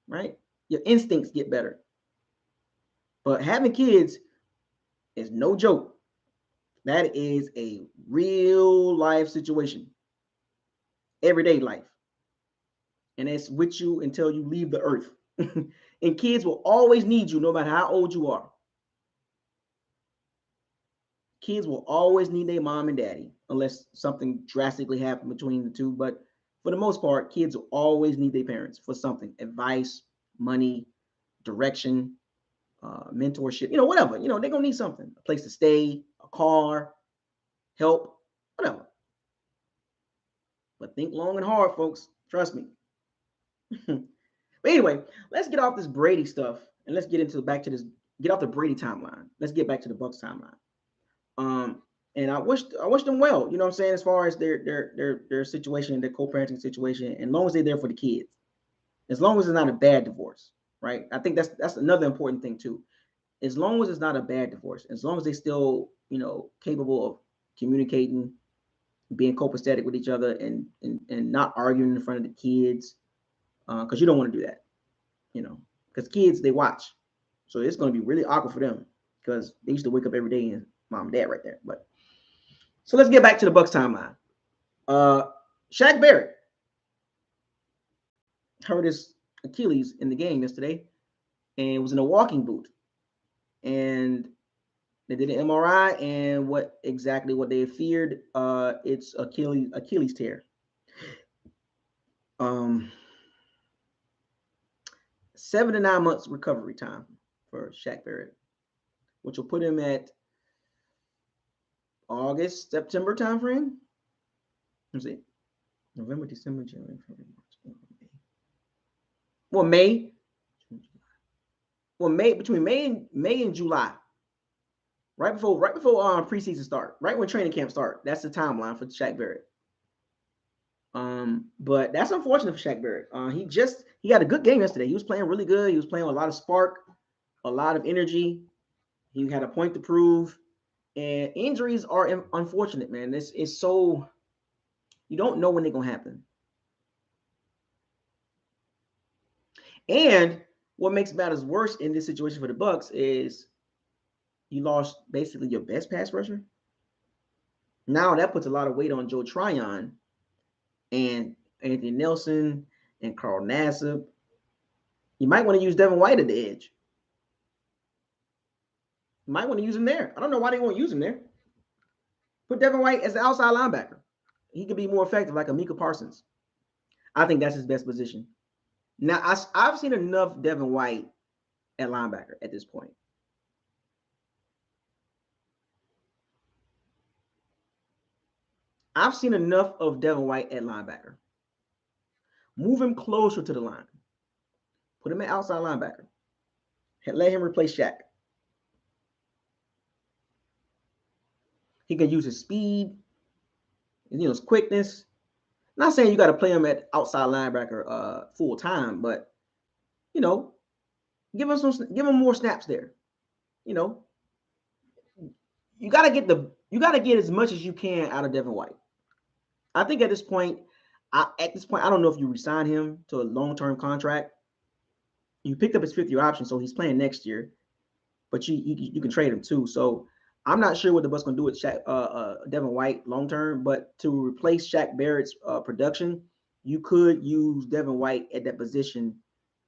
right? Your instincts get better. But having kids is no joke. That is a real life situation, everyday life. And it's with you until you leave the earth. And kids will always need you no matter how old you are. Kids will always need their mom and daddy unless something drastically happened between the two. But for the most part, kids will always need their parents for something: advice, money, direction, mentorship, whatever. They're going to need something: a place to stay, a car, help, whatever. But think long and hard, folks. Trust me. But anyway, let's get off this Brady stuff and let's get get off the Brady timeline. Let's get back to the Bucs timeline. And I wish them well, you know what I'm saying, as far as their situation, their co-parenting situation, and as long as they're there for the kids, as long as it's not a bad divorce, right? I think that's another important thing too. As long as it's not a bad divorce, as long as they still, capable of communicating, being copacetic with each other, and not arguing in front of the kids, because you don't want to do that, because kids, they watch, so it's going to be really awkward for them because they used to wake up every day and mom and dad right there. But so let's get back to the Bucs timeline. Shaq Barrett hurt his Achilles in the game yesterday and was in a walking boot. And they did an MRI, and what they feared, it's Achilles tear. 7 to 9 months recovery time for Shaq Barrett, which will put him at August, September timeframe. Let's see. November, December, January, February, March, April, May. May, between May and July. Right before preseason start, right when training camp start. That's the timeline for Shaq Barrett. But that's unfortunate for Shaq Barrett. He had a good game yesterday. He was playing really good. He was playing with a lot of spark, a lot of energy. He had a point to prove. And injuries are unfortunate, man. It's so, you don't know when they're gonna happen. And what makes matters worse in this situation for the Bucs is you lost basically your best pass rusher. Now that puts a lot of weight on Joe Tryon and Anthony Nelson and Carl Nassib. You might want to use Devin White at the edge. You might want to use him there. I don't know why they won't use him there. Put Devin White as the outside linebacker. He could be more effective, like a Micah Parsons. I think that's his best position. Now, I've seen enough Devin White at linebacker at this point. I've seen enough of Devin White at linebacker. Move him closer to the line. Put him at outside linebacker. Let him replace Shaq. He can use his speed, his quickness. Not saying you got to play him at outside linebacker full time, but give him more snaps there. You got to get as much as you can out of Devin White. I think at this point, I don't know if you resign him to a long-term contract. You picked up his fifth-year option, so he's playing next year, but you can trade him too. So I'm not sure what the Bucs going to do with Shaq, Devin White long-term, but to replace Shaq Barrett's production, you could use Devin White at that position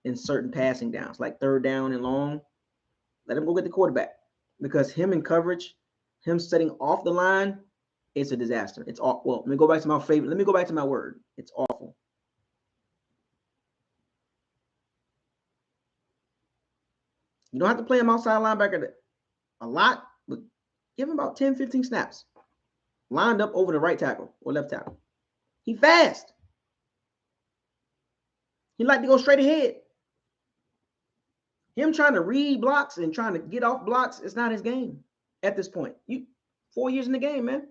in certain passing downs, like third down and long. Let him go get the quarterback, because him in coverage, him setting off the line, it's a disaster. It's all well. Let me go back to my favorite. Let me go back to my word. It's awful. You don't have to play him outside linebacker a lot, but give him about 10, 15 snaps. Lined up over the right tackle or left tackle. He fast. He like to go straight ahead. Him trying to read blocks and trying to get off blocks, it's not his game at this point. 4 years in the game, man.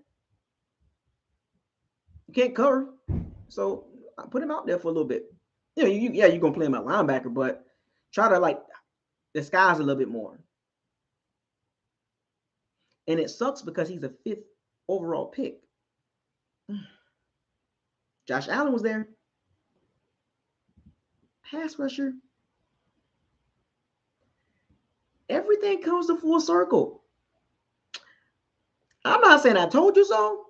You can't cover. So I put him out there for a little bit. You're going to play him at linebacker, but try to disguise a little bit more. And it sucks because he's a 5th overall pick. Josh Allen was there. Pass rusher. Everything comes to full circle. I'm not saying I told you so.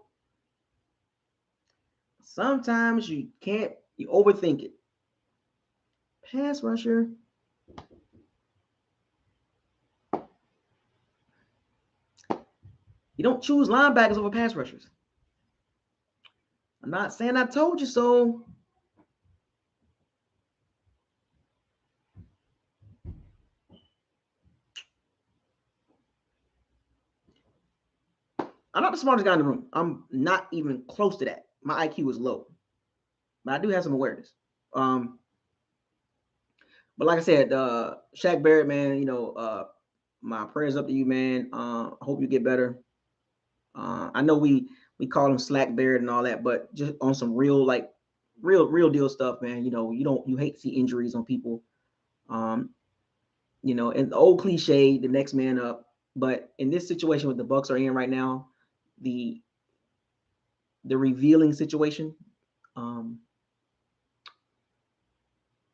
Sometimes you overthink it. Pass rusher. You don't choose linebackers over pass rushers. I'm not saying I told you so. I'm not the smartest guy in the room. I'm not even close to that. My IQ is low. But I do have some awareness. But like I said, Shaq Barrett, man, my prayers up to you, man. I hope you get better. I know we call him Slack Barrett and all that, but just on some real deal stuff, man. You hate to see injuries on people. And the old cliche, the next man up. But in this situation what the Bucs are in right now, the revealing situation,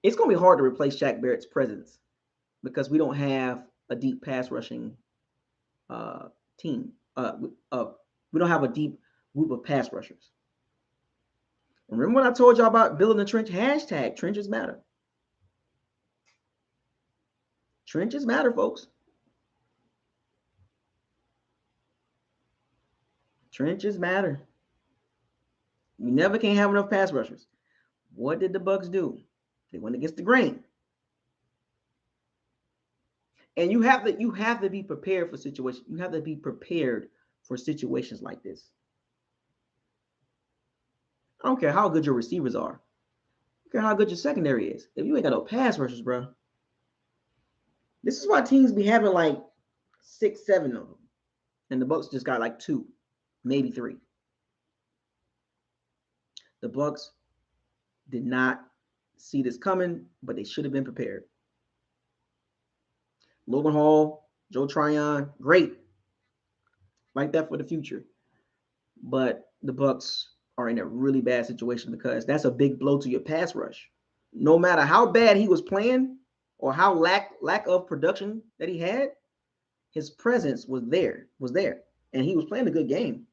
it's going to be hard to replace Shaq Barrett's presence because we don't have a deep pass rushing team. We don't have a deep group of pass rushers. Remember when I told y'all about building the trench? Hashtag trenches matter. Trenches matter, folks. Trenches matter. You never can have enough pass rushers. What did the Bucs do? They went against the grain. And you have to be prepared for situations. You have to be prepared for situations like this. I don't care how good your receivers are. I don't care how good your secondary is. If you ain't got no pass rushers, bro. This is why teams be having like 6, 7 of them. And the Bucs just got like 2, maybe 3. The Bucs did not see this coming, but they should have been prepared. Logan Hall, Joe Tryon, great. Like that for the future. But the Bucs are in a really bad situation because that's a big blow to your pass rush. No matter how bad he was playing or how lack of production that he had, his presence was there, and he was playing a good game.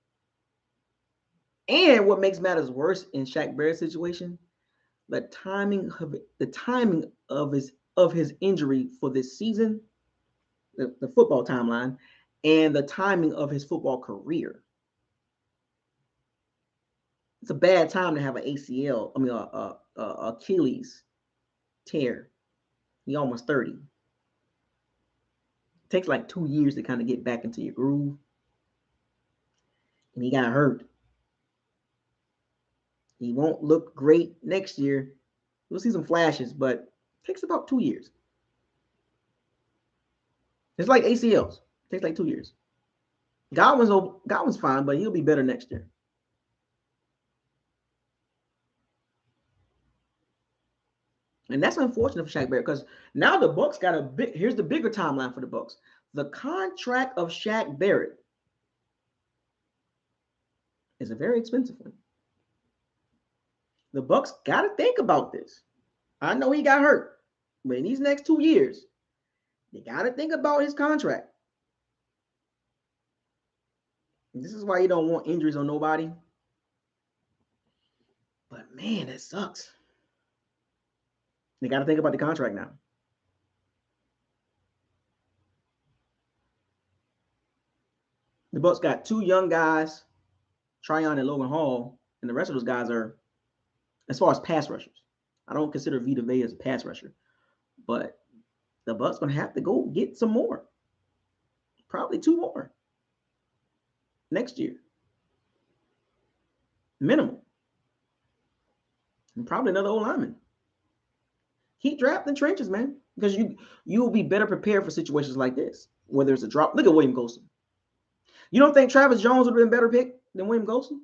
And what makes matters worse in Shaq Barrett's situation, the timing of his injury for this season, the football timeline, and the timing of his football career. It's a bad time to have an ACL. I mean, Achilles tear. He almost 30. It takes like 2 years to kind of get back into your groove. And he got hurt. He won't look great next year. We'll see some flashes, but it takes about 2 years. It's like ACLs. It takes like 2 years. Godwin's fine, but he'll be better next year. And that's unfortunate for Shaq Barrett because now the Bucs got a big. Here's the bigger timeline for the Bucs. The contract of Shaq Barrett is a very expensive one. The Bucs got to think about this. I know he got hurt, but in these next 2 years, they got to think about his contract. And this is why you don't want injuries on nobody. But man, that sucks. They got to think about the contract now. The Bucs got 2 young guys, Tryon and Logan Hall, and the rest of those guys are, as far as pass rushers, I don't consider Vita as a pass rusher, but the Bucs going to have to go get some more. Probably 2 more next year. Minimum. And probably another old lineman. Keep drafting trenches, man, because you will be better prepared for situations like this, where there's a drop. Look at William Golson. You don't think Travis Jones would have been a better pick than William Golson?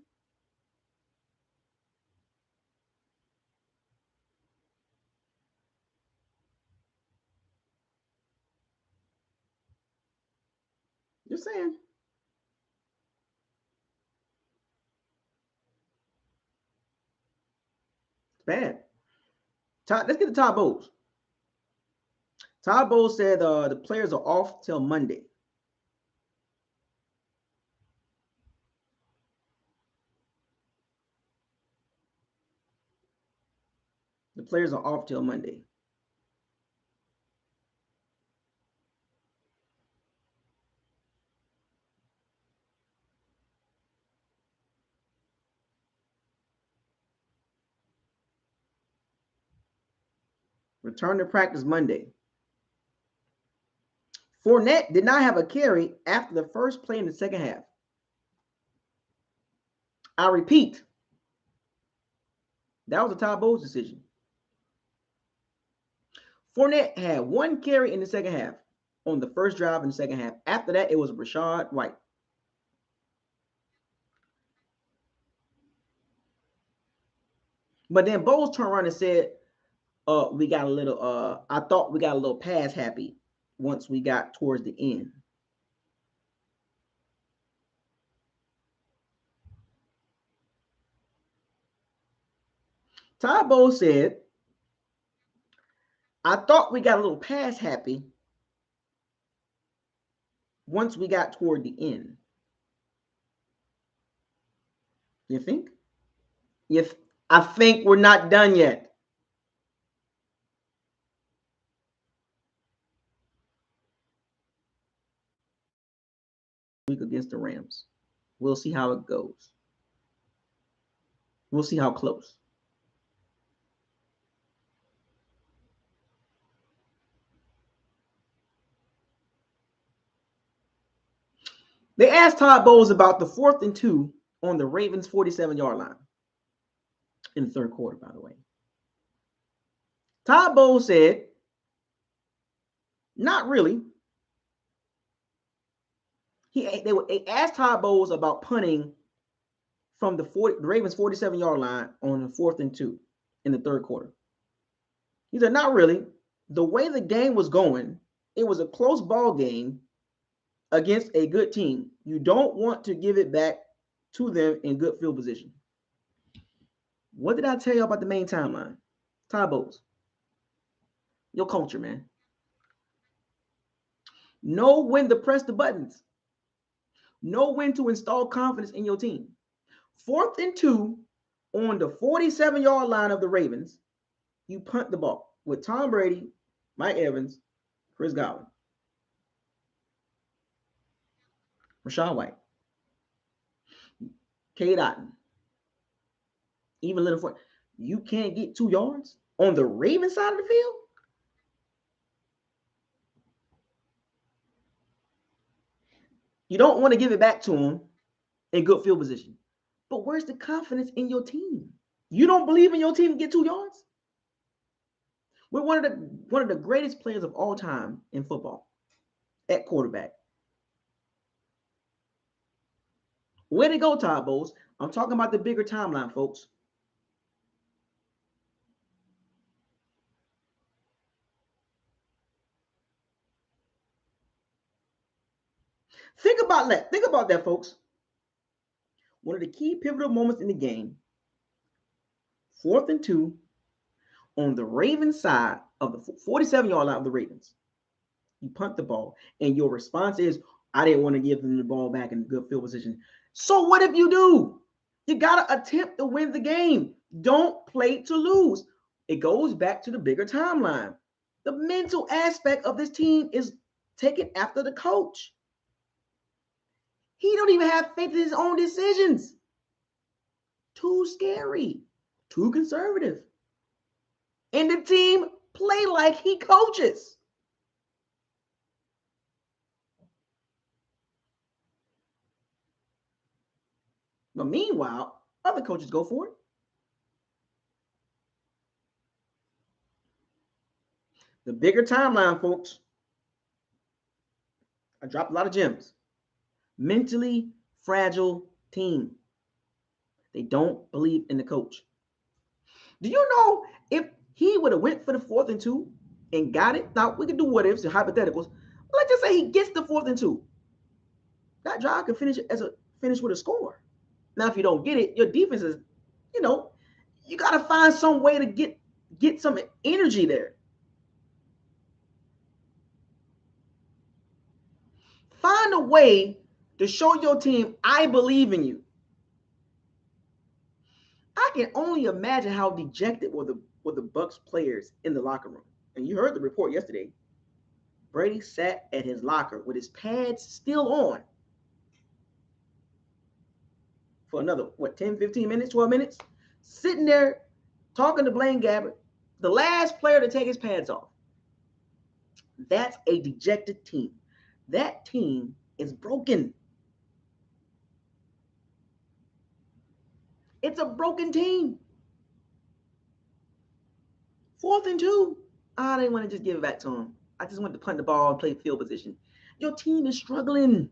Just saying. It's bad. Let's get to Todd Bowles. Todd Bowles said the players are off till Monday. The players are off till Monday. Return to practice Monday. Fournette did not have a carry after the first play in the second half. I repeat, that was a Todd Bowles decision. Fournette had 1 carry in the second half on the first drive in the second half. After that, it was Rachaad White. But then Bowles turned around and said, we got a little, I thought we got a little pass happy once we got towards the end. Todd Bowles said, I thought we got a little pass happy once we got toward the end. You think? I think we're not done yet. Week against the Rams. We'll see how it goes. We'll see how close. They asked Todd Bowles about the 4th and 2 on the Ravens' 47-yard line in the third quarter, by the way. Todd Bowles said, not really. They asked Todd Bowles about punting from the Ravens' 47-yard line on the 4th and 2 in the third quarter. He said, not really. The way the game was going, it was a close ball game against a good team. You don't want to give it back to them in good field position. What did I tell you about the main timeline? Todd Bowles. Your culture, man. Know when to press the buttons. Know when to install confidence in your team. 4th and 2 on the 47-yard line of the Ravens. You punt the ball with Tom Brady, Mike Evans, Chris Godwin, Rashawn White, Cade Otton, even Leonard Fournette. You can't get 2 yards on the Ravens side of the field? You don't want to give it back to him in good field position. But where's the confidence in your team? You don't believe in your team to get 2 yards? We're one of the greatest players of all time in football at quarterback. Way to go, Todd Bowles. I'm talking about the bigger timeline, folks. Think about that. Think about that, folks. One of the key pivotal moments in the game, 4th and 2 on the Ravens side of the 47-yard line of the Ravens. You punt the ball, and your response is, I didn't want to give them the ball back in good field position. So what if you do? You got to attempt to win the game. Don't play to lose. It goes back to the bigger timeline. The mental aspect of this team is taken after the coach. He don't even have faith in his own decisions. Too scary. Too conservative. And the team play like he coaches. But meanwhile, other coaches go for it. The bigger timeline, folks. I dropped a lot of gems. Mentally fragile team. They don't believe in the coach. Do you know if he would have went for the 4th and 2 and got it? Now, we can do what ifs and hypotheticals. Let's just say he gets the 4th and 2. That drive can finish with a score. Now, if you don't get it, your defense is, you got to find some way to get some energy there. Find a way to show your team, I believe in you. I can only imagine how dejected were the Bucs players in the locker room. And you heard the report yesterday. Brady sat at his locker with his pads still on for another, 10, 15 minutes, 12 minutes, sitting there talking to Blaine Gabbert, the last player to take his pads off. That's a dejected team. That team is broken. It's a broken team. 4th and 2. I didn't want to just give it back to him. I just wanted to punt the ball and play field position. Your team is struggling.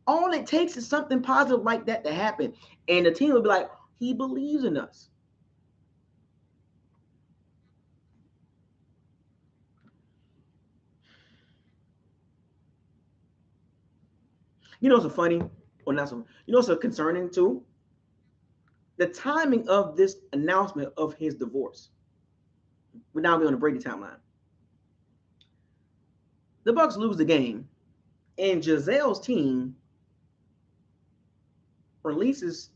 All it takes is something positive like that to happen. And the team will be like, he believes in us. You know, so funny, or not so, so concerning too? The timing of this announcement of his divorce. We're now on the Brady timeline. The Bucs lose the game, and Gisele's team releases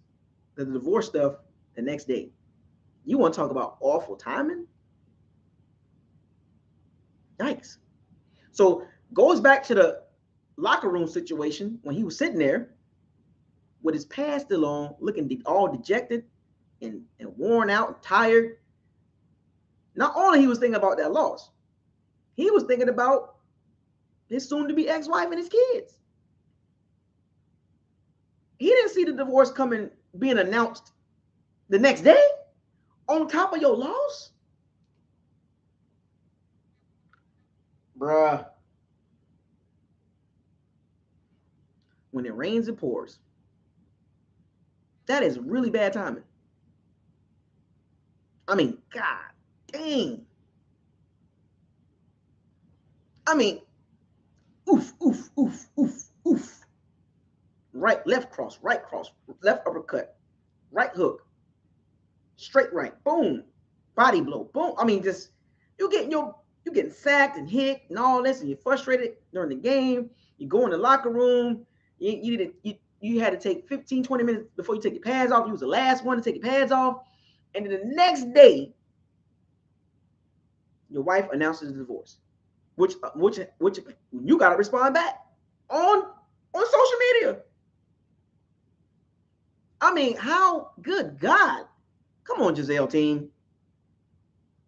the divorce stuff the next day. You want to talk about awful timing? Yikes. So goes back to the locker room situation when he was sitting there with his pants still on, looking all dejected and worn out and tired. Not only he was thinking about that loss, he was thinking about his soon-to-be ex-wife and his kids. He didn't see the divorce being announced the next day on top of your loss. Bruh. When it rains, it pours. That is really bad timing. I mean, God dang. I mean, oof, oof, oof, oof, oof. Right, left cross, left uppercut, right hook, straight right, boom, body blow, boom. I mean, just you getting sacked and hit and all this, and you're frustrated during the game. You go in the locker room. You you had to take 15, 20 minutes before you take your pads off. You was the last one to take your pads off. And then the next day, your wife announces the divorce, which you got to respond back on social media. I mean, how, good God. Come on, Gisele team.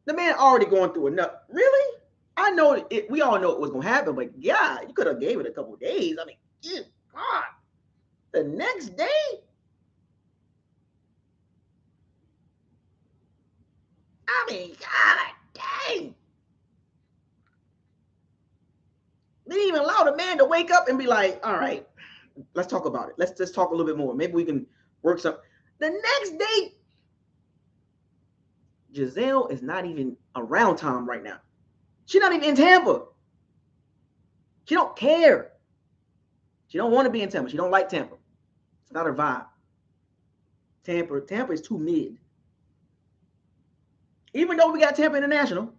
The man already going through enough. Really? I know it. We all know it was going to happen, but yeah, you could have gave it a couple of days. I mean, God. The next day? I mean, God dang. They didn't even allow the man to wake up and be like, all right, let's talk about it. Let's just talk a little bit more. Maybe we can work something. The next day, Gisele is not even around Tom right now. She's not even in Tampa. She don't care. She don't want to be in Tampa. She don't like Tampa. It's not her vibe. Tampa is too mid. Even though we got Tampa International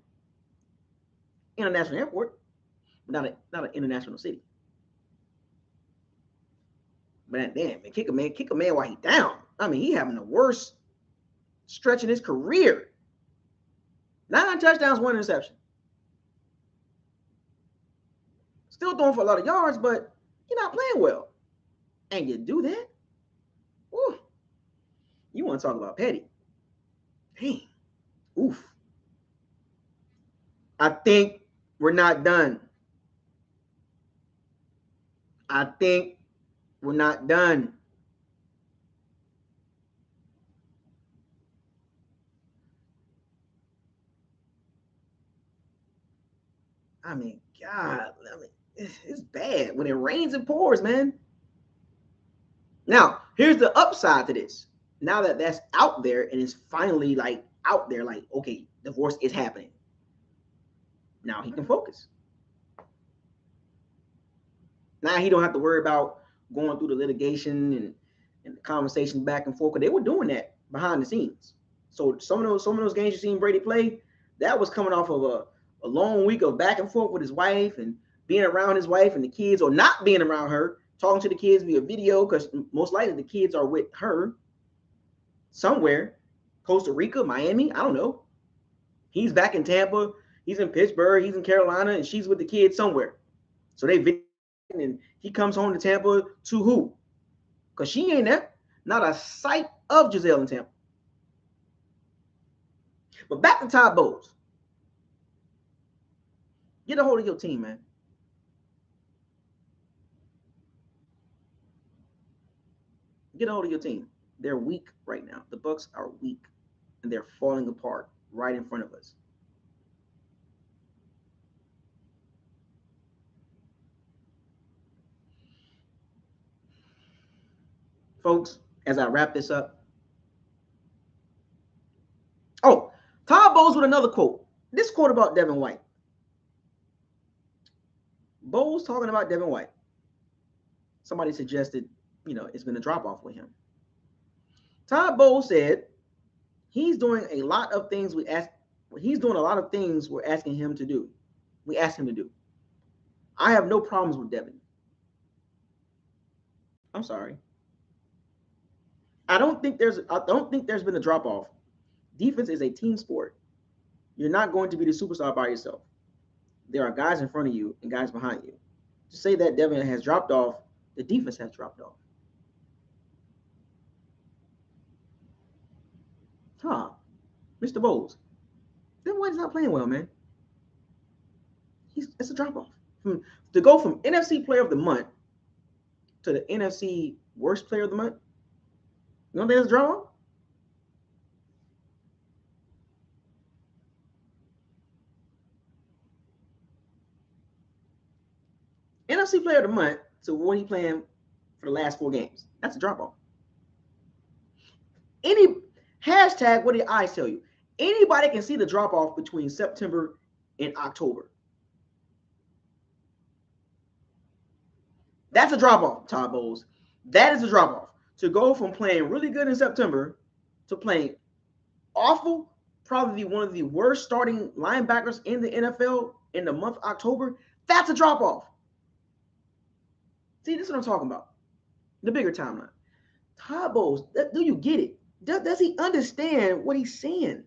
Airport, but not an international city. But damn, man, kick a man while he down. I mean, he having the worst stretch in his career. 9 touchdowns, 1 interception. Still throwing for a lot of yards, but you're not playing well. And you do that? Ooh. You want to talk about petty. Dang. Oof. I think we're not done. I think we're not done. I mean, God, it's bad when it rains and pours, man. Now, here's the upside to this. Now that that's out there and it's finally like out there, like, okay, divorce is happening. Now he can focus. Now he don't have to worry about going through the litigation and the conversation back and forth, because they were doing that behind the scenes. So some of those games you seen Brady play, that was coming off of a long week of back and forth with his wife and being around his wife and the kids, or not being around her, talking to the kids via video, because most likely the kids are with her somewhere, Costa Rica, Miami, I don't know. He's back in Tampa, he's in Pittsburgh, he's in Carolina, and she's with the kids somewhere. So they video, and he comes home to Tampa to who? Because she ain't there. Not a sight of Gisele in Tampa. But back to Todd Bowles. Get a hold of your team, man. Get a hold of your team. They're weak right now. The Bucs are weak, and they're falling apart right in front of us. Folks, as I wrap this up. Oh, Todd Bowles with another quote. This quote about Devin White. Bowles talking about Devin White. Somebody suggested, it's been a drop-off with him. Todd Bowles said he's doing a lot of things we're asking him to do. We asked him to do. I have no problems with Devin. I'm sorry. I don't think there's been a drop-off. Defense is a team sport. You're not going to be the superstar by yourself. There are guys in front of you and guys behind you. To say that Devin has dropped off, the defense has dropped off. Mr. Bowles, Devin White's not playing well, man. It's a drop-off. To go from NFC Player of the Month to the NFC Worst Player of the Month, you don't think it's a drop-off? NFC Player of the Month to what he playing for the last 4 games. That's a drop-off. Hashtag, what did I tell you? Anybody can see the drop-off between September and October. That's a drop-off, Todd Bowles. That is a drop-off. To go from playing really good in September to playing awful, probably one of the worst starting linebackers in the NFL in the month of October, that's a drop-off. See, this is what I'm talking about. The bigger timeline. Tabos, do you get it? Does he understand what he's saying?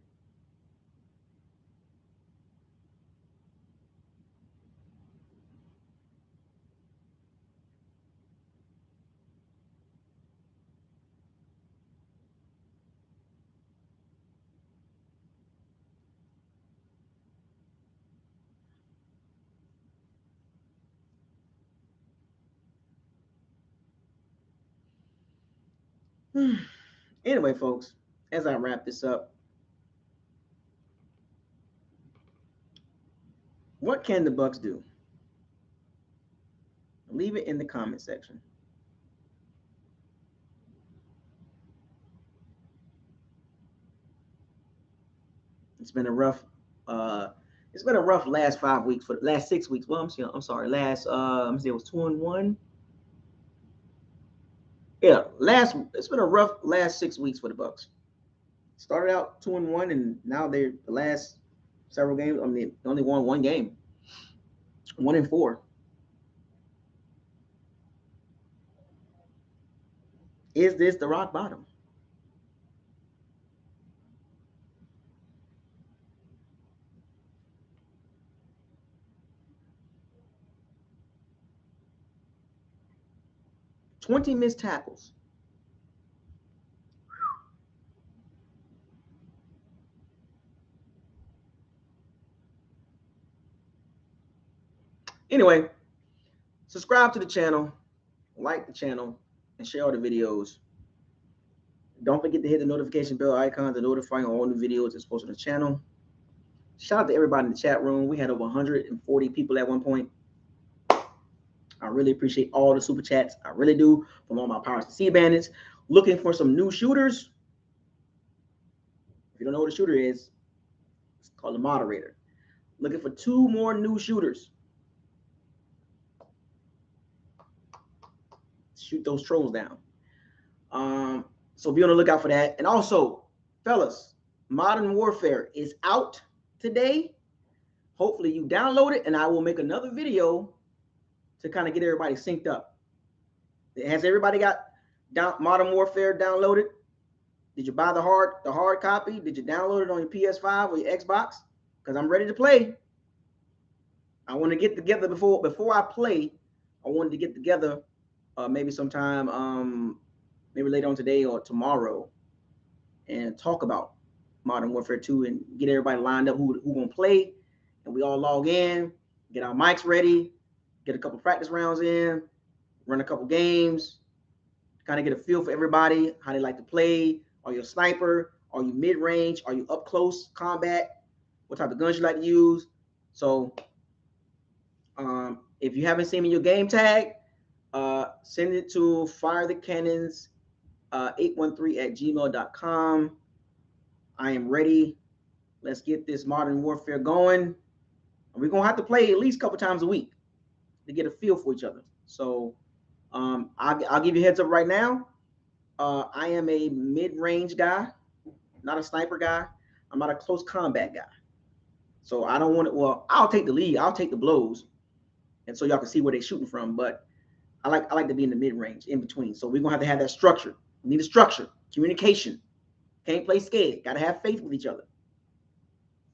Anyway, folks, as I wrap this up, what can the Bucs do? Leave it in the comment section. It's been a rough last 5 weeks for the last 6 weeks. Well, I'm sorry. Last it was 2-1. Yeah, it's been a rough last 6 weeks for the Bucs. Started out 2-1, and now they're the last several games. I mean, they only won one game. 1-4. Is this the rock bottom? $20 missed tackles. Anyway, subscribe to the channel, like the channel, and share all the videos. Don't forget to hit the notification bell icon to notify you all new videos that's posted on the channel. Shout out to everybody in the chat room. We had over 140 people at one point. I really appreciate all the super chats. I really do. From all my Powers to Sea Bandits. Looking for some new shooters. If you don't know what a shooter is, it's called a moderator. Looking for 2 more new shooters. Shoot those trolls down. So be on the lookout for that. And also, fellas, Modern Warfare is out today. Hopefully you download it, and I will make another video to kind of get everybody synced up. Has everybody got Modern Warfare downloaded? Did you buy the hard copy? Did you download it on your PS5 or your Xbox? Because I'm ready to play. I want to get together before I play. I wanted to get together maybe sometime maybe later on today or tomorrow and talk about Modern Warfare 2 and get everybody lined up who gonna play, and we all log in, get our mics ready, get a couple practice rounds in, run a couple games, kind of get a feel for everybody, how they like to play. Are you a sniper? Are you mid-range? Are you up close combat? What type of guns you like to use? So if you haven't seen me your game tag, send it to firethecannons 813@gmail.com. I am ready. Let's get this Modern Warfare going. We're gonna have to play at least a couple times a week to get a feel for each other. So I'll give you a heads up right now. I am a mid-range guy, not a sniper guy. I'm not a close combat guy. So I don't want to. Well, I'll take the lead. I'll take the blows, and so y'all can see where they're shooting from. But I like to be in the mid-range, in between. So we're gonna have that structure. We need a structure, communication. Can't play scared. Got to have faith with each other.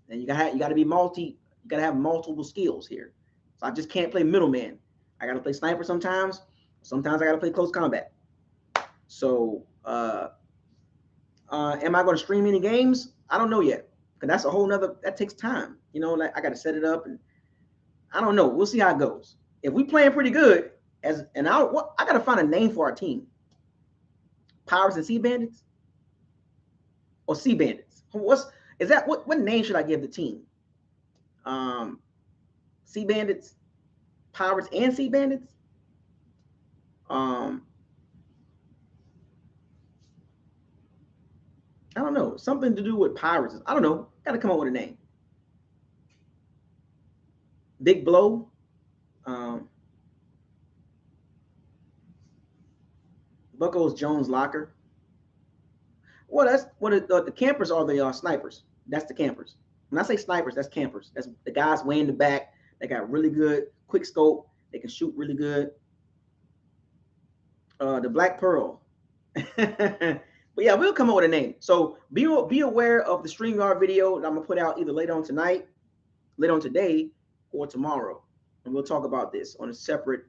And you got to be you got to have multiple skills here. So I just can't play middleman. I got to play sniper sometimes. Sometimes I got to play close combat. So am I going to stream any games? I don't know yet. Because that's a whole nother, that takes time. You know, like I got to set it up, and I don't know. We'll see how it goes. If we playing pretty good, I got to find a name for our team. Powers and Sea Bandits? Or Sea Bandits? What name should I give the team? Sea Bandits, Pirates, and Sea Bandits? I don't know. Something to do with pirates. I don't know. Got to come up with a name. Big Blow. Bucos Jones Locker. Well, that's what the campers are. The snipers. That's the campers. When I say snipers, that's campers. That's the guys way in the back. They got really good quick scope. They can shoot really good. The Black Pearl. But yeah, we'll come up with a name. So be aware of the StreamYard video that I'm gonna put out either later on tonight, later on today, or tomorrow, and we'll talk about this on a separate.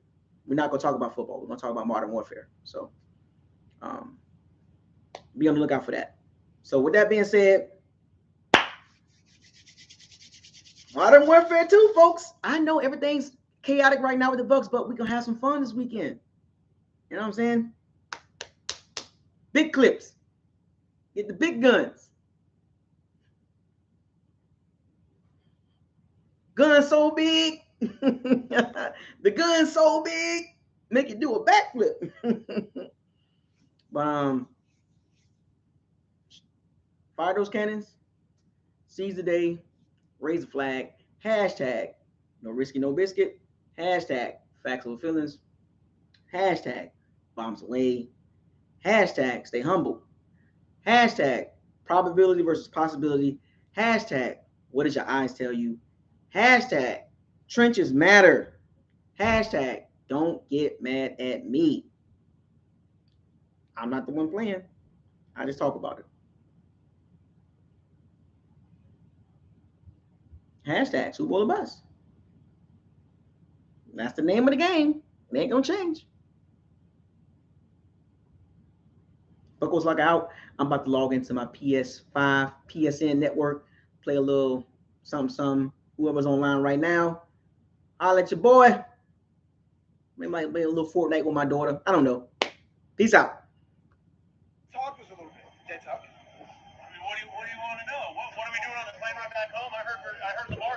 We're not gonna talk about football. We're gonna talk about Modern Warfare. So um, be on the lookout for that. So with that being said, Modern Warfare 2, folks. I know everything's chaotic right now with the Bucs, but we're gonna have some fun this weekend. You know what I'm saying? Big clips. Get the big guns. Gun so big. The gun so big, make you do a backflip. But fire those cannons, seize the day, raise the flag, hashtag no risky, no biscuit, hashtag facts over feelings, hashtag bombs away, hashtag stay humble, hashtag probability versus possibility, hashtag what does your eyes tell you, hashtag trenches matter, hashtag don't get mad at me. I'm not the one playing. I just talk about it. Hashtag Super Bowl or bust. That's the name of the game. It ain't gonna change. BucosLocker out. I'm about to log into my PS5 PSN network, play a little something. Whoever's online right now, I'll let your boy. Maybe might play a little Fortnite with my daughter. I don't know. Peace out. Talk us a little bit. Dead talk. I mean, what do you want to know? What are we doing on the plane ride back home? I heard the bar.